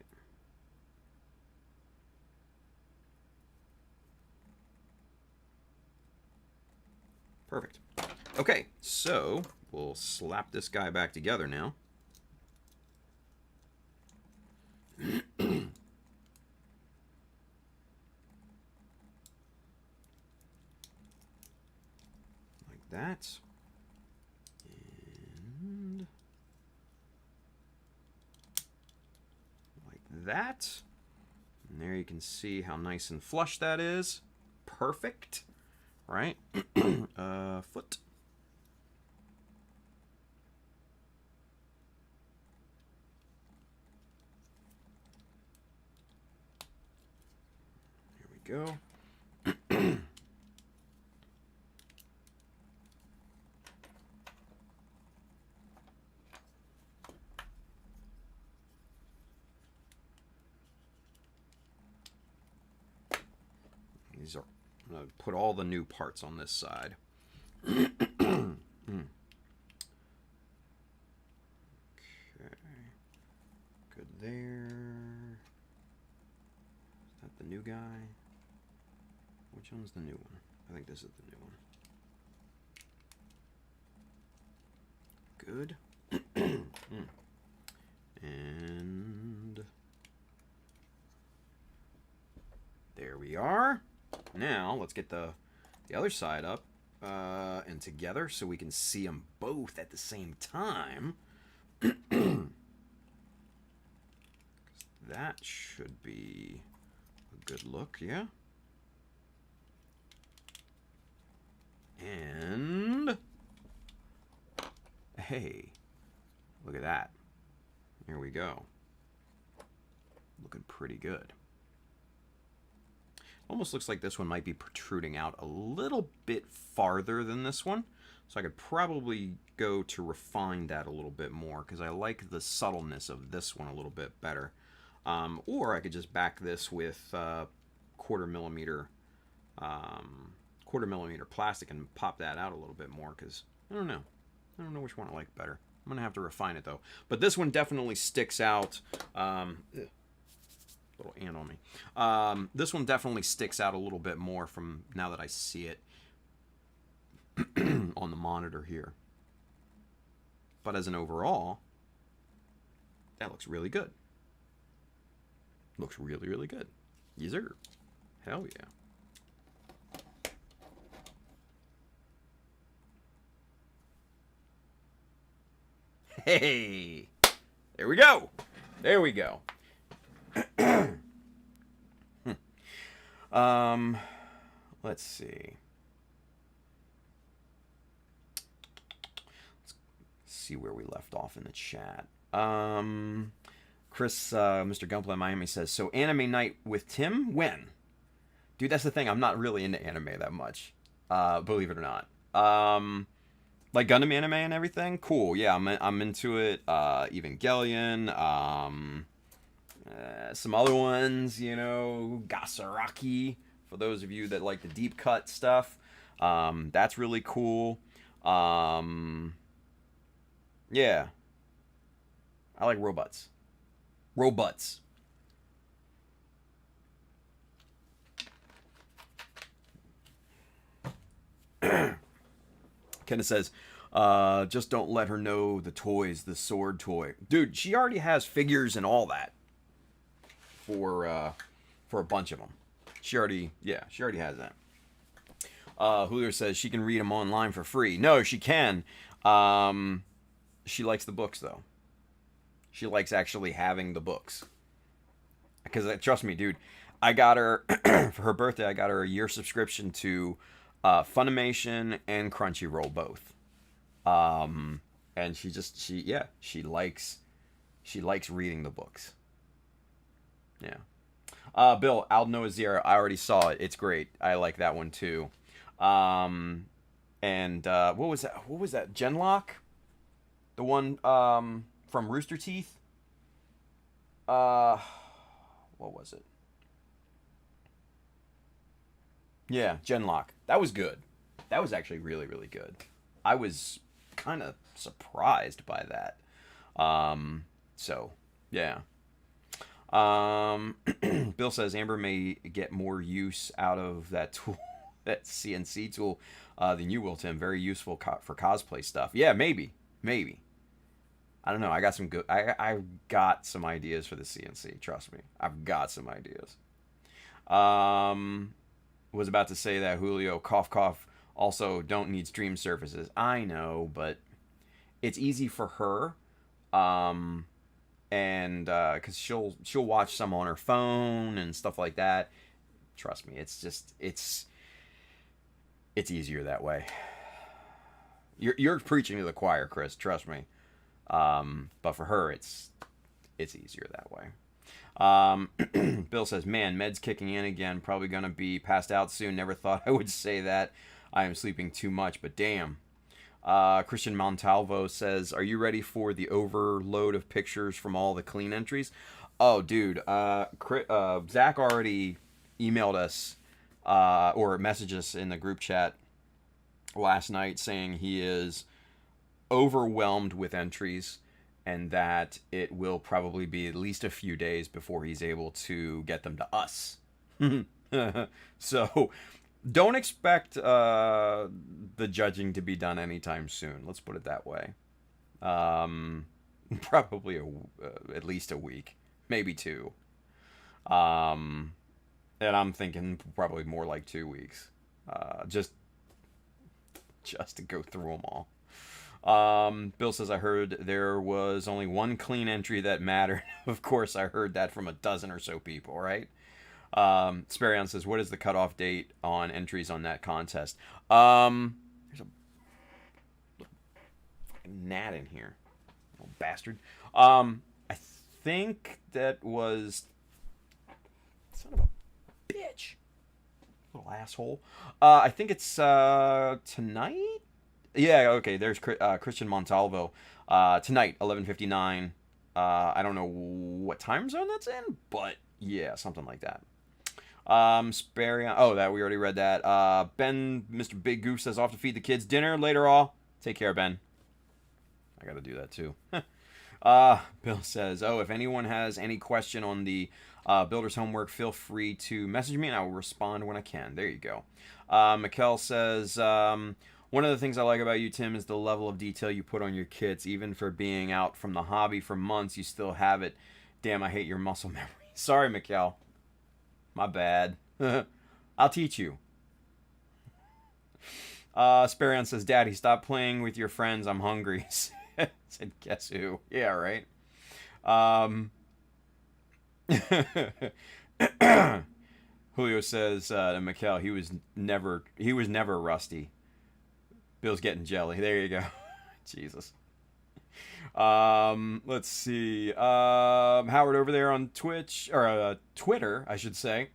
Perfect. Okay, so we'll slap this guy back together now. Like that. And like that. And there you can see how nice and flush that is. Perfect. Right? Foot. Here we go. These are, I'm going to put all the new parts on this side. Good there. Is that the new guy? Which one's the new one? I think this is the new one. Good. And there we are. Now let's get the other side up and together so we can see them both at the same time. That should be a good look, yeah? And hey, look at that. Here we go. Looking pretty good. Almost looks like this one might be protruding out a little bit farther than this one. So I could probably go to refine that a little bit more because I like the subtleness of this one a little bit better. Or I could just back this with quarter millimeter plastic and pop that out a little bit more because I don't know which one I like better. I'm gonna have to refine it though. But this one definitely sticks out. Little ant on me. This one definitely sticks out a little bit more from now that I see it on the monitor here. But as an overall, that looks really good. Looks really, really good. Yes, sir. Hell yeah. Hey! There we go. There we go. Let's see. Let's see where we left off in the chat. Chris, Mr. Gunplay Miami says, so anime night with Tim? When? Dude, that's the thing. I'm not really into anime that much. Believe it or not. Like Gundam anime and everything? Cool. Yeah, I'm into it. Evangelion. Some other ones, you know, Gasaraki, for those of you that like the deep cut stuff. That's really cool. Yeah. I like robots. Robots. Kenneth says, just don't let her know the toys, the sword toy. Dude, she already has figures and all that. For a bunch of them. She already has that. Julio says she can read them online for free. No, she can. She likes the books, though. She likes actually having the books. Because, trust me, dude, I got her, for her birthday, I got her a year subscription to Funimation and Crunchyroll both. And she likes reading the books. Yeah. Bill, Aldo Azira, I already saw it. It's great. I like that one too. And what was that? What was that? Genlock? The one from Rooster Teeth? What was it? Yeah, Genlock. That was good. That was actually really, really good. I was kind of surprised by that. So, yeah. Bill says Amber may get more use out of that tool, that CNC tool, than you will, Tim. Very useful for cosplay stuff. Yeah, maybe. I don't know. I got some good. I got some ideas for the CNC. Trust me, I've got some ideas. Was about to say that Julio cough cough also don't need stream services. I know, but it's easy for her. And because she'll watch some on her phone and stuff like that. Trust me, it's easier that way. You're preaching to the choir, Chris. Trust me. But for her, it's easier that way. Bill says, man, meds kicking in again. Probably gonna be passed out soon. Never thought I would say that. I am sleeping too much, but damn. Christian Montalvo says, are you ready for the overload of pictures from all the clean entries? Oh, dude. Zach already emailed us or messaged us in the group chat last night saying he is overwhelmed with entries and that it will probably be at least a few days before he's able to get them to us. So don't expect the judging to be done anytime soon. Let's put it that way. Probably at least a week, maybe 2. And I'm thinking probably more like 2 weeks. Just to go through them all. Bill says, I heard there was only one clean entry that mattered. Of course, I heard that from a dozen or so people, right? Sparion says, what is the cutoff date on entries on that contest? There's a gnat in here. Little bastard. I think that was... Son of a bitch. Little asshole. I think it's tonight? Yeah, okay, there's Christian Montalvo. Tonight, 11:59. I don't know what time zone that's in, but yeah, something like that. Sparion. Oh, that we already read that. Ben, Mr. Big Goof says, off to feed the kids dinner later all. Take care, Ben. I gotta do that too. Bill says, oh, if anyone has any question on the builder's homework, feel free to message me and I will respond when I can. There you go. Mikkel says, one of the things I like about you, Tim, is the level of detail you put on your kits. Even for being out from the hobby for months, you still have it. Damn, I hate your muscle memory. Sorry, Mikkel. My bad. I'll teach you. Sparion says, Daddy, stop playing with your friends. I'm hungry. Said, guess who? Yeah, right. Julio says to Mikkel, he was never rusty. Bill's getting jelly. There you go. Jesus. Let's see. Howard over there on Twitch, or Twitter, I should say.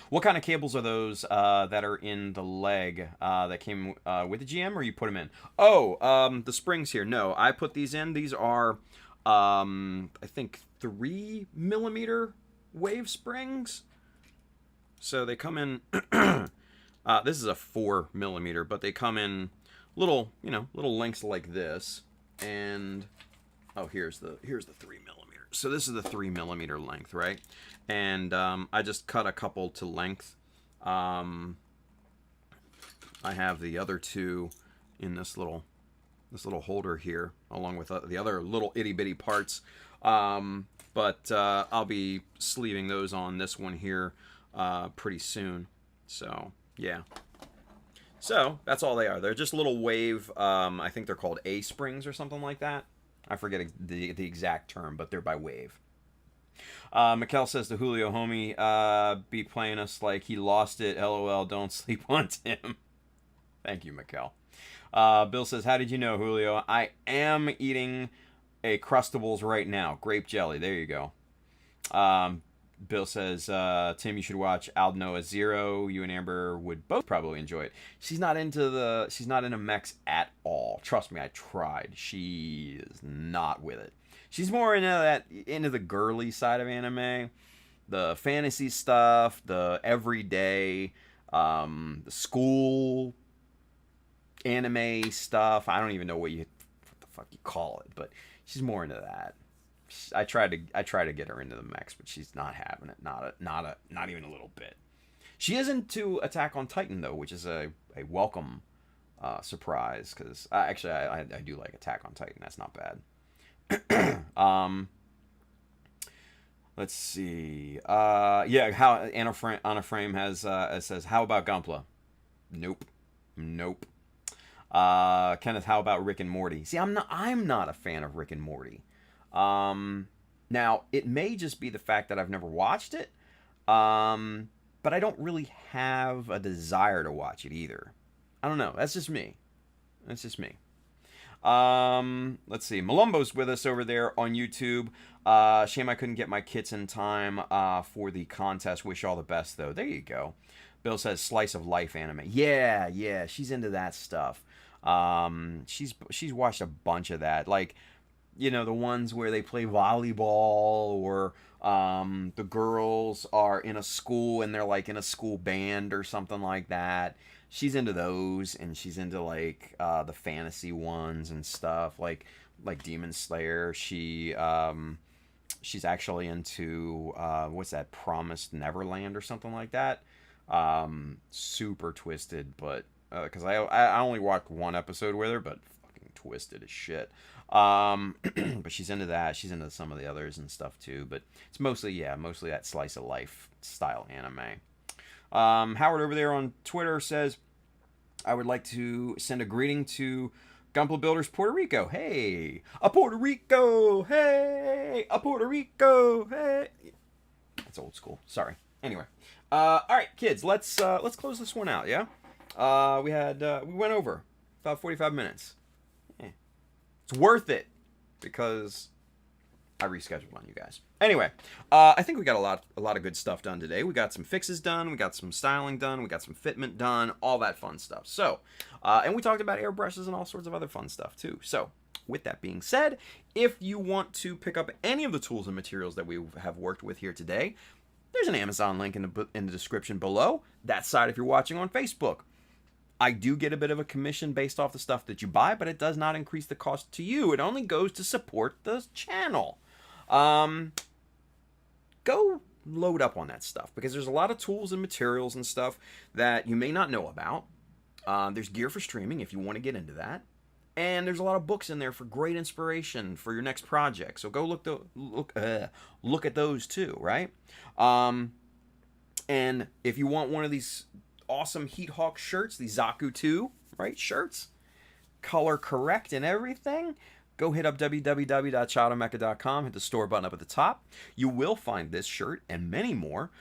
What kind of cables are those that are in the leg that came with the GM, or you put them in? Oh, the springs here. No, I put these in. These are, I think, 3mm wave springs. So they come in. This is a 4mm, but they come in little lengths like this. And oh, here's the 3mm. So this is the 3mm length, right? And I just cut a couple to length. I have the other 2 in this little holder here, along with the other little itty bitty parts. But I'll be sleeving those on this one here pretty soon. So yeah. So that's all they are. They're just little wave. I think they're called A springs or something like that. I forget the exact term, but they're by wave. Mikkel says to Julio, homie, be playing us like he lost it. LOL, don't sleep on Tim. Thank you, Mikkel. Bill says, how did you know, Julio? I am eating a Crustables right now. Grape jelly. There you go. Bill says, Tim, you should watch Aldnoah Zero. You and Amber would both probably enjoy it. She's not into mechs at all. Trust me, I tried. She is not with it. She's more into the girly side of anime, the fantasy stuff, the everyday, the school anime stuff. I don't even know what the fuck you call it, but she's more into that. I try to get her into the mechs, but she's not having it. Not even a little bit. She is into Attack on Titan though, which is a welcome surprise, because actually I do like Attack on Titan. That's not bad. Let's see. Yeah, how Anna Frame has says, how about Gunpla? Nope. Kenneth, how about Rick and Morty? See, I'm not a fan of Rick and Morty. Now, it may just be the fact that I've never watched it, but I don't really have a desire to watch it either. I don't know. That's just me. Let's see. Malumbo's with us over there on YouTube. Shame I couldn't get my kits in time for the contest. Wish all the best, though. There you go. Bill says slice of life anime. Yeah, she's into that stuff. She's watched a bunch of that. Like, you know, the ones where they play volleyball, or the girls are in a school and they're like in a school band or something like that. She's into those, and she's into like the fantasy ones and stuff, like Demon Slayer. She's actually into what's that, Promised Neverland or something like that. Super twisted, but because I only watched one episode with her, but fucking twisted as shit. But she's into that. She's into some of the others and stuff too. But it's mostly that slice of life style anime. Howard over there on Twitter says, I would like to send a greeting to Gunpla Builders Puerto Rico. Hey, a Puerto Rico. Hey, a Puerto Rico. Hey. That's old school. Sorry. Anyway, all right, kids. Let's close this one out. Yeah. We went over about 45 minutes. It's worth it because I rescheduled on you guys. Anyway, I think we got a lot of good stuff done today. We got some fixes done, we got some styling done, we got some fitment done, all that fun stuff. So, and we talked about airbrushes and all sorts of other fun stuff too. So, with that being said, if you want to pick up any of the tools and materials that we have worked with here today, there's an Amazon link in the description below. That side if you're watching on Facebook. I do get a bit of a commission based off the stuff that you buy, but it does not increase the cost to you. It only goes to support the channel. Go load up on that stuff, because there's a lot of tools and materials and stuff that you may not know about. There's gear for streaming if you want to get into that. And there's a lot of books in there for great inspiration for your next project. So go look at those too, right? And if you want one of these awesome Heat Hawk shirts, these Zaku 2, right, shirts, color correct and everything, go hit up www.chowdermecha.com, hit the store button up at the top. You will find this shirt and many more,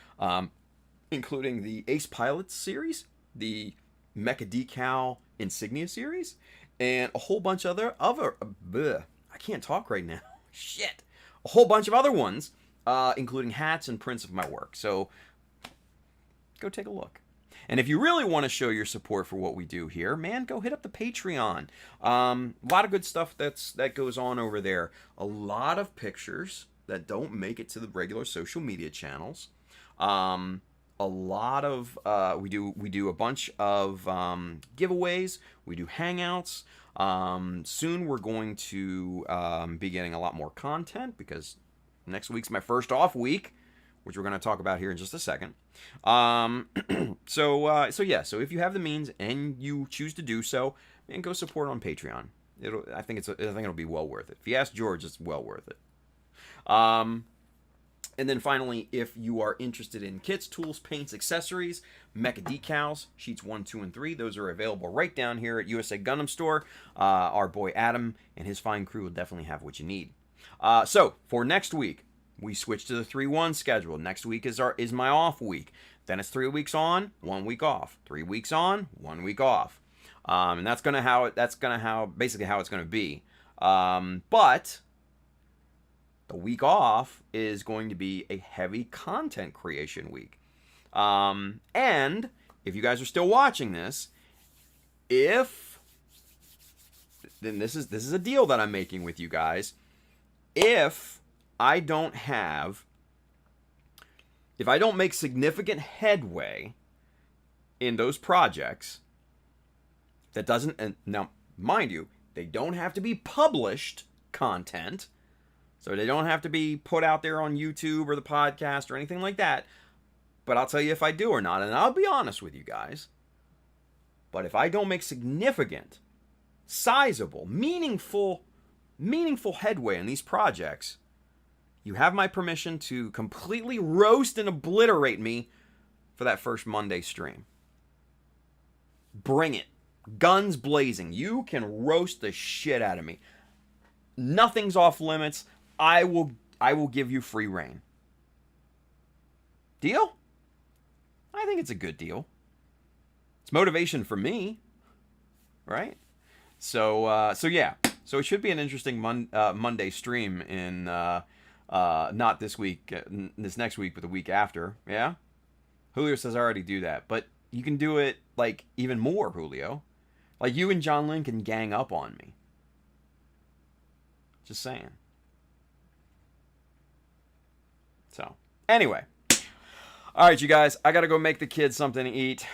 including the Ace Pilots series, the Mecha Decal Insignia series, and a whole bunch of other I can't talk right now. Shit. A whole bunch of other ones, including hats and prints of my work. So go take a look. And if you really want to show your support for what we do here, man, go hit up the Patreon. A lot of good stuff that goes on over there. A lot of pictures that don't make it to the regular social media channels. A lot of we do a bunch of giveaways. We do hangouts. Soon we're going to be getting a lot more content, because next week's my first off week, which we're going to talk about here in just a second. So if you have the means and you choose to do so, man, go support on Patreon. I think it'll be well worth it. If you ask George, it's well worth it. And then finally, if you are interested in kits, tools, paints, accessories, Mecha Decals, sheets 1, 2, and 3, those are available right down here at USA Gundam Store. Our boy Adam and his fine crew will definitely have what you need. So for next week, we switch to the 3-1 schedule. Next week is my off week. Then it's 3 weeks on, 1 week off. 3 weeks on, 1 week off. And that's basically how it's gonna be. But the week off is going to be a heavy content creation week. And if you guys are still watching this, then this is a deal that I'm making with you guys. If I don't make significant headway in those projects, that doesn't, and now mind you, they don't have to be published content, so they don't have to be put out there on YouTube or the podcast or anything like that, but I'll tell you if I do or not, and I'll be honest with you guys. But if I don't make significant, sizable, meaningful headway in these projects, you have my permission to completely roast and obliterate me for that first Monday stream. Bring it. Guns blazing. You can roast the shit out of me. Nothing's off limits. I will give you free reign. Deal? I think it's a good deal. It's motivation for me, right? So yeah. So it should be an interesting Monday stream in not this week, this next week, but the week after. Yeah. Julio says I already do that, but you can do it like even more, Julio. Like you and John Lynn can gang up on me. Just saying. So, anyway. All right, you guys. I got to go make the kids something to eat.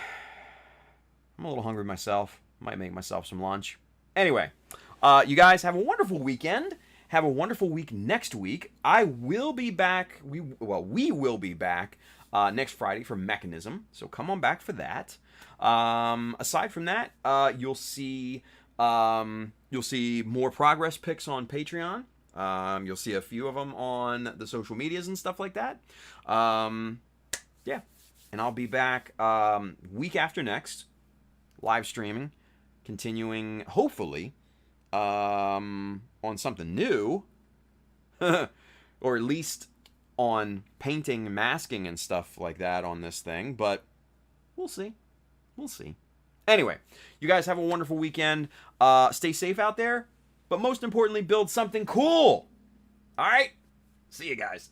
I'm a little hungry myself. Might make myself some lunch. Anyway, you guys have a wonderful weekend. Have a wonderful week next week. I will be back. We will be back next Friday for Mechanism. So come on back for that. Aside from that, you'll see more progress pics on Patreon. You'll see a few of them on the social medias and stuff like that. Yeah, and I'll be back week after next, live streaming, continuing hopefully on something new, or at least on painting, masking, and stuff like that on this thing. But we'll see. We'll see. Anyway, you guys have a wonderful weekend. Stay safe out there. But most importantly, build something cool. All right? See you guys.